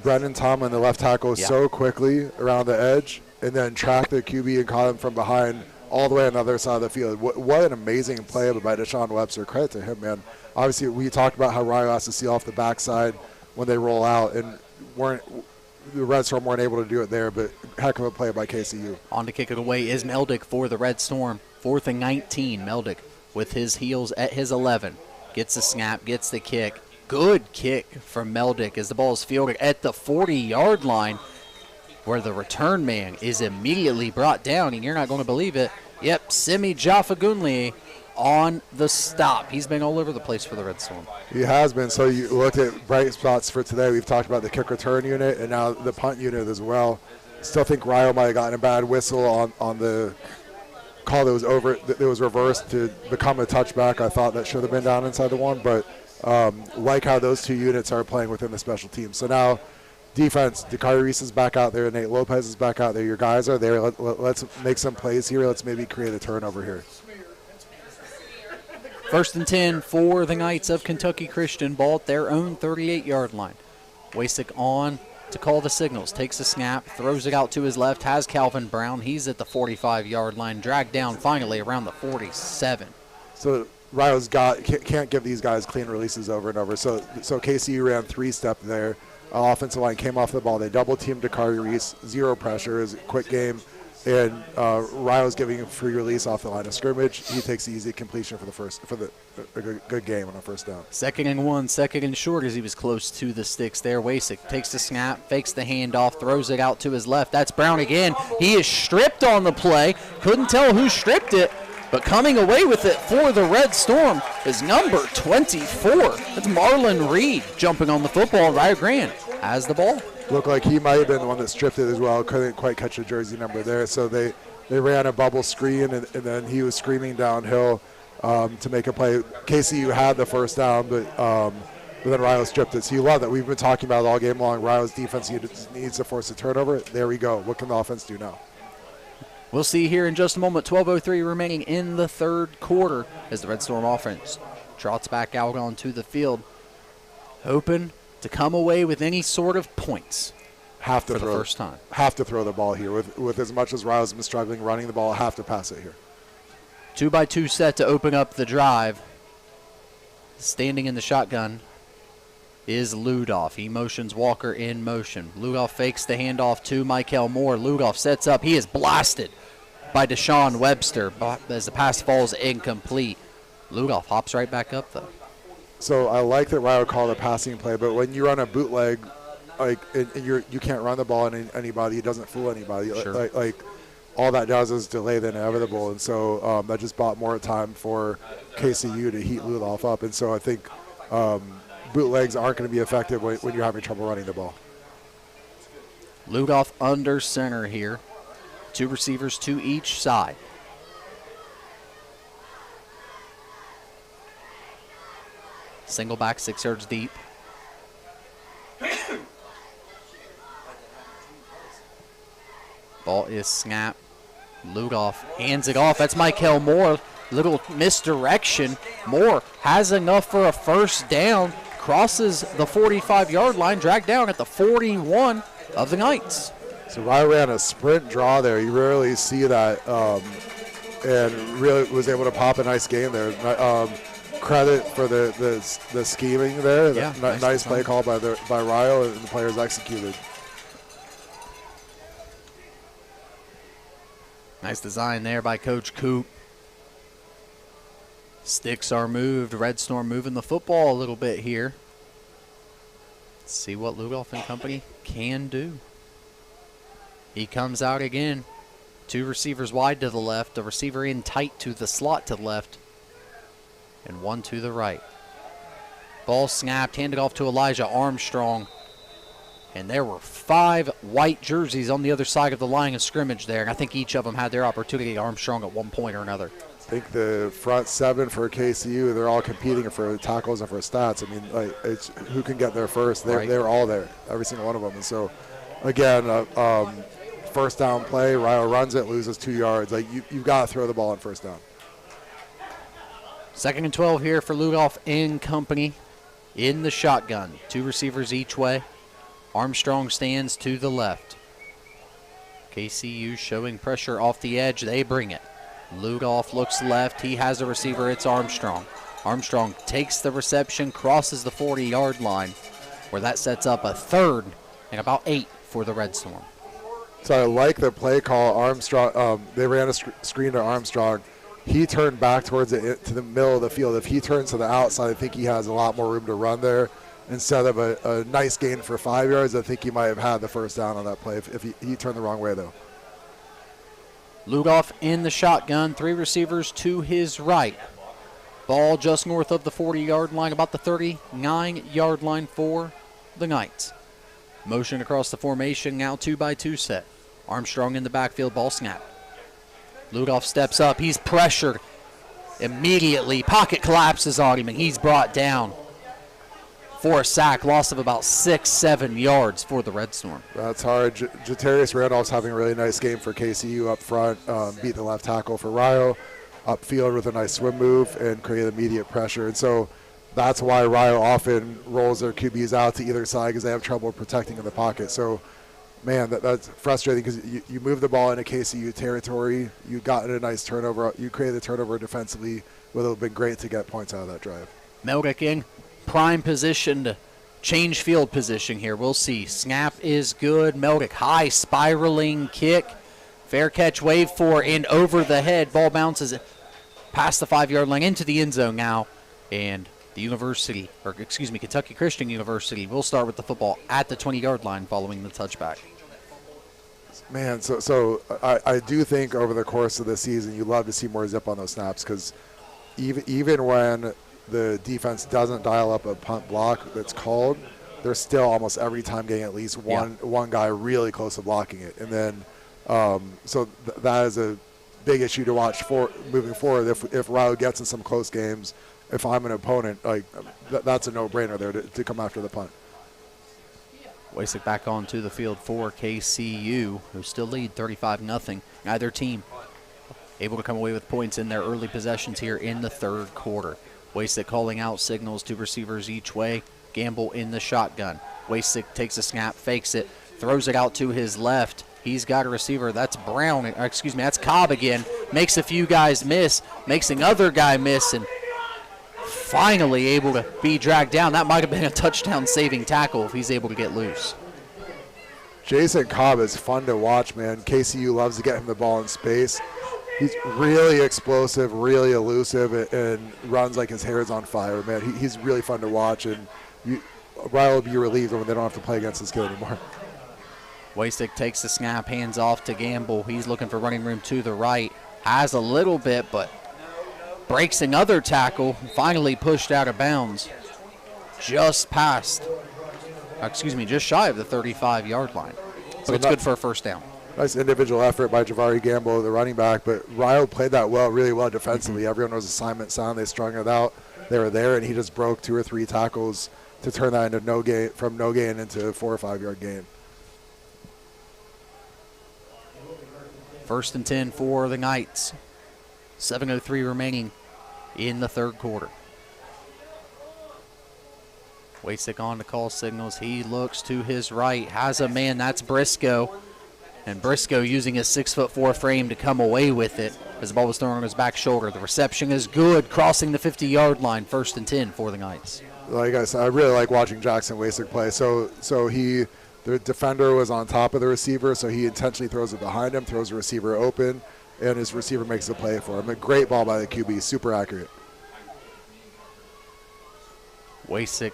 Brendan Tomlin, the left tackle, so quickly around the edge, and then tracked the QB and caught him from behind all the way on the other side of the field. What an amazing play by Deshaun Webster. Credit to him, man. Obviously, we talked about how Ryle has to see off the backside when they roll out, and the Red Storm weren't able to do it there, but heck of a play by KCU. On to kick it away is Meldick for the Red Storm. 4th and 19. Meldick with his heels at his 11. Gets the snap, gets the kick. Good kick from Meldick as the ball is fielded at the 40-yard line, where the return man is immediately brought down, and you're not going to believe it. Yep, Simi Jaffa-Gunli on the stop. He's been all over the place for the Red Storm. He has been. So you look at bright spots for today. We've talked about the kick return unit and now the punt unit as well. Still think Ryle might have gotten a bad whistle on the call that was reversed to become a touchback. I thought that should have been down inside the one, but like how those two units are playing within the special teams. So now defense, Dakari Reese is back out there, Nate Lopez is back out there. Your guys are there. Let's make some plays here. Let's maybe create a turnover here. 1st and 10 for the Knights of Kentucky Christian. Ball at their own 38-yard line. Wasick on to call the signals. Takes a snap, throws it out to his left, has Calvin Brown. He's at the 45-yard line, dragged down finally around the 47. So Ryle's can't give these guys clean releases over and over. So KCU ran 3-step there. Offensive line came off the ball. They double-teamed Dakari Reese. 0 pressure. It was a quick game. And Ryle's giving him free release off the line of scrimmage. He takes the easy completion for a good game on a first down. 2nd and 1, 2nd and short as he was close to the sticks there. Wasick takes the snap, fakes the handoff, throws it out to his left. That's Brown again. He is stripped on the play. Couldn't tell who stripped it, but coming away with it for the Red Storm is number 24. That's Marlon Reed jumping on the football. Rio Grande has the ball. Looked like he might have been the one that stripped it as well. Couldn't quite catch the jersey number there. So they ran a bubble screen, and then he was screaming downhill to make a play. KCU had the first down, but then Ryle stripped it. So you love that. We've been talking about it all game long. Ryle's defense needs to force a turnover. There we go. What can the offense do now? We'll see here in just a moment. 12:03 remaining in the 3rd quarter as the Red Storm offense trots back out onto the field, hoping to come away with any sort of points for the first time. Have to throw the ball here. With as much as Ryle's been struggling running the ball, have to pass it here. 2-by-2 set to open up the drive. Standing in the shotgun is Ludoff. He motions Walker in motion. Ludoff fakes the handoff to Michael Moore. Ludoff sets up. He is blasted by Deshaun Webster as the pass falls incomplete. Ludoff hops right back up, though. So I like that Ryle called a passing play, but when you run a bootleg, and you can't run the ball on anybody, it doesn't fool anybody. Sure. Like all that does is delay the inevitable, and so that just bought more time for KCU to heat Ludoff up, and so I think bootlegs aren't going to be effective when you're having trouble running the ball. Ludoff under center here. 2 receivers to each side. Single back, 6 yards deep. Ball is snapped. Ludoff hands it off. That's Michael Moore. Little misdirection. Moore has enough for a first down. Crosses the 45-yard line, dragged down at the 41 of the Knights. So Ryle ran a sprint draw there. You rarely see that, and really was able to pop a nice game there. Credit for the scheming there. Yeah, nice play call by Ryle, and the players executed. Nice design there by Coach Coop. Sticks are moved. Red Storm moving the football a little bit here. Let's see what Ludoff and company can do. He comes out again. 2 receivers wide to the left. A receiver in tight to the slot to the left. And 1 to the right. Ball snapped, handed off to Elijah Armstrong. And there were 5 white jerseys on the other side of the line of scrimmage there. And I think each of them had their opportunity, Armstrong at one point or another. think the front 7 for KCU, they're all competing for tackles and for stats. I mean, like, it's who can get there first. They're all there, every single one of them. And so, again, first down play, Rio runs it, loses 2 yards. Like, you've got to throw the ball on first down. 2nd and 12 here for Lugoff and company in the shotgun. 2 receivers each way. Armstrong stands to the left. KCU showing pressure off the edge. They bring it. Lugoff looks left. He has a receiver. It's Armstrong. Armstrong takes the reception, crosses the 40-yard line, where that sets up a 3rd and about 8 for the Red Storm. So I like the play call. Armstrong, they ran a screen to Armstrong. He turned back towards to the middle of the field. If he turns to the outside, I think he has a lot more room to run there. Instead of a nice gain for 5 yards, I think he might have had the first down on that play if he turned the wrong way, though. Lugoff in the shotgun, 3 receivers to his right. Ball just north of the 40-yard line, about the 39-yard line for the Knights. Motion across the formation, now 2-by-2 set. Armstrong in the backfield, ball snap. Lugoff steps up, he's pressured immediately. Pocket collapses on him, and he's brought down for a sack, loss of about 6-7 yards for the Red Storm. That's hard. Jatarius Randolph's having a really nice game for KCU up front, beat the left tackle for Rio, upfield with a nice swim move and create immediate pressure. And so that's why Rio often rolls their QBs out to either side because they have trouble protecting in the pocket. So, man, that's frustrating because you move the ball into KCU territory. You got a nice turnover. You created a turnover defensively. Would have been great to get points out of that drive. Meldick in prime position to change field position here. We'll see. Snap is good. Meldick high spiraling kick. Fair catch, wave 4 and over the head. Ball bounces past the 5-yard line into the end zone now. And the Kentucky Christian University will start with the football at the 20-yard line following the touchback. Man, so I do think over the course of the season you love to see more zip on those snaps because even when the defense doesn't dial up a punt block that's called, they're still almost every time getting at least one guy really close to blocking it. And then that is a big issue to watch for moving forward. If Rio gets in some close games, if I'm an opponent, that's a no-brainer there to come after the punt. Wasik back onto the field for KCU, who still lead 35-0. Neither team able to come away with points in their early possessions here in the 3rd quarter. Wasik calling out signals, 2 receivers each way. Gamble in the shotgun. Wasik takes a snap, fakes it, throws it out to his left. He's got a receiver. That's that's Cobb again. Makes a few guys miss, makes another guy miss, and finally able to be dragged down. That might have been a touchdown-saving tackle if he's able to get loose. Jason Cobb is fun to watch, man. KCU loves to get him the ball in space. He's really explosive, really elusive, and runs like his hair is on fire, man. He's really fun to watch, and Rio will be relieved when they don't have to play against this kid anymore. Wasik takes the snap, hands off to Gamble. He's looking for running room to the right. Has a little bit, but breaks another tackle. Finally pushed out of bounds. Just shy of the 35-yard line. But it's good for a first down. Nice individual effort by Javari Gamble, the running back, but Rio played that really well defensively. Everyone was assignment sound. They strung it out. They were there, and he just broke 2 or 3 tackles to turn that into no gain into a 4 or 5 yard gain. 1st and 10 for the Knights. 7:03 remaining in the 3rd quarter. Wasik on to call signals. He looks to his right, has a man. That's Briscoe. And Briscoe using his 6'4" frame to come away with it as the ball was thrown on his back shoulder. The reception is good, crossing the 50-yard line. 1st and 10 for the Knights. Like I said, I really like watching Jackson Wasik play. So the defender was on top of the receiver, so he intentionally throws it behind him, throws the receiver open, and his receiver makes the play for him. A great ball by the QB, super accurate. Wasik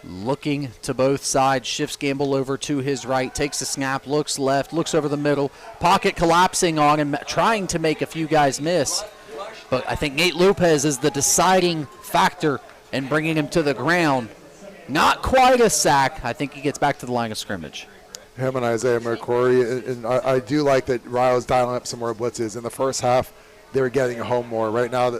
looking to both sides, shifts Gamble over to his right, takes a snap, looks left, looks over the middle, pocket collapsing on him, trying to make a few guys miss. But I think Nate Lopez is the deciding factor in bringing him to the ground. Not quite a sack. I think he gets back to the line of scrimmage. Him and Isaiah McCrory, and I do like that Rio's dialing up some more blitzes. In the first half, they were getting home more. Right now,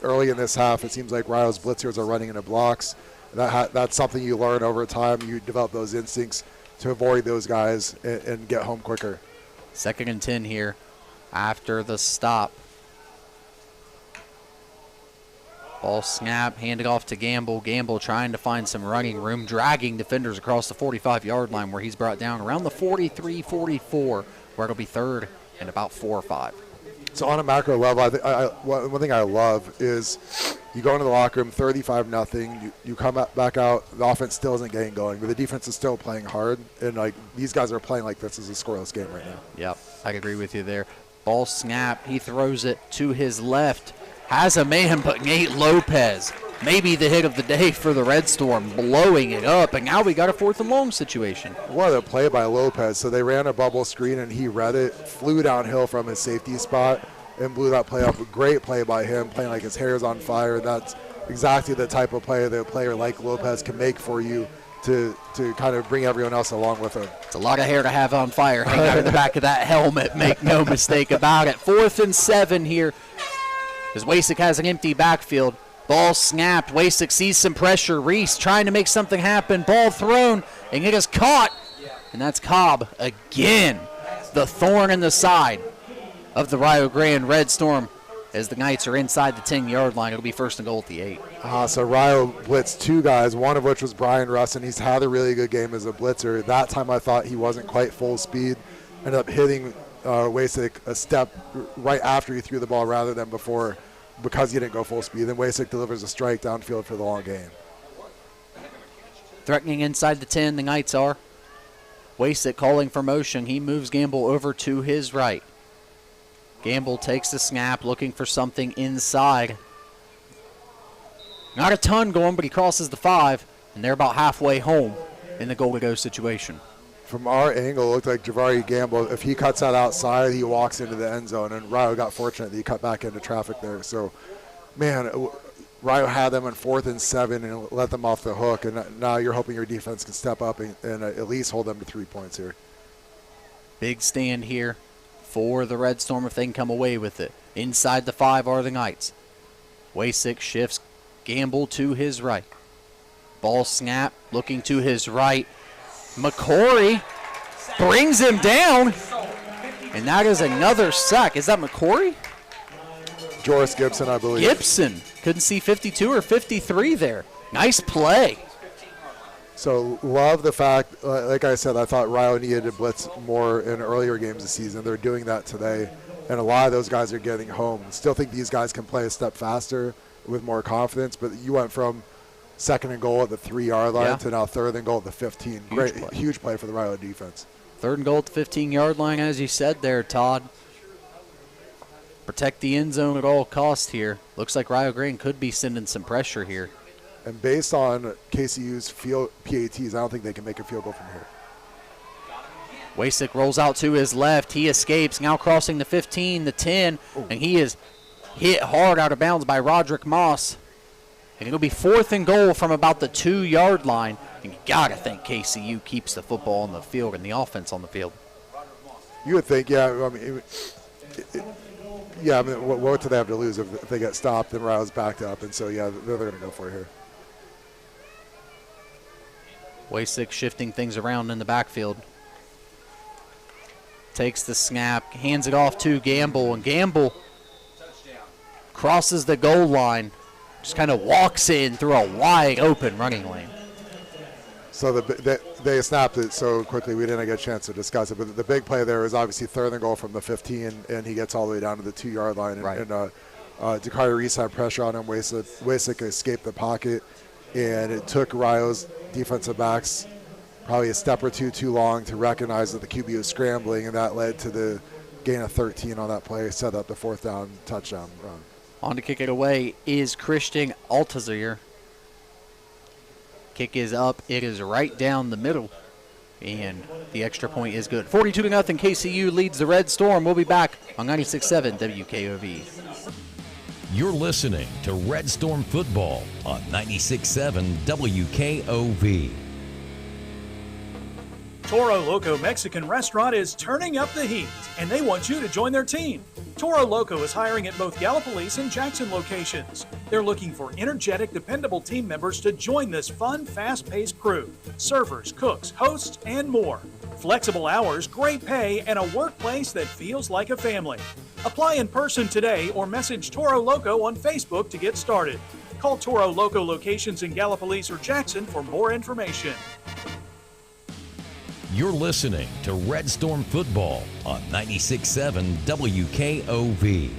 early in this half, it seems like Rio's blitzers are running into blocks. That's something you learn over time. You develop those instincts to avoid those guys and get home quicker. 2nd and 10 here after the stop. Ball snap, handed off to Gamble. Gamble trying to find some running room, dragging defenders across the 45-yard line where he's brought down around the 43-44, where it'll be 3rd and about 4 or 5. So on a macro level, one thing I love is you go into the locker room 35-0. You come back out, the offense still isn't getting going, but the defense is still playing hard. And like these guys are playing like this is a scoreless game right now. Yep, I agree with you there. Ball snap, he throws it to his left. Has a man, but Nate Lopez, maybe the hit of the day for the Red Storm, blowing it up. And now we got a 4th and long situation. What a play by Lopez. So they ran a bubble screen, and he read it, flew downhill from his safety spot, and blew that play up. A great play by him, playing like his hair is on fire. That's exactly the type of play that a player like Lopez can make for you to kind of bring everyone else along with him. It's a lot of hair to have on fire hanging out of the back of that helmet, make no mistake about it. 4th and 7 here. As Wasik has an empty backfield. Ball snapped. Wasik sees some pressure. Reese trying to make something happen. Ball thrown, and it is caught. And that's Cobb again. The thorn in the side of the Rio Grande Red Storm as the Knights are inside the 10-yard line. It'll be 1st and goal at the 8. So Rio blitzed 2 guys, one of which was Brian Russin. He's had a really good game as a blitzer. That time I thought he wasn't quite full speed. Ended up hitting Wasik a step right after he threw the ball rather than before because he didn't go full speed. Then Wasik delivers a strike downfield for the long gain. Threatening inside the 10, the Knights are. Wasik calling for motion. He moves Gamble over to his right. Gamble takes the snap, looking for something inside. Not a ton going, but he crosses the 5, and they're about halfway home in the goal-to-go situation. From our angle, it looked like Javari Gamble, if he cuts that outside, he walks into the end zone. And Rio got fortunate that he cut back into traffic there. So, man, Rio had them on 4th and 7 and let them off the hook. And now you're hoping your defense can step up and at least hold them to 3 points here. Big stand here for the Red Storm if they can come away with it. Inside the 5 are the Knights. Wasik shifts Gamble to his right. Ball snap, looking to his right. McCory brings him down, and that is another sack. Is that McCory? Joris Gibson, I believe. Gibson. Couldn't see 52 or 53 there. Nice play. So love the fact, like I said, I thought Rio needed to blitz more in earlier games this season. They're doing that today, and a lot of those guys are getting home. Still think these guys can play a step faster with more confidence, but you went from 2nd and goal at the 3-yard line to now 3rd and goal at the 15. Huge play for the Rio defense. 3rd and goal at the 15-yard line, as you said there, Todd. Protect the end zone at all costs here. Looks like Rio Grande could be sending some pressure here. And based on KCU's field PATs, I don't think they can make a field goal from here. Wasik rolls out to his left. He escapes, now crossing the 15, the 10, and he is hit hard out of bounds by Roderick Moss. And it'll be 4th and goal from about the 2-yard line. And you got to think KCU keeps the football on the field and the offense on the field. You would think, yeah. I mean, what do they have to lose if they get stopped and Rio's backed up? And so, yeah, they're going to go for it here. Wasik shifting things around in the backfield. Takes the snap, hands it off to Gamble, and Gamble crosses the goal line. Just kind of walks in through a wide open running lane. So they snapped it so quickly we didn't get a chance to discuss it. But the big play there is obviously 3rd and goal from the 15, and he gets all the way down to the 2-yard line. And Dakari Reese had pressure on him. Wasik escaped the pocket, and it took Rio's defensive backs probably a step or two too long to recognize that the QB was scrambling, and that led to the gain of 13 on that play, set up the 4th down touchdown run. On to kick it away is Christian Altazir. Kick is up. It is right down the middle. And the extra point is good. 42-0 KCU leads the Red Storm. We'll be back on 96.7 WKOV. You're listening to Red Storm Football on 96.7 WKOV. Toro Loco Mexican Restaurant is turning up the heat, and they want you to join their team. Toro Loco is hiring at both Gallipolis and Jackson locations. They're looking for energetic, dependable team members to join this fun, fast-paced crew. Servers, cooks, hosts, and more. Flexible hours, great pay, and a workplace that feels like a family. Apply in person today or message Toro Loco on Facebook to get started. Call Toro Loco locations in Gallipolis or Jackson for more information. You're listening to Red Storm Football on 96.7 WKOV.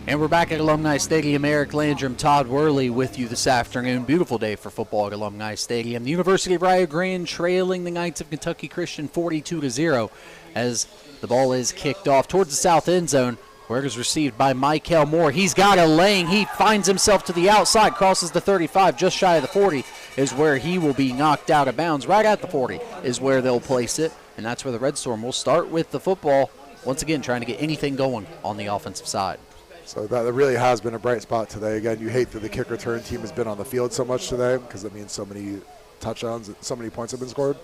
And we're back at Alumni Stadium. Eric Landrum, Todd Worley with you this afternoon. Beautiful day for football at Alumni Stadium. The University of Rio Grande trailing the Knights of Kentucky Christian 42-0 as the ball is kicked off towards the south end zone, where it is received by Michael Moore. He's got a lane. He finds himself to the outside, crosses the 35, just shy of the 40 is where he will be knocked out of bounds. Right at the 40 is where they'll place it, and that's where the Red Storm will start with the football, once again trying to get anything going on the offensive side. So that really has been a bright spot today. Again, you hate that the kick return team has been on the field so much today because it means so many touchdowns, so many points have been scored.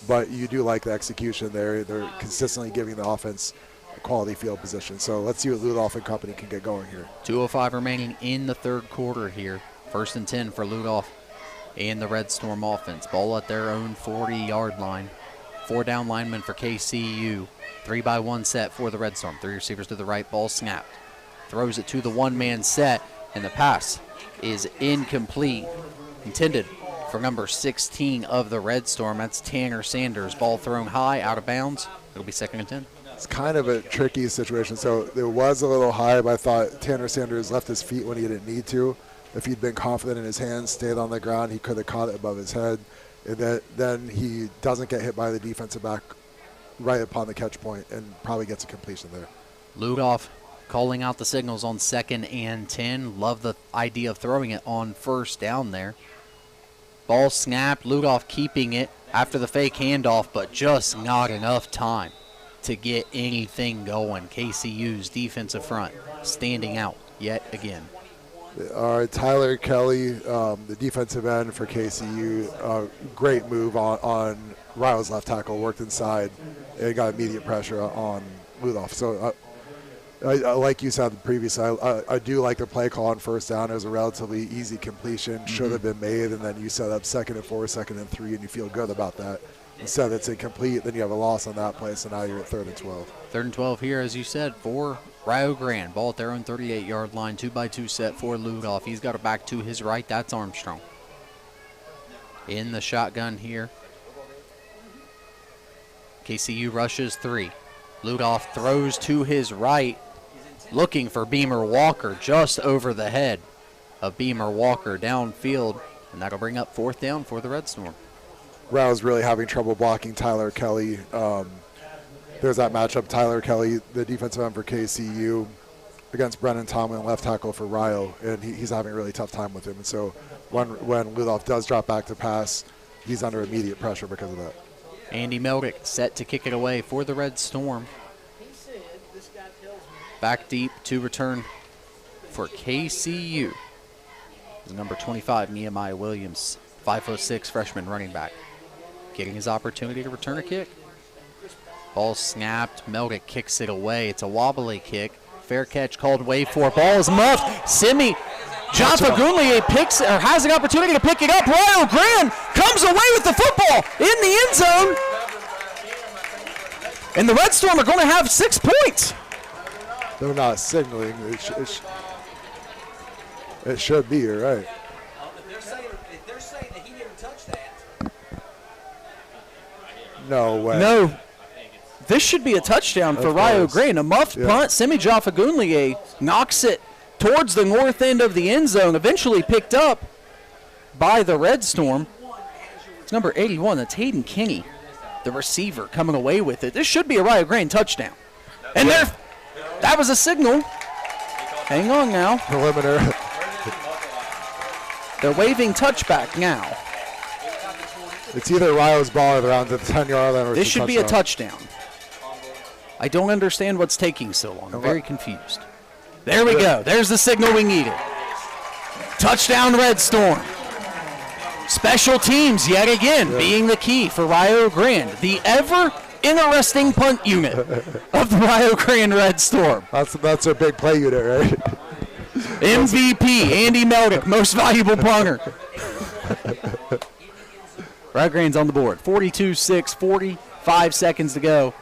But you do like the execution there. They're consistently giving the offense a quality field position. So let's see what Ludolph and company can get going here. 2:05 remaining in the third quarter here. 1st and 10 for Ludolph and the Red Storm offense. Ball at their own 40-yard line. 4 down linemen for KCU. 3-by-1 set for the Red Storm. 3 receivers to the right, ball snapped. Throws it to the one-man set, and the pass is incomplete. Intended for number 16 of the Red Storm. That's Tanner Sanders. Ball thrown high, out of bounds. It'll be 2nd and 10. It's kind of a tricky situation. So it was a little high, but I thought Tanner Sanders left his feet when he didn't need to. If he'd been confident in his hands, stayed on the ground, he could have caught it above his head. And then he doesn't get hit by the defensive back right upon the catch point and probably gets a completion there. Ludolph calling out the signals on 2nd and 10. Love the idea of throwing it on 1st down there. Ball snapped. Ludolph keeping it after the fake handoff, but just not enough time to get anything going. KCU's defensive front standing out yet again. All right, Tyler Kelly, the defensive end for KCU, great move on Ryo's left tackle, worked inside and got immediate pressure on Ludolph. So, like you said previously, I do like the play call on 1st down. It was a relatively easy completion, should have been made, and then you set up 2nd and 4, 2nd and 3, and you feel good about that. Instead, it's incomplete, then you have a loss on that play, so now you're at 3rd and 12. 3rd and 12 here, as you said, for Rio Grande. Ball at their own 38-yard line, 2-by-2 set for Ludolph. He's got it back to his right. That's Armstrong. In the shotgun here. KCU rushes 3. Ludolph throws to his right, looking for Beamer Walker, just over the head of Beamer Walker downfield, and that'll bring up 4th down for the Red Storm. Rouse really having trouble blocking Tyler Kelly. There's that matchup, Tyler Kelly, the defensive end for KCU, against Brennan Tomlin, left tackle for Rio, and he's having a really tough time with him. And so when Ludolph does drop back to pass, he's under immediate pressure because of that. Andy Meldick set to kick it away for the Red Storm. Back deep to return for KCU is number 25, Nehemiah Williams, 5'6" freshman running back. Getting his opportunity to return a kick. Ball snapped. Meldick kicks it away. It's a wobbly kick. Fair catch called away for. Ball is muffed. Simi Jaffa Gunley has an opportunity to pick it up. Rio Grande comes away with the football in the end zone. And the Red Storm are going to have 6 points. They're not signaling. It should be, you're right. If they're saying that he didn't touch that. No way. No. This should be a touchdown for Rio Grande. A muffed punt. Simi Jaffa Gunley knocks it towards the north end of the end zone, eventually picked up by the Red Storm. It's number 81. That's Hayden Kinney, the receiver, coming away with it. This should be a Rio Grande touchdown. And that was a signal. Hang on now. Preliminary. They're waving touchback now. It's either Rio's ball or they're on the 10-yard line. This should be a touchdown. I don't understand what's taking so long. I'm very confused. There we go. There's the signal we needed. Touchdown Red Storm. Special teams yet again being the key for Rio Grande. The ever interesting punt unit of the Rio Grande Red Storm. That's a big play unit, right? MVP, Andy Meldick, most valuable punter. Rio Grande's on the board. 42-6, 45 seconds to go.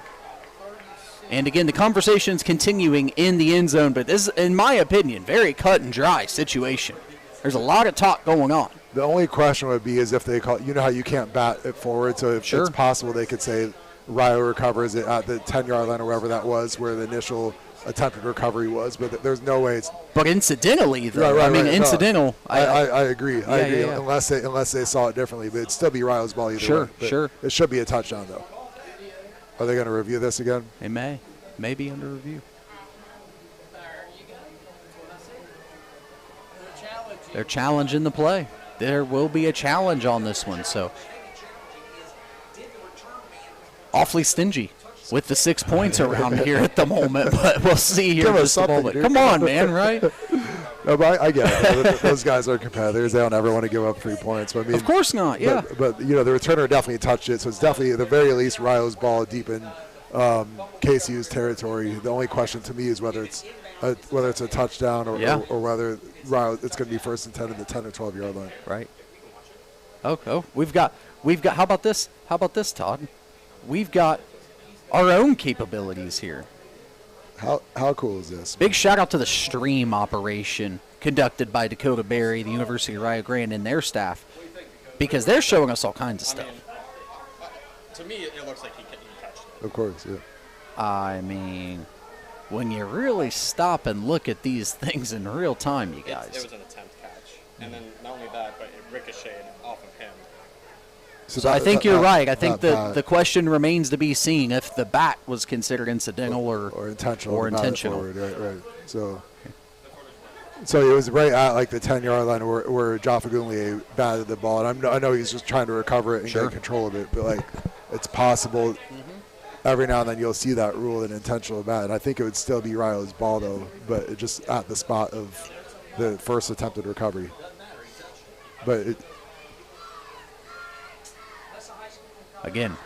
And again, the conversation's continuing in the end zone, but this is, in my opinion, very cut and dry situation. There's a lot of talk going on. The only question would be is if they call, you know how you can't bat it forward, so if it's possible they could say Rio recovers it at the 10-yard line or wherever that was where the initial attempted recovery was, but there's no way it's. But incidentally, though, I mean, incidental. No, I agree. I agree. Yeah. Unless they saw it differently, but it'd still be Rio's ball either way. Sure. It should be a touchdown, though. Are they going to review this again? They may. Maybe under review. They're challenging the play. There will be a challenge on this one, so awfully stingy with the 6 points around here at the moment, but we'll see here in just a moment. Dude. Come on, man, right? No, but I get it. Those guys are competitors. They don't ever want to give up 3 points. But, I mean, of course not, yeah. But the returner definitely touched it, so it's definitely, at the very least, Rio's ball deep in KCU's territory. The only question to me is whether it's a touchdown or whether Rio, it's going to be 1st and 10 at the 10 or 12-yard line. Right. Oh, we've got. How about this? Todd? We've got our own capabilities here. How cool is this? Big shout out to the stream operation conducted by Dakota Berry, the University of Rio Grande, and their staff, because they're showing us all kinds of stuff. To me, it looks like he touched it. Of course, yeah. I mean, when you really stop and look at these things in real time, you guys. It was an attempt catch. And then not only that, but it ricocheted off of him. So I think you're right. I think the question remains to be seen if the bat was considered incidental or intentional. intentional. Right. So it was right at like the 10-yard line where Jaffa Gunley batted the ball. And I know he's just trying to recover it and get control of it, but like it's possible every now and then you'll see that rule an intentional bat. And I think it would still be Rio's ball though, but it just at the spot of the first attempted recovery. But again,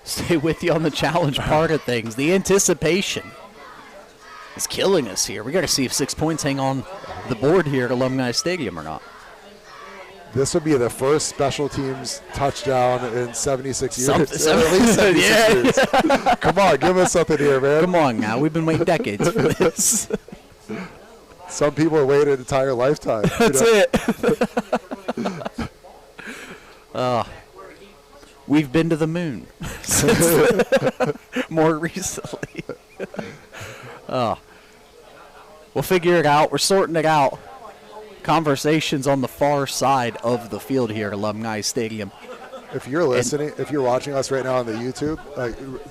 stay with you on the challenge part of things. The anticipation is killing us here. We got to see if 6 points hang on the board here at Alumni Stadium or not. This would be the first special teams touchdown in 76 years. At least 76 years. Come on, give us something here, man. Come on now. We've been waiting decades for this. Some people wait an entire lifetime. That's it. We've been to the moon more recently. We'll figure it out. We're sorting it out. Conversations on the far side of the field here at Alumni Stadium. If you're listening, if you're watching us right now on the YouTube,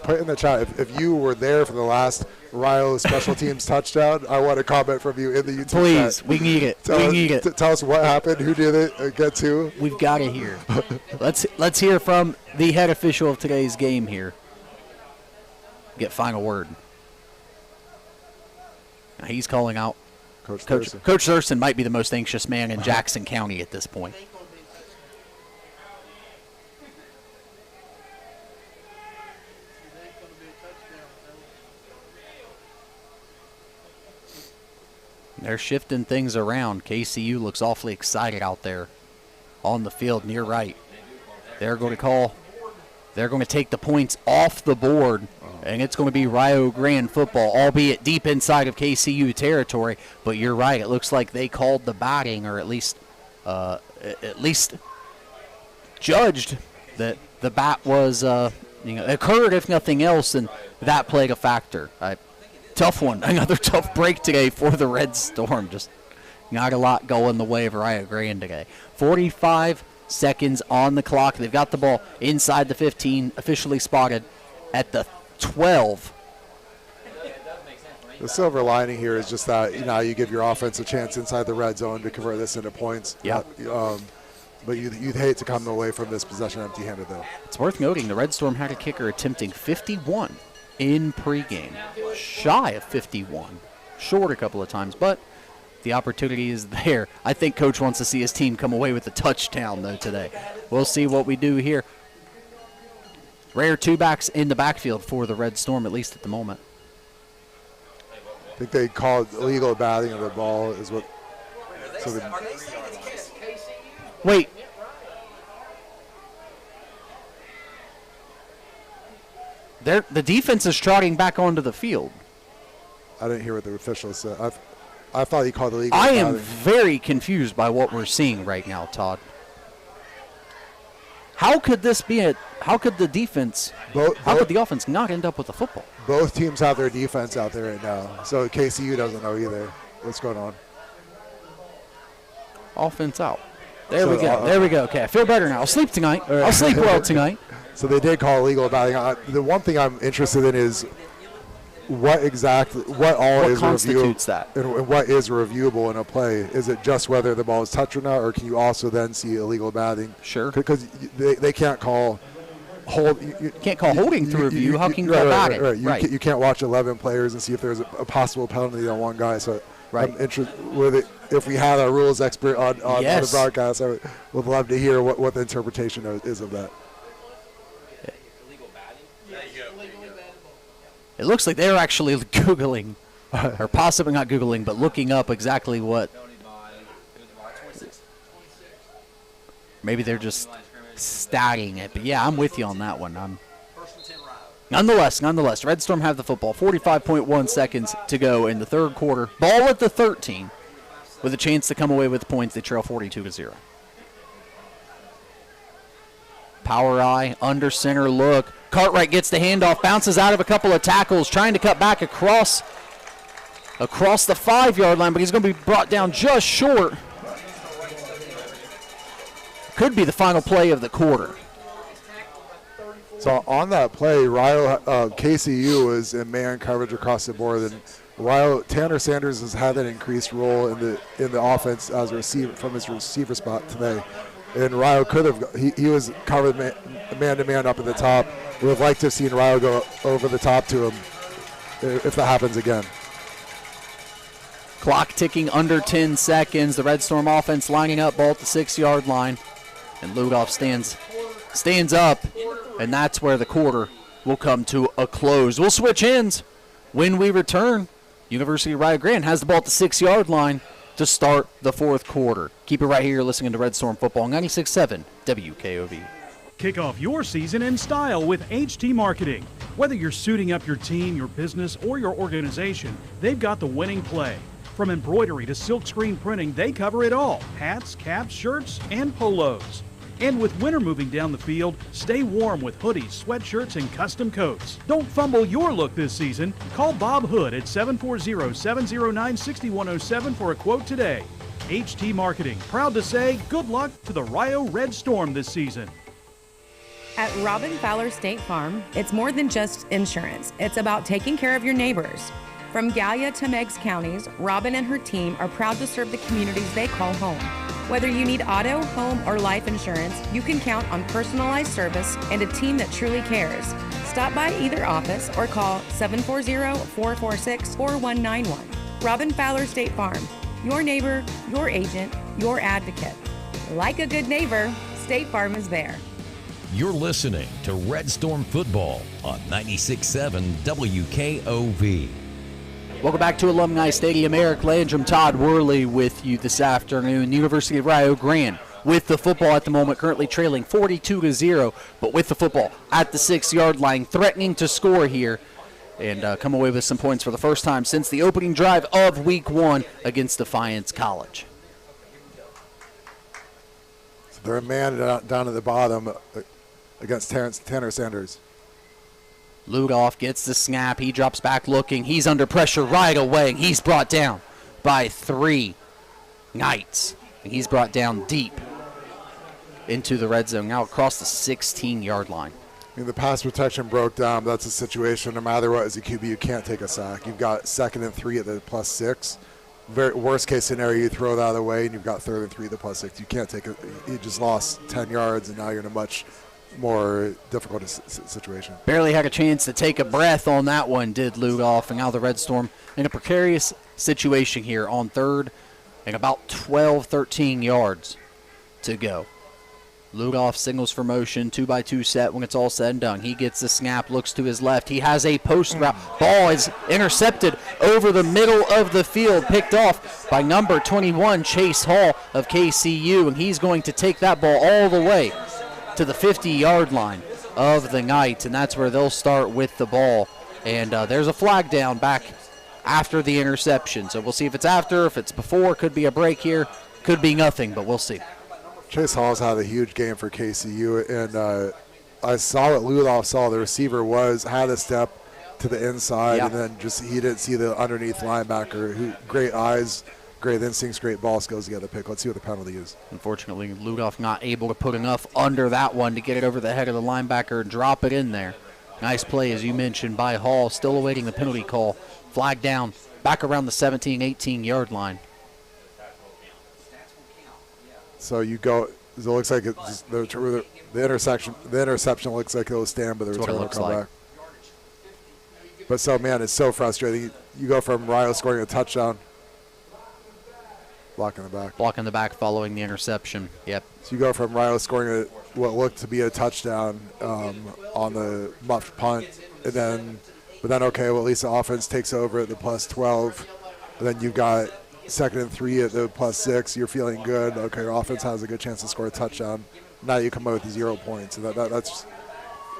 put in the chat. If you were there for the last Rio special teams touchdown, I want a comment from you in the YouTube Please, chat. we need it. We need it. Tell us what happened, who did it, against who. We've got to hear. Let's hear from the head official of today's game here. Get final word. Now he's calling out. Coach Thurston might be the most anxious man in Jackson County at this point. They're shifting things around. KCU looks awfully excited out there on the field near right. They're going to take the points off the board, and it's going to be Rio Grande football, albeit deep inside of KCU territory. But you're right. It looks like they called the batting, or at least judged that the bat was occurred, if nothing else, and that played a factor. Tough one. Another tough break today for the Red Storm. Just not a lot going the way of Rio Grande today. 45 seconds on the clock. They've got the ball inside the 15, officially spotted at the 12. The silver lining here is just that you give your offense a chance inside the red zone to convert this into points. Yeah. But you'd hate to come away from this possession empty-handed, though. It's worth noting the Red Storm had a kicker attempting 51 in pregame. Shy of 51. Short a couple of times, but the opportunity is there. I think Coach wants to see his team come away with a touchdown, though, today. We'll see what we do here. Rare two backs in the backfield for the Red Storm, at least at the moment. I think they called illegal batting of the ball is what. So Wait. The defense is trotting back onto the field. I didn't hear what the official said. I thought he called illegal. I am very confused by what we're seeing right now, Todd. How could this be how could the defense, how could the offense not end up with the football? Both teams have their defense out there right now, so KCU doesn't know either what's going on. Offense out. There we go. There we go. Okay, I feel better now. I'll sleep tonight. I'll sleep well tonight. So they did call illegal batting. The one thing I'm interested in is what constitutes that, and what is reviewable in a play. Is it just whether the ball is touched or not, or can you also then see illegal batting? Sure. Because they can't call hold. You can't call holding through review. How can you go about it? Right. You can't watch 11 players and see if there's a possible penalty on one guy. So I'm interested with it. If we had a rules expert on the broadcast, I would love to hear what the interpretation is of that. It looks like they're actually Googling, or possibly not Googling, but looking up exactly what. Maybe they're just statting it. But yeah, I'm with you on that one. Nonetheless, Red Storm have the football. 45.1 seconds to go in the third quarter. Ball at the 13, with a chance to come away with points. They trail 42-0. Power eye, under center look. Cartwright gets the handoff, bounces out of a couple of tackles, trying to cut back across the 5-yard line, but he's going to be brought down just short. Could be the final play of the quarter. So on that play, KCU was in man coverage across the board, and Tanner Sanders has had an increased role in the offense as a receiver from his receiver spot today. And Rio could have, he was covered man-to-man up at the top. We would like to have seen Rio go over the top to him if that happens again. Clock ticking under 10 seconds. The Red Storm offense lining up, ball at the 6-yard line. And Ludoff stands up, and that's where the quarter will come to a close. We'll switch ends when we return. University of Rio Grande has the ball at the 6-yard line to start the fourth quarter. Keep it right here. You're listening to Red Storm Football, 96.7 WKOV. Kick off your season in style with HT Marketing. Whether you're suiting up your team, your business, or your organization, they've got the winning play. From embroidery to silkscreen printing, they cover it all. Hats, caps, shirts, and polos. And with winter moving down the field, stay warm with hoodies, sweatshirts, and custom coats. Don't fumble your look this season. Call Bob Hood at 740-709-6107 for a quote today. HT Marketing, proud to say good luck to the Rio Red Storm this season. At Robin Fowler State Farm, it's more than just insurance. It's about taking care of your neighbors. From Gallia to Meigs counties, Robin and her team are proud to serve the communities they call home. Whether you need auto, home, or life insurance, you can count on personalized service and a team that truly cares. Stop by either office or call 740-446-4191. Robin Fowler State Farm, your neighbor, your agent, your advocate. Like a good neighbor, State Farm is there. You're listening to Red Storm Football on 96.7 WKOV. Welcome back to Alumni Stadium. Eric Landrum, Todd Worley with you this afternoon. University of Rio Grande with the football at the moment, currently trailing 42-0, but with the football at the 6-yard line, threatening to score here and come away with some points for the first time since the opening drive of Week 1 against Defiance College. So they're a man down at the bottom against Tanner Sanders. Ludoff gets the snap. He drops back looking. He's under pressure right away. He's brought down by 3 Knights. And he's brought down deep into the red zone, now across the 16-yard line. I mean, the pass protection broke down. That's a situation, no matter what, as a QB, you can't take a sack. You've got 2nd and 3 at the +6. Worst case scenario, you throw that away, and you've got 3rd and 3 at the +6. You can't take it. You just lost 10 yards, and now you're in a much more difficult situation. Barely had a chance to take a breath on that one, did Ludoff, and now the Red Storm in a precarious situation here on 3rd and about 12, 13 yards to go. Ludoff signals for motion, 2x2 set when it's all said and done. He gets the snap, looks to his left. He has a post route. Ball is intercepted over the middle of the field, picked off by number 21, Chase Hall of KCU, and he's going to take that ball all the way to the 50-yard line of the Knights, and that's where they'll start with the ball. And there's a flag down back after the interception. So we'll see if it's after, if it's before. Could be a break here, could be nothing, but we'll see. Chase Hall's had a huge game for KCU, and I saw what Ludoff saw. The receiver had a step to the inside, and then he didn't see the underneath linebacker. Who great eyes, great instincts, great ball skills to get the pick. Let's see what the penalty is. Unfortunately, Ludoff not able to put enough under that one to get it over the head of the linebacker and drop it in there. Nice play, as you mentioned, by Hall. Still awaiting the penalty call. Flag down, back around the 17, 18-yard line. So you go. It looks like it's the intersection. The interception looks like it'll stand, but the return will come back. But so, man, it's so frustrating. You go from Rio scoring a touchdown, blocking the back. Blocking the back following the interception. Yep. So you go from Rio scoring what looked to be a touchdown on the muffed punt, but then okay, well, at least the offense takes over at the +12, and then you've got 2nd and 3 at the +6. You're feeling good. Okay, your offense has a good chance to score a touchdown. Now you come out with 0 points, and that's.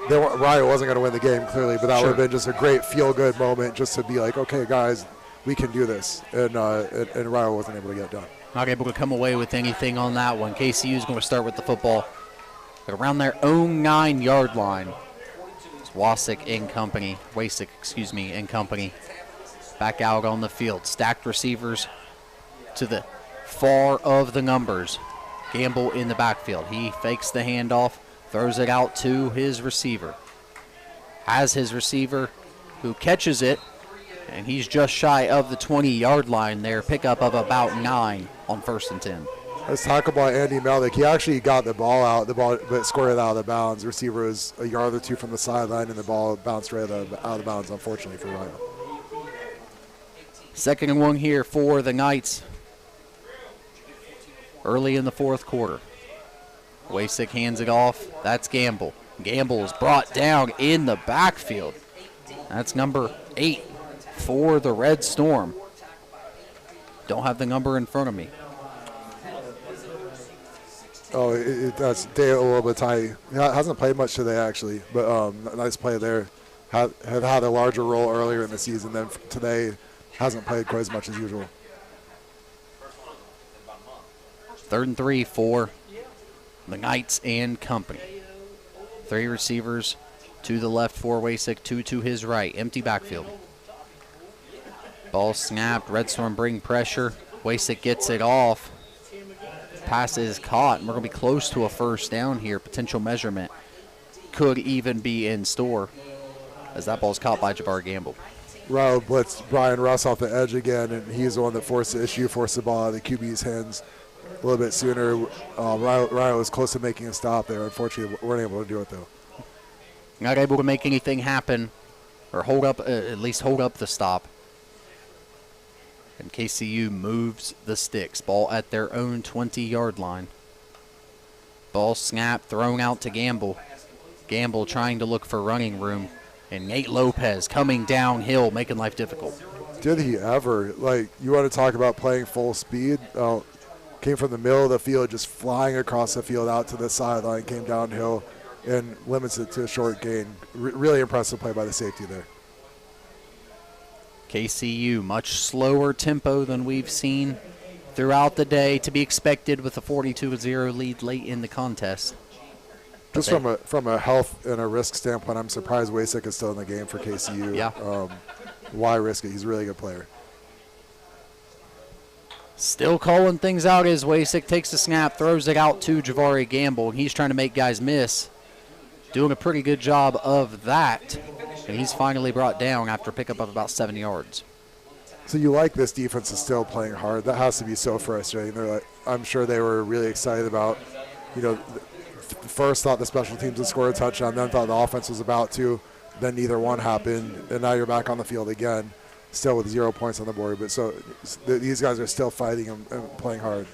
Rio wasn't going to win the game clearly, but that would have been just a great feel-good moment, just to be like, okay, guys, we can do this, and Rio wasn't able to get it done. Not able to come away with anything on that one. KCU is going to start with the football around their own 9-yard line. It's Wasik in company. Back out on the field. Stacked receivers to the far of the numbers. Gamble in the backfield. He fakes the handoff, throws it out to his receiver. Has his receiver who catches it, and he's just shy of the 20-yard line there. Pickup of about 9 on 1st and 10. Let's talk about Andy Melnick. He actually got the ball but squared it out of the bounds. The receiver was a yard or two from the sideline, and the ball bounced right out of bounds, unfortunately, for Rio. 2nd and 1 here for the Knights. Early in the 4th quarter. Wasik hands it off. That's Gamble. Gamble is brought down in the backfield. That's number 8 for the Red Storm. Don't have the number in front of me. Oh, that's day a little bit tight. He hasn't played much today, actually, but nice play there. Had a larger role earlier in the season, then today hasn't played quite as much as usual. 3rd and 3 for the Knights and company. 3 receivers to the left for Wasik, 2 to his right. Empty backfield. Ball snapped. Red Storm bring pressure. Wasik gets it off. Pass is caught, and we're going to be close to a 1st down here. Potential measurement could even be in store as that ball is caught by Jabbar Gamble. Rio blitzed Brian Russ off the edge again, and he's the one that forced the ball out of the QB's hands a little bit sooner. Rio was close to making a stop there. Unfortunately, weren't able to do it, though. Not able to make anything happen or hold up, at least hold up the stop. And KCU moves the sticks. Ball at their own 20-yard line. Ball snapped, thrown out to Gamble. Gamble trying to look for running room. And Nate Lopez coming downhill, making life difficult. Did he ever? Like, you want to talk about playing full speed? Came from the middle of the field, just flying across the field out to the sideline, came downhill, and limits it to a short gain. Really impressive play by the safety there. KCU, much slower tempo than we've seen throughout the day, to be expected with a 42-0 lead late in the contest. Just from a health and a risk standpoint, I'm surprised Wasik is still in the game for KCU. Yeah. Why risk it? He's a really good player. Still calling things out as Wasik takes the snap, throws it out to Javari Gamble, and he's trying to make guys miss. Doing a pretty good job of that. And he's finally brought down after a pickup of about 7 yards. So you like this defense is still playing hard. That has to be so frustrating. I'm sure they were really excited about, first thought the special teams would score a touchdown, then thought the offense was about to, then neither one happened, and now you're back on the field again, still with 0 points on the board. But so these guys are still fighting and playing hard.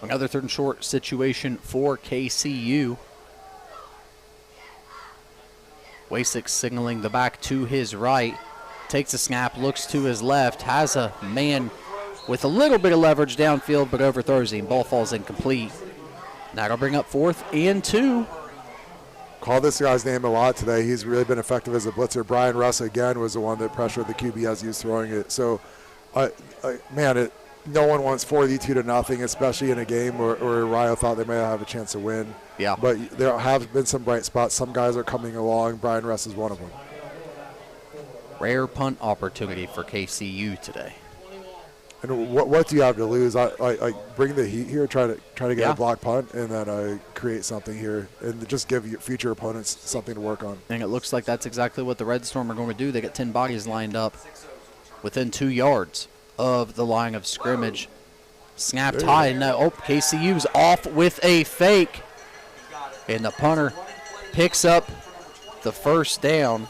Another 3rd and short situation for KCU. Wasick signaling the back to his right. Takes a snap, looks to his left, has a man with a little bit of leverage downfield, but overthrows him. Ball falls incomplete. That'll bring up 4th and 2. Call this guy's name a lot today. He's really been effective as a blitzer. Brian Russ, again, was the one that pressured the QB as he was throwing it. So, no one wants 42-0, especially in a game where Rio thought they may have a chance to win. Yeah. But there have been some bright spots. Some guys are coming along. Brian Russ is one of them. Rare punt opportunity for KCU today. And what do you have to lose? I bring the heat here, try to get a block punt, and then I create something here, and just give your future opponents something to work on. And it looks like that's exactly what the Red Storm are going to do. They got 10 bodies lined up within 2 yards of the line of scrimmage. Snapped high, and now KCU's off with a fake, and the punter picks up the 1st down,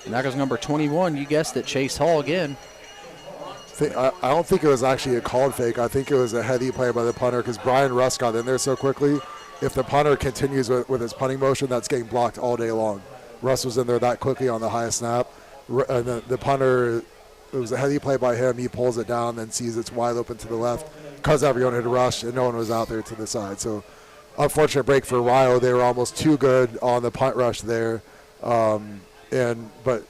and that is number 21. You guessed it, Chase Hall again. I don't think it was actually a called fake. I think it was a heady play by the punter because Brian Russ got in there so quickly. If the punter continues with his punting motion, that's getting blocked all day long. Russ was in there that quickly on the highest snap. And the punter, it was a heady play by him. He pulls it down, then sees it's wide open to the left because everyone had rushed and no one was out there to the side. So unfortunate break for Rio. They were almost too good on the punt rush there. But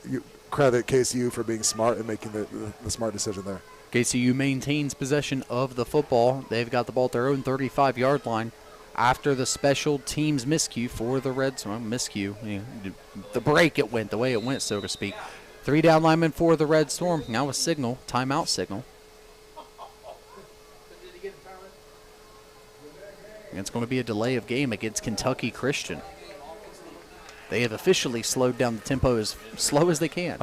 you credit KCU for being smart and making the smart decision there. KCU maintains possession of the football. They've got the ball at their own 35-yard line after the special teams miscue for the Reds. Well, miscue. The break it went, the way it went, so to speak. 3 down linemen for the Red Storm. Now a signal, timeout signal. And it's going to be a delay of game against Kentucky Christian. They have officially slowed down the tempo as slow as they can.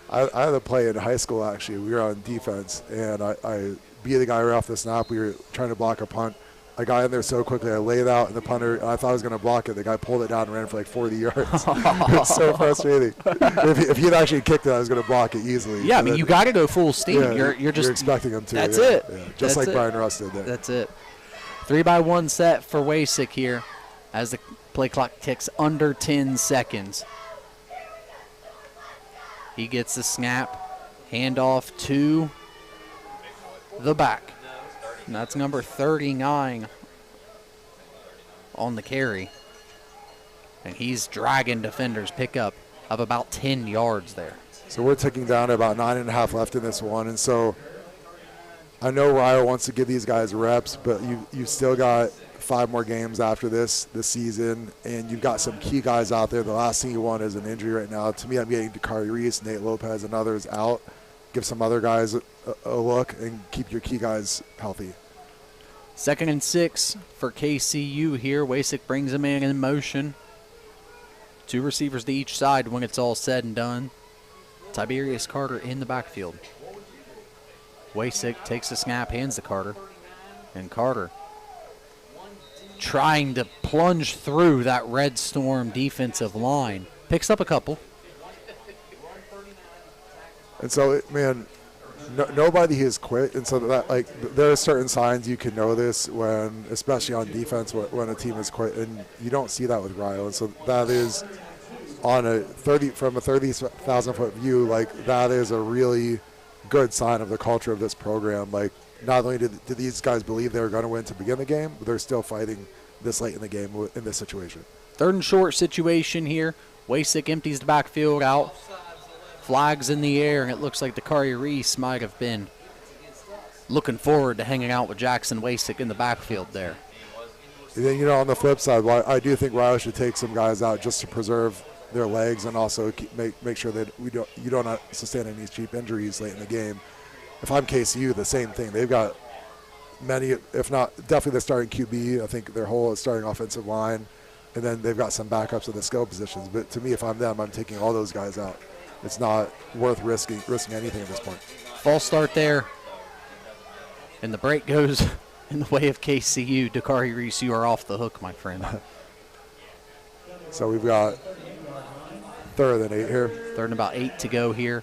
I had a play in high school, actually. We were on defense, and I beat the guy right off the snap. We were trying to block a punt. I got in there so quickly. I laid out, and the punter, I thought I was going to block it. The guy pulled it down and ran for like 40 yards. It was so frustrating. If he had actually kicked it, I was going to block it easily. Yeah, I mean, you got to go full steam. Yeah, you're just expecting him to. That's yeah, it. Yeah. Just like Brian Russ did there. That's it. 3-by-1 set for Wasick here as the play clock ticks under 10 seconds. He gets the snap, handoff to the back. And that's number 39 on the carry. And he's dragging defenders, pickup of about 10 yards there. So we're ticking down to about 9.5 left in this one. And so I know Rio wants to give these guys reps, but you've still got 5 more games after this season, and you've got some key guys out there. The last thing you want is an injury right now. To me, I'm getting Dakari Reese, Nate Lopez, and others out. Give some other guys a look and keep your key guys healthy. 2nd and 6 for KCU here. Wasick brings a man in motion. 2 receivers to each side when it's all said and done. Tiberius Carter in the backfield. Wasick takes the snap, hands to Carter, and Carter trying to plunge through that Red Storm defensive line. Picks up a couple. And so, man, nobody has quit. And so that, there are certain signs you can know this when, especially on defense, when a team has quit. And you don't see that with Rio. And so that is from a 30,000-foot view, that is a really good sign of the culture of this program. Not only did these guys believe they were going to win to begin the game, but they're still fighting this late in the game in this situation. 3rd and short situation here. Wasick empties the backfield out. Flags in the air, and it looks like Dakari Reese might have been looking forward to hanging out with Jackson Wasick in the backfield there. And then, on the flip side, I do think Rio should take some guys out just to preserve their legs and also make sure that you don't sustain any cheap injuries late in the game. If I'm KCU, the same thing. They've got many, if not definitely the starting QB. I think their whole starting offensive line, and then they've got some backups in the skill positions. But to me, if I'm them, I'm taking all those guys out. It's not worth risking anything at this point. False start there, and the break goes in the way of KCU. Dakari Reese, you are off the hook, my friend. So we've got 3rd and 8 here. 3rd and about 8 to go here.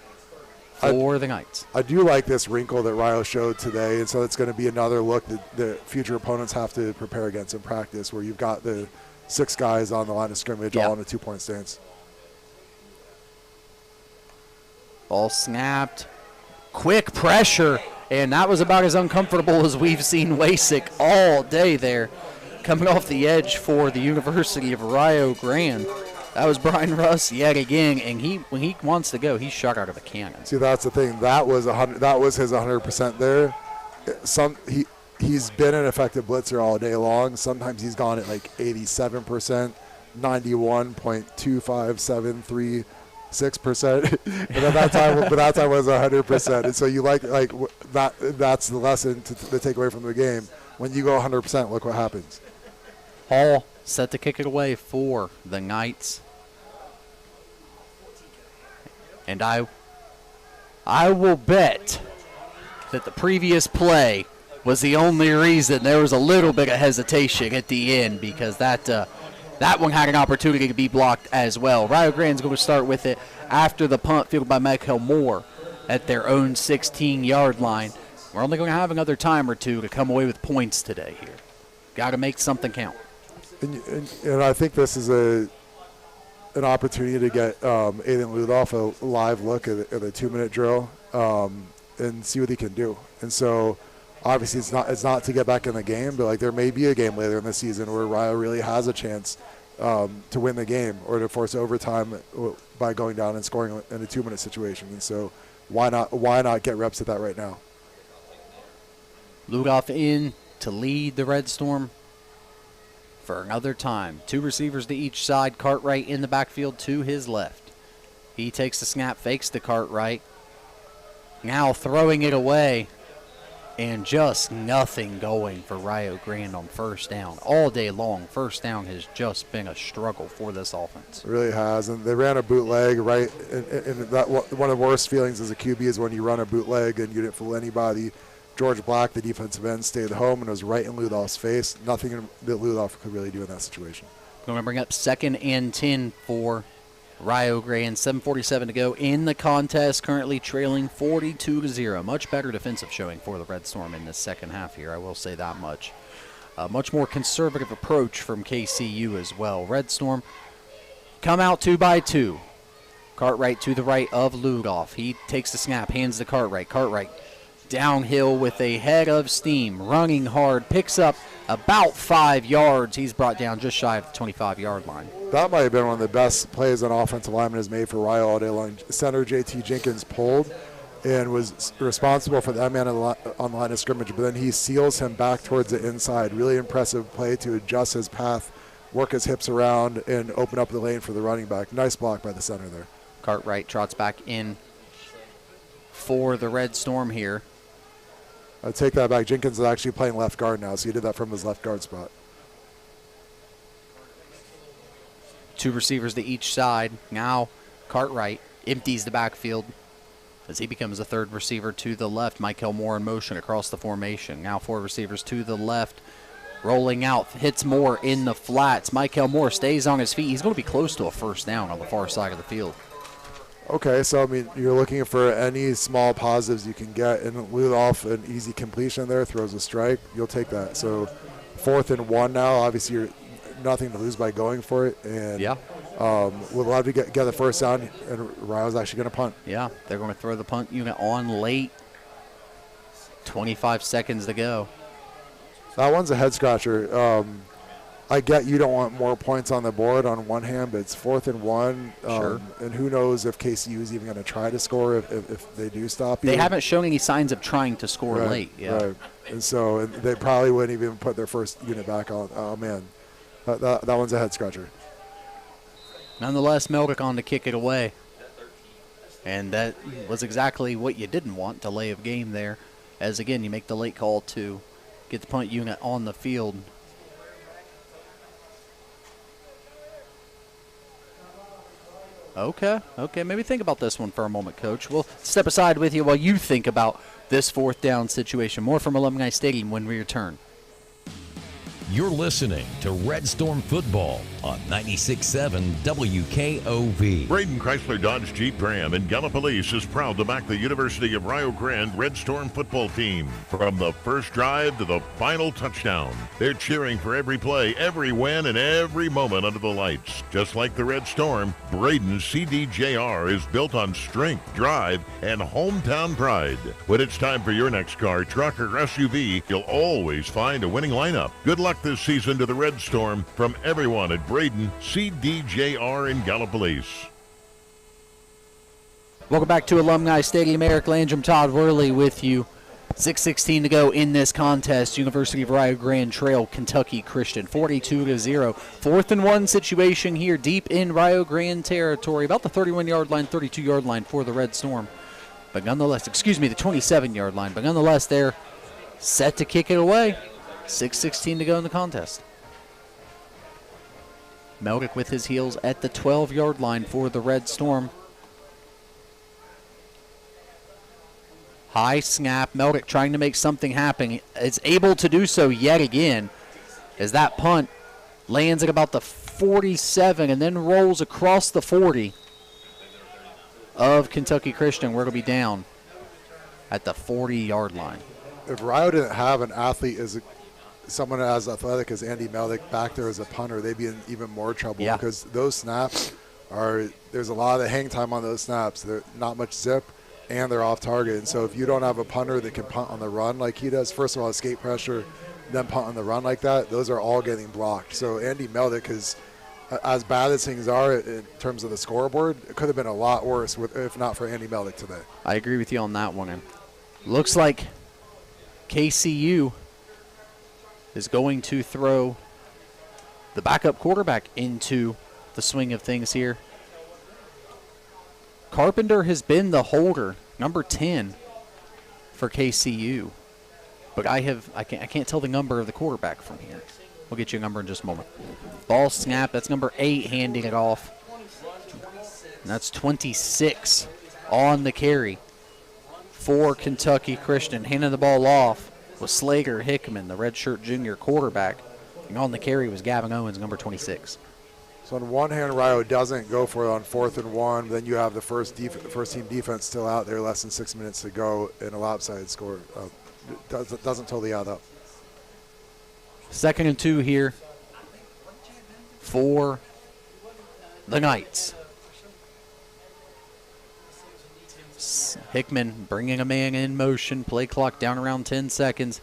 for the Knights. I do like this wrinkle that Rio showed today, and so it's going to be another look that the future opponents have to prepare against in practice, where you've got the 6 guys on the line of scrimmage all in a 2-point stance. Ball snapped. Quick pressure, and that was about as uncomfortable as we've seen Wasik all day there. Coming off the edge for the University of Rio Grande. That was Brian Russ yet again, and when he wants to go, he's shot out of a cannon. See, that's the thing. That was his 100% there. He's been an effective blitzer all day long. Sometimes he's gone at like 87%, 91.25736%. And then that time was 100%. And so you like that. That's the lesson to take away from the game. When you go 100%, look what happens. Hall set to kick it away for the Knights. And I will bet that the previous play was the only reason there was a little bit of hesitation at the end, because that one had an opportunity to be blocked as well. Rio Grande's going to start with it after the punt fielded by Michael Moore at their own 16-yard line. We're only going to have another time or two to come away with points today here. Got to make something count. And I think this is an opportunity to get Aiden Ludoff a live look at the 2-minute drill and see what he can do. And so obviously it's not to get back in the game, but like there may be a game later in the season where Rio really has a chance to win the game or to force overtime by going down and scoring in a 2-minute situation. And so why not get reps at that right now? Ludoff in to lead the Red Storm for another time. 2 receivers to each side. Cartwright in the backfield to his left. He takes the snap, fakes the Cartwright. Now throwing it away, and just nothing going for Rio Grande on first down. All day long, first down has just been a struggle for this offense. It really has, and they ran a bootleg, right? And that one of the worst feelings as a QB is when you run a bootleg and you didn't fool anybody. George Black, the defensive end, stayed home and was right in Ludoff's face. Nothing that Ludoff could really do in that situation. Going to bring up 2nd and 10 for Rio Grande. 7:47 to go in the contest. Currently trailing 42-0. Much better defensive showing for the Red Storm in the second half here. I will say that much. A much more conservative approach from KCU as well. Red Storm come out 2 by 2. Cartwright to the right of Ludoff. He takes the snap, hands to Cartwright. Cartwright downhill with a head of steam, running hard, picks up about 5 yards. He's brought down just shy of the 25-yard line. That might have been one of the best plays an offensive lineman has made for Rio all day long. Center J.T. Jenkins pulled and was responsible for that man on the line of scrimmage, but then he seals him back towards the inside. Really impressive play to adjust his path, work his hips around, and open up the lane for the running back. Nice block by the center there. Cartwright trots back in for the Red Storm here. I take that back. Jenkins is actually playing left guard now, so he did that from his left guard spot. 2 receivers to each side. Now Cartwright empties the backfield as he becomes the 3rd receiver to the left. Michael Moore in motion across the formation. Now 4 receivers to the left. Rolling out, hits Moore in the flats. Michael Moore stays on his feet. He's going to be close to a first down on the far side of the field. Okay, so I mean, you're looking for any small positives you can get, and Ludoff an easy completion there, throws a strike. You'll take that. So 4th and 1 now. Obviously, you're nothing to lose by going for it, and we'd love to get the first down. And Rio's actually going to punt. Yeah, they're going to throw the punt unit on late. 25 seconds to go. That one's a head scratcher. I get you don't want more points on the board on one hand, but it's 4th and 1. Sure. And who knows if KCU is even going to try to score if they do stop you. They haven't shown any signs of trying to score late. Yeah. Right. And so they probably wouldn't even put their first unit back on. Oh, man. That one's a head scratcher. Nonetheless, Meldick on to kick it away. And that was exactly what you didn't want, delay of game there. As, again, you make the late call to get the punt unit on the field. Okay, maybe think about this one for a moment, Coach. We'll step aside with you while you think about this 4th down situation. More from Alumni Stadium when we return. You're listening to Red Storm Football on 96.7 WKOV. Braden Chrysler Dodge Jeep Ram in Gallipolis is proud to back the University of Rio Grande Red Storm football team. From the first drive to the final touchdown, they're cheering for every play, every win, and every moment under the lights. Just like the Red Storm, Braden's CDJR is built on strength, drive, and hometown pride. When it's time for your next car, truck, or SUV, you'll always find a winning lineup. Good luck this season to the Red Storm from everyone at Braden CDJR in Gallipolis. Welcome back to Alumni Stadium. Eric Landrum, Todd Worley with you. 6:16 to go in this contest. University of Rio Grande trail Kentucky Christian 42-0. 4th and 1 situation here deep in Rio Grande territory. About the 31-yard line, 32-yard line for the Red Storm. But nonetheless, the 27-yard line. But nonetheless, they're set to kick it away. 6:16 to go in the contest. Meldick with his heels at the 12-yard line for the Red Storm. High snap. Meldick trying to make something happen. Is able to do so yet again as that punt lands at about the 47 and then rolls across the 40 of Kentucky Christian, where it'll be down at the 40-yard line. If Rio didn't have an athlete as someone as athletic as Andy Meldick back there as a punter, they'd be in even more trouble because those snaps there's a lot of hang time on those snaps. They're not much zip, and they're off target. And so if you don't have a punter that can punt on the run like he does, first of all, escape pressure, then punt on the run like that, those are all getting blocked. So Andy Meldick is, as bad as things are in terms of the scoreboard, it could have been a lot worse if not for Andy Meldick today. I agree with you on that one. And looks like KCU is going to throw the backup quarterback into the swing of things here. Carpenter has been the holder, number 10 for KCU. But I can't tell the number of the quarterback from here. We'll get you a number in just a moment. Ball snap, that's number 8 handing it off. And that's 26 on the carry for Kentucky Christian. Handing the ball off was Slager Hickman, the redshirt junior quarterback. And on the carry was Gavin Owens, number 26. So on one hand, Rio doesn't go for it on 4th and 1. Then you have the first team defense still out there, less than 6 minutes to go, and a lopsided score. Doesn't totally add up. 2nd and 2 here for the Knights. Hickman bringing a man in motion. Play clock down around 10 seconds.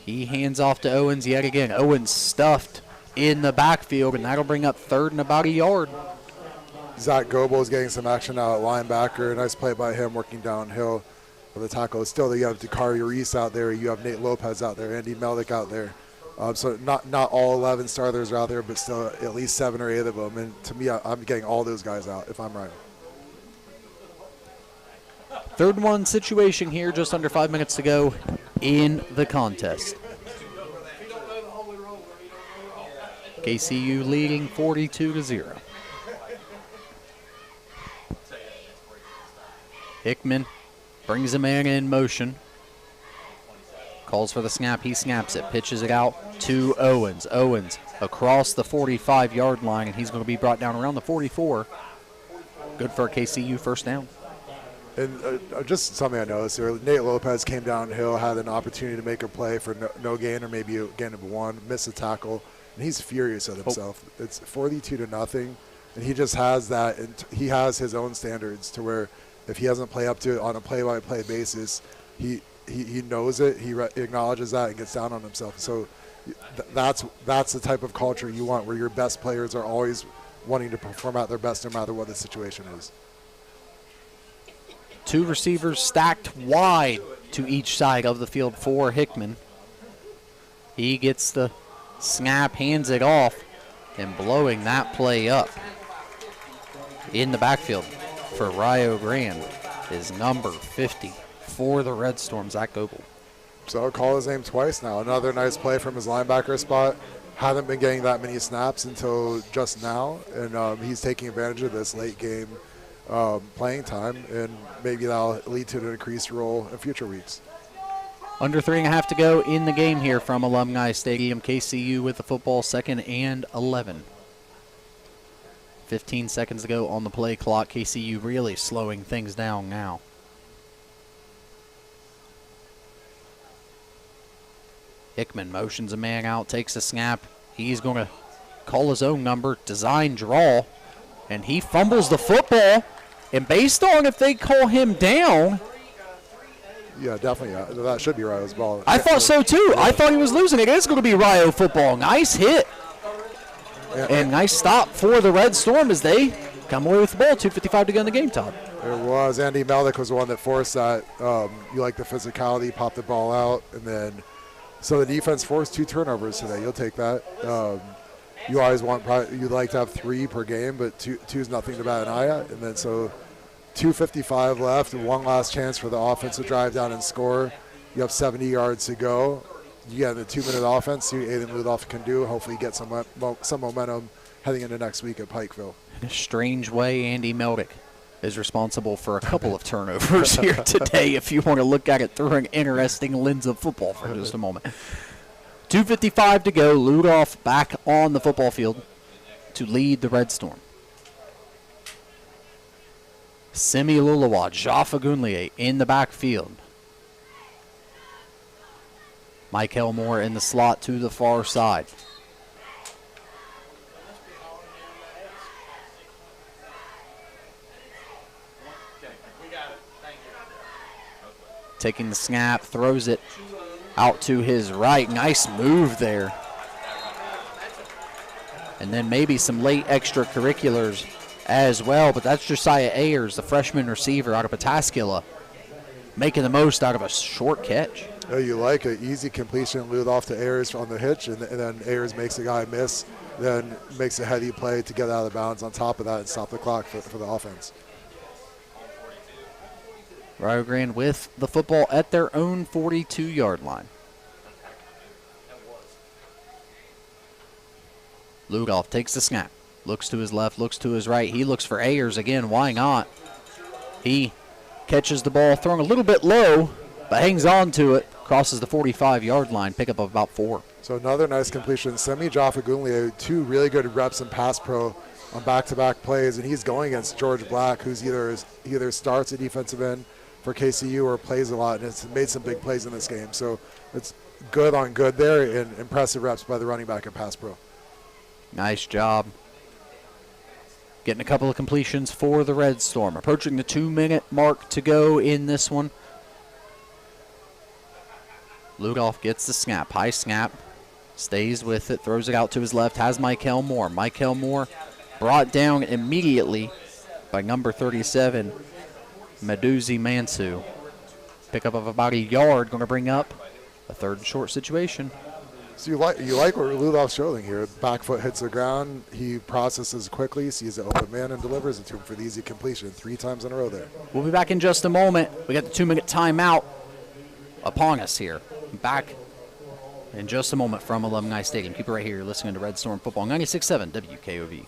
He hands off to Owens yet again. Owens stuffed in the backfield, and that'll bring up 3rd and about a yard. Zach Goebel is getting some action out at linebacker. Nice play by him working downhill for the tackle. Still, you have Dakari Reese out there. You have Nate Lopez out there. Andy Meldick out there. So not all 11 starters are out there, but still at least 7 or 8 of them. And to me, I'm getting all those guys out if I'm right. 3rd and 1 situation here, just under 5 minutes to go in the contest. KCU leading 42-0. Hickman brings a man in motion. Calls for the snap. He snaps it. Pitches it out to Owens. Owens across the 45-yard line, and he's going to be brought down around the 44. Good for a KCU first down. And just something I noticed here, Nate Lopez came downhill, had an opportunity to make a play for no gain or maybe a gain of 1, missed a tackle, and he's furious at himself. It's 42-0, and he just has that, and he has his own standards to where if he doesn't play up to it on a play-by-play basis, he knows it, he acknowledges that, and gets down on himself. So that's the type of culture you want, where your best players are always wanting to perform at their best no matter what the situation is. 2 receivers stacked wide to each side of the field for Hickman. He gets the snap, hands it off, and blowing that play up in the backfield for Rio Grande is number 50 for the Red Storm, Zach Goebel. So I'll call his name twice now. Another nice play from his linebacker spot. Haven't been getting that many snaps until just now, and he's taking advantage of this late game playing time, and maybe that'll lead to an increased role in future weeks. Under 3.5 to go in the game here from Alumni Stadium. KCU with the football, 2nd and 11. 15 seconds to go on the play clock. KCU really slowing things down now. Hickman motions a man out, takes a snap. He's going to call his own number, design draw, and he fumbles the football. And based on if they call him down, yeah, definitely. That should be Rio's ball. I thought so too. I thought he was losing it. It's going to be Rio football. Nice hit. And nice stop for the Red Storm as they come away with the ball. 2:55 to go in the game, Todd. It was. Andy Melnick was the one that forced that. You like the physicality, pop the ball out, and then so the defense forced 2 turnovers today. You'll take that. You always want, you'd like to have 3 per game, but two is nothing to bat an eye at. And then so 2:55 left, and one last chance for the offense to drive down and score. You have 70 yards to go. You get the 2-minute offense, see what Aiden Ludoff can do. Hopefully get some momentum heading into next week at Pikeville. In a strange way, Andy Meldick is responsible for a couple of turnovers here today, if you want to look at it through an interesting lens of football for just a moment. 2:55 to go. Ludoff back on the football field to lead the Red Storm. Semi Lulawa, Jaffa Gunlier in the backfield. Mike Elmore in the slot to the far side. Taking the snap, throws it out to his right. Nice move there. And then maybe some late extracurriculars as well, but that's Josiah Ayers, the freshman receiver out of Pataskala, making the most out of a short catch. Oh, you like an easy completion, lead off to Ayers on the hitch, and then Ayers makes the guy miss, then makes a heady play to get out of bounds on top of that and stop the clock for the offense. Rio Grande with the football at their own 42-yard line. Ludoff takes the snap, looks to his left, looks to his right. He looks for Ayers again. Why not? He catches the ball, thrown a little bit low, but hangs on to it, crosses the 45-yard line, pickup of about 4. So another nice completion. Semi Jaffa Gunlier, 2 really good reps in pass pro on back-to-back plays, and he's going against George Black, who's either starts at defensive end for KCU or plays a lot, and has made some big plays in this game. So it's good on good there, and impressive reps by the running back in pass pro. Nice job. Getting a couple of completions for the Red Storm. Approaching the 2-minute mark to go in this one. Ludoff gets the snap. High snap. Stays with it. Throws it out to his left. Has Michael Moore. Michael Moore brought down immediately by number 37, Meduzi Mansu. Pickup of about a yard. Going to bring up a 3rd and short situation. So you like what Ludoff's showing here. Back foot hits the ground. He processes quickly, sees the open man, and delivers it to him for the easy completion 3 times in a row there. We'll be back in just a moment. We got the 2-minute timeout upon us here. Back in just a moment from Alumni Stadium. Keep it right here. You're listening to Red Storm Football, 96.7 WKOV.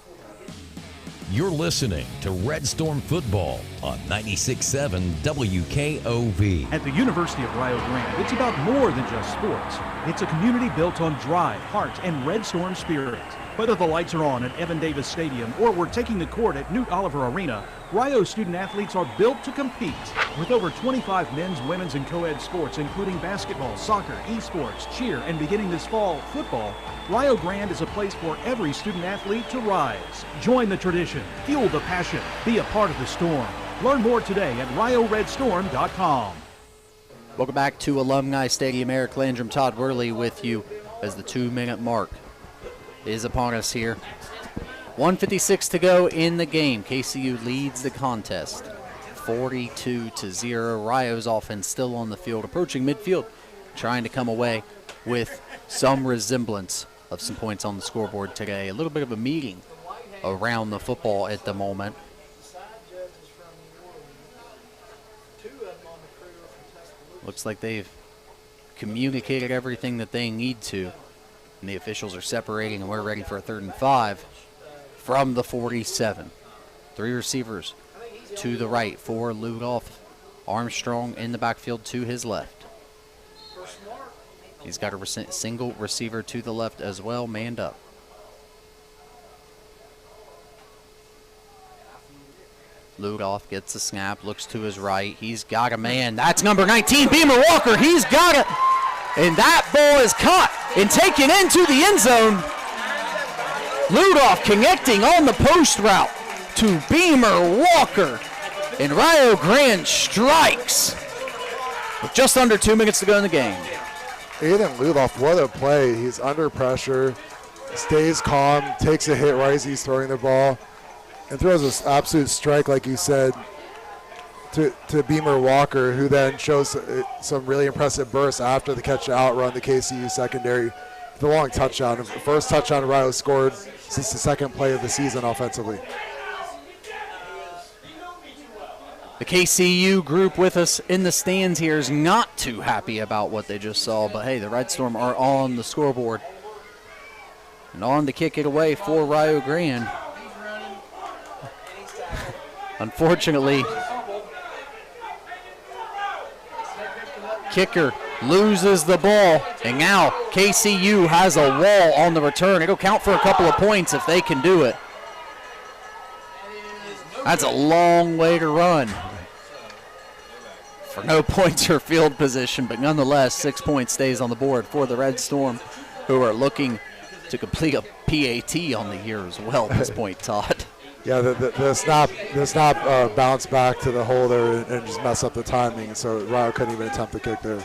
You're listening to Red Storm Football on 96.7 WKOV. At the University of Rio Grande, it's about more than just sports. It's a community built on drive, heart, and Red Storm spirit. Whether the lights are on at Evan Davis Stadium or we're taking the court at Newt Oliver Arena, Rio student athletes are built to compete. With over 25 men's, women's, and co-ed sports, including basketball, soccer, esports, cheer, and beginning this fall, football, Rio Grande is a place for every student athlete to rise. Join the tradition, fuel the passion, be a part of the storm. Learn more today at RioRedStorm.com. Welcome back to Alumni Stadium. Eric Landrum, Todd Worley with you as the 2-minute mark is upon us here. 1:56 to go in the game. KCU leads the contest 42-0. Rio's offense still on the field, approaching midfield, trying to come away with some resemblance of some points on the scoreboard today. A little bit of a meeting around the football at the moment. Looks like they've communicated everything that they need to, and the officials are separating, and we're ready for a 3rd and 5 from the 47. 3 receivers to the right for Ludoff. Armstrong in the backfield to his left. He's got a single receiver to the left as well, manned up. Ludoff gets the snap, looks to his right. He's got a man. That's number 19, Beamer Walker. He's got it. And that ball is caught and taken into the end zone. Ludoff connecting on the post route to Beamer Walker. And Rio Grande strikes with just under 2 minutes to go in the game. Aiden Ludoff, what a play. He's under pressure, stays calm, takes a hit right as he's throwing the ball, and throws this absolute strike, like you said, to Beamer Walker, who then shows some really impressive bursts after the catch to outrun the KCU secondary. The long touchdown. The first touchdown Rio scored since the second play of the season offensively. The KCU group with us in the stands here is not too happy about what they just saw, but hey, the Red Storm are on the scoreboard. And on to kick it away for Rio Grande. Unfortunately, kicker loses the ball, and now KCU has a wall on the return. It'll count for a couple of points if they can do it. That's a long way to run for no points or field position, but nonetheless, 6 points stays on the board for the Red Storm, who are looking to complete a PAT on the year as well at this point, Todd. Yeah, the snap bounced back to the holder and just messed up the timing, so Rio couldn't even attempt the kick there.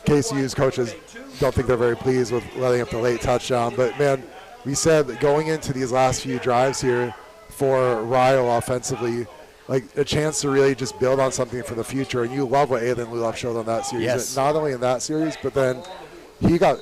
KCU's coaches don't think they're very pleased with letting up the late touchdown, but man, we said that going into these last few drives here for Rio offensively, like a chance to really just build on something for the future, and you love what Aiden Ludoff showed on that series. Yes. Not only in that series, but then he got,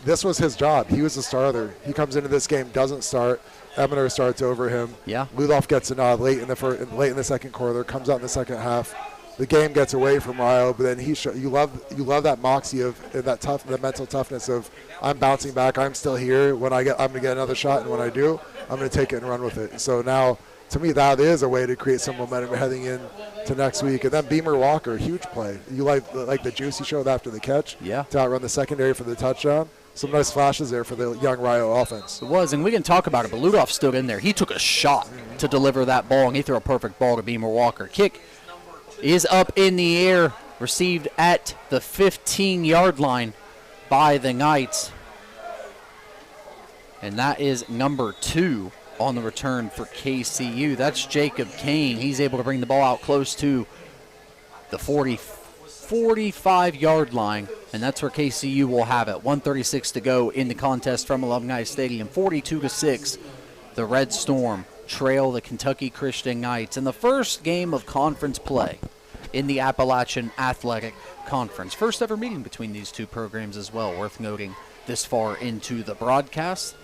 this was his job. He was the starter. He comes into this game, doesn't start. Emener starts over him. Yeah. Ludoff gets a nod late in the second quarter, comes out in the second half. The game gets away from Rio, but then you love that moxie of the mental toughness of, I'm bouncing back, I'm still here. I'm gonna get another shot, and when I do, I'm gonna take it and run with it. So now, to me, that is a way to create some momentum heading in to next week. And then Beamer Walker, huge play. You like the juice he showed after the catch? Yeah. To outrun the secondary for the touchdown. Some nice flashes there for the young Rio offense. It was, and we can talk about it, but Ludoff stood in there. He took a shot to deliver that ball, and he threw a perfect ball to Beamer Walker. Kick is up in the air, received at the 15-yard line by the Knights. And that is number 2 on the return for KCU. That's Jacob Kane. He's able to bring the ball out close to the 45-yard line, and that's where KCU will have it. 1:36 to go in the contest from Alumni Stadium. 42-6, the Red Storm trail the Kentucky Christian Knights in the first game of conference play in the Appalachian Athletic Conference. First ever meeting between these two programs as well, worth noting this far into the broadcast.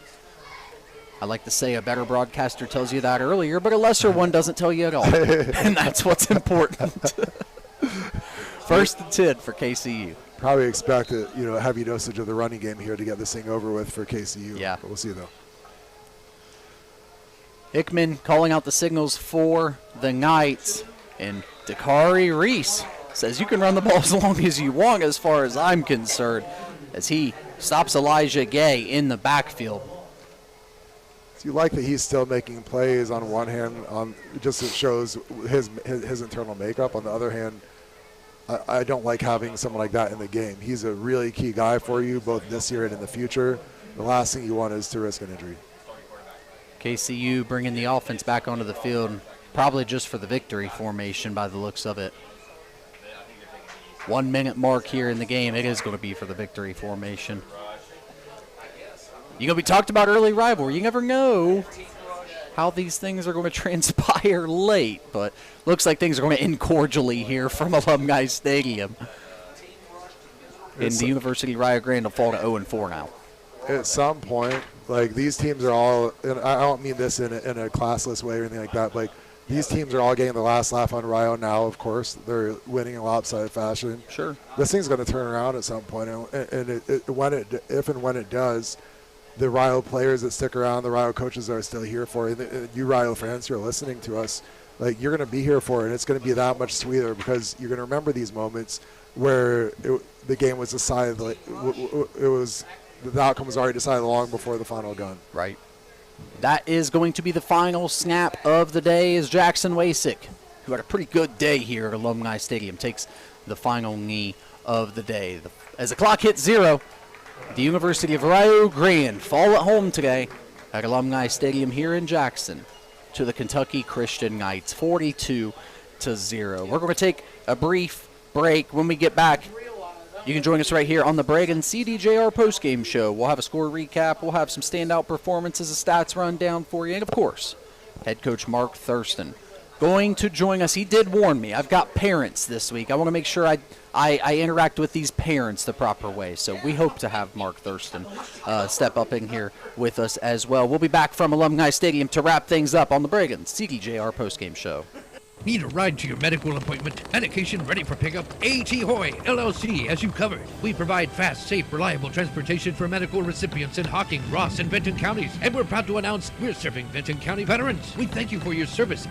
I like to say a better broadcaster tells you that earlier, but a lesser one doesn't tell you at all, and that's what's important. First and 10 for KCU. Probably expect a heavy dosage of the running game here to get this thing over with for KCU. Yeah. But we'll see, though. Hickman calling out the signals for the Knights, and Dakari Reese says you can run the ball as long as you want as far as I'm concerned, as he stops Elijah Gay in the backfield. So you like that he's still making plays on one hand, just it shows his internal makeup. On the other hand, I don't like having someone like that in the game. He's a really key guy for you, both this year and in the future. The last thing you want is to risk an injury. KCU bringing the offense back onto the field, probably just for the victory formation by the looks of it. 1 minute mark here in the game. It is going to be for the victory formation. You're going to be talked about early rivalry. You never know how these things are going to transpire late, but looks like things are going to end cordially here from Alumni Stadium. And the University of Rio Grande will fall to 0-4 now. At some point, like these teams are all, and I don't mean this in a classless way or anything like that, like these teams are all getting the last laugh on Rio now, of course. They're winning in lopsided fashion. Sure. This thing's going to turn around at some point, and if and when it does, the Rio players that stick around, the Rio coaches that are still here for it, you Rio fans who are listening to us, like you're going to be here for it, and it's going to be that much sweeter because you're going to remember these moments where the game was decided. The outcome was already decided long before the final gun. Right. That is going to be the final snap of the day as Jackson Wasik, who had a pretty good day here at Alumni Stadium, takes the final knee of the day. As the clock hits 0, the University of Rio Grande fall at home today at Alumni Stadium here in Jackson to the Kentucky Christian Knights, 42-0. We're going to take a brief break. When we get back, you can join us right here on the Bragg and CDJR postgame show. We'll have a score recap. We'll have some standout performances, a stats rundown for you, and, of course, head coach Mark Thurston going to join us. He did warn me. I've got parents this week. I want to make sure I interact with these parents the proper way. So we hope to have Mark Thurston step up in here with us as well. We'll be back from Alumni Stadium to wrap things up on the Bragg and CDJR postgame show. Need a ride to your medical appointment? Medication ready for pickup? A.T. Hoy, LLC, as you covered. We provide fast, safe, reliable transportation for medical recipients in Hocking, Ross, and Benton counties. And we're proud to announce we're serving Benton County veterans. We thank you for your service.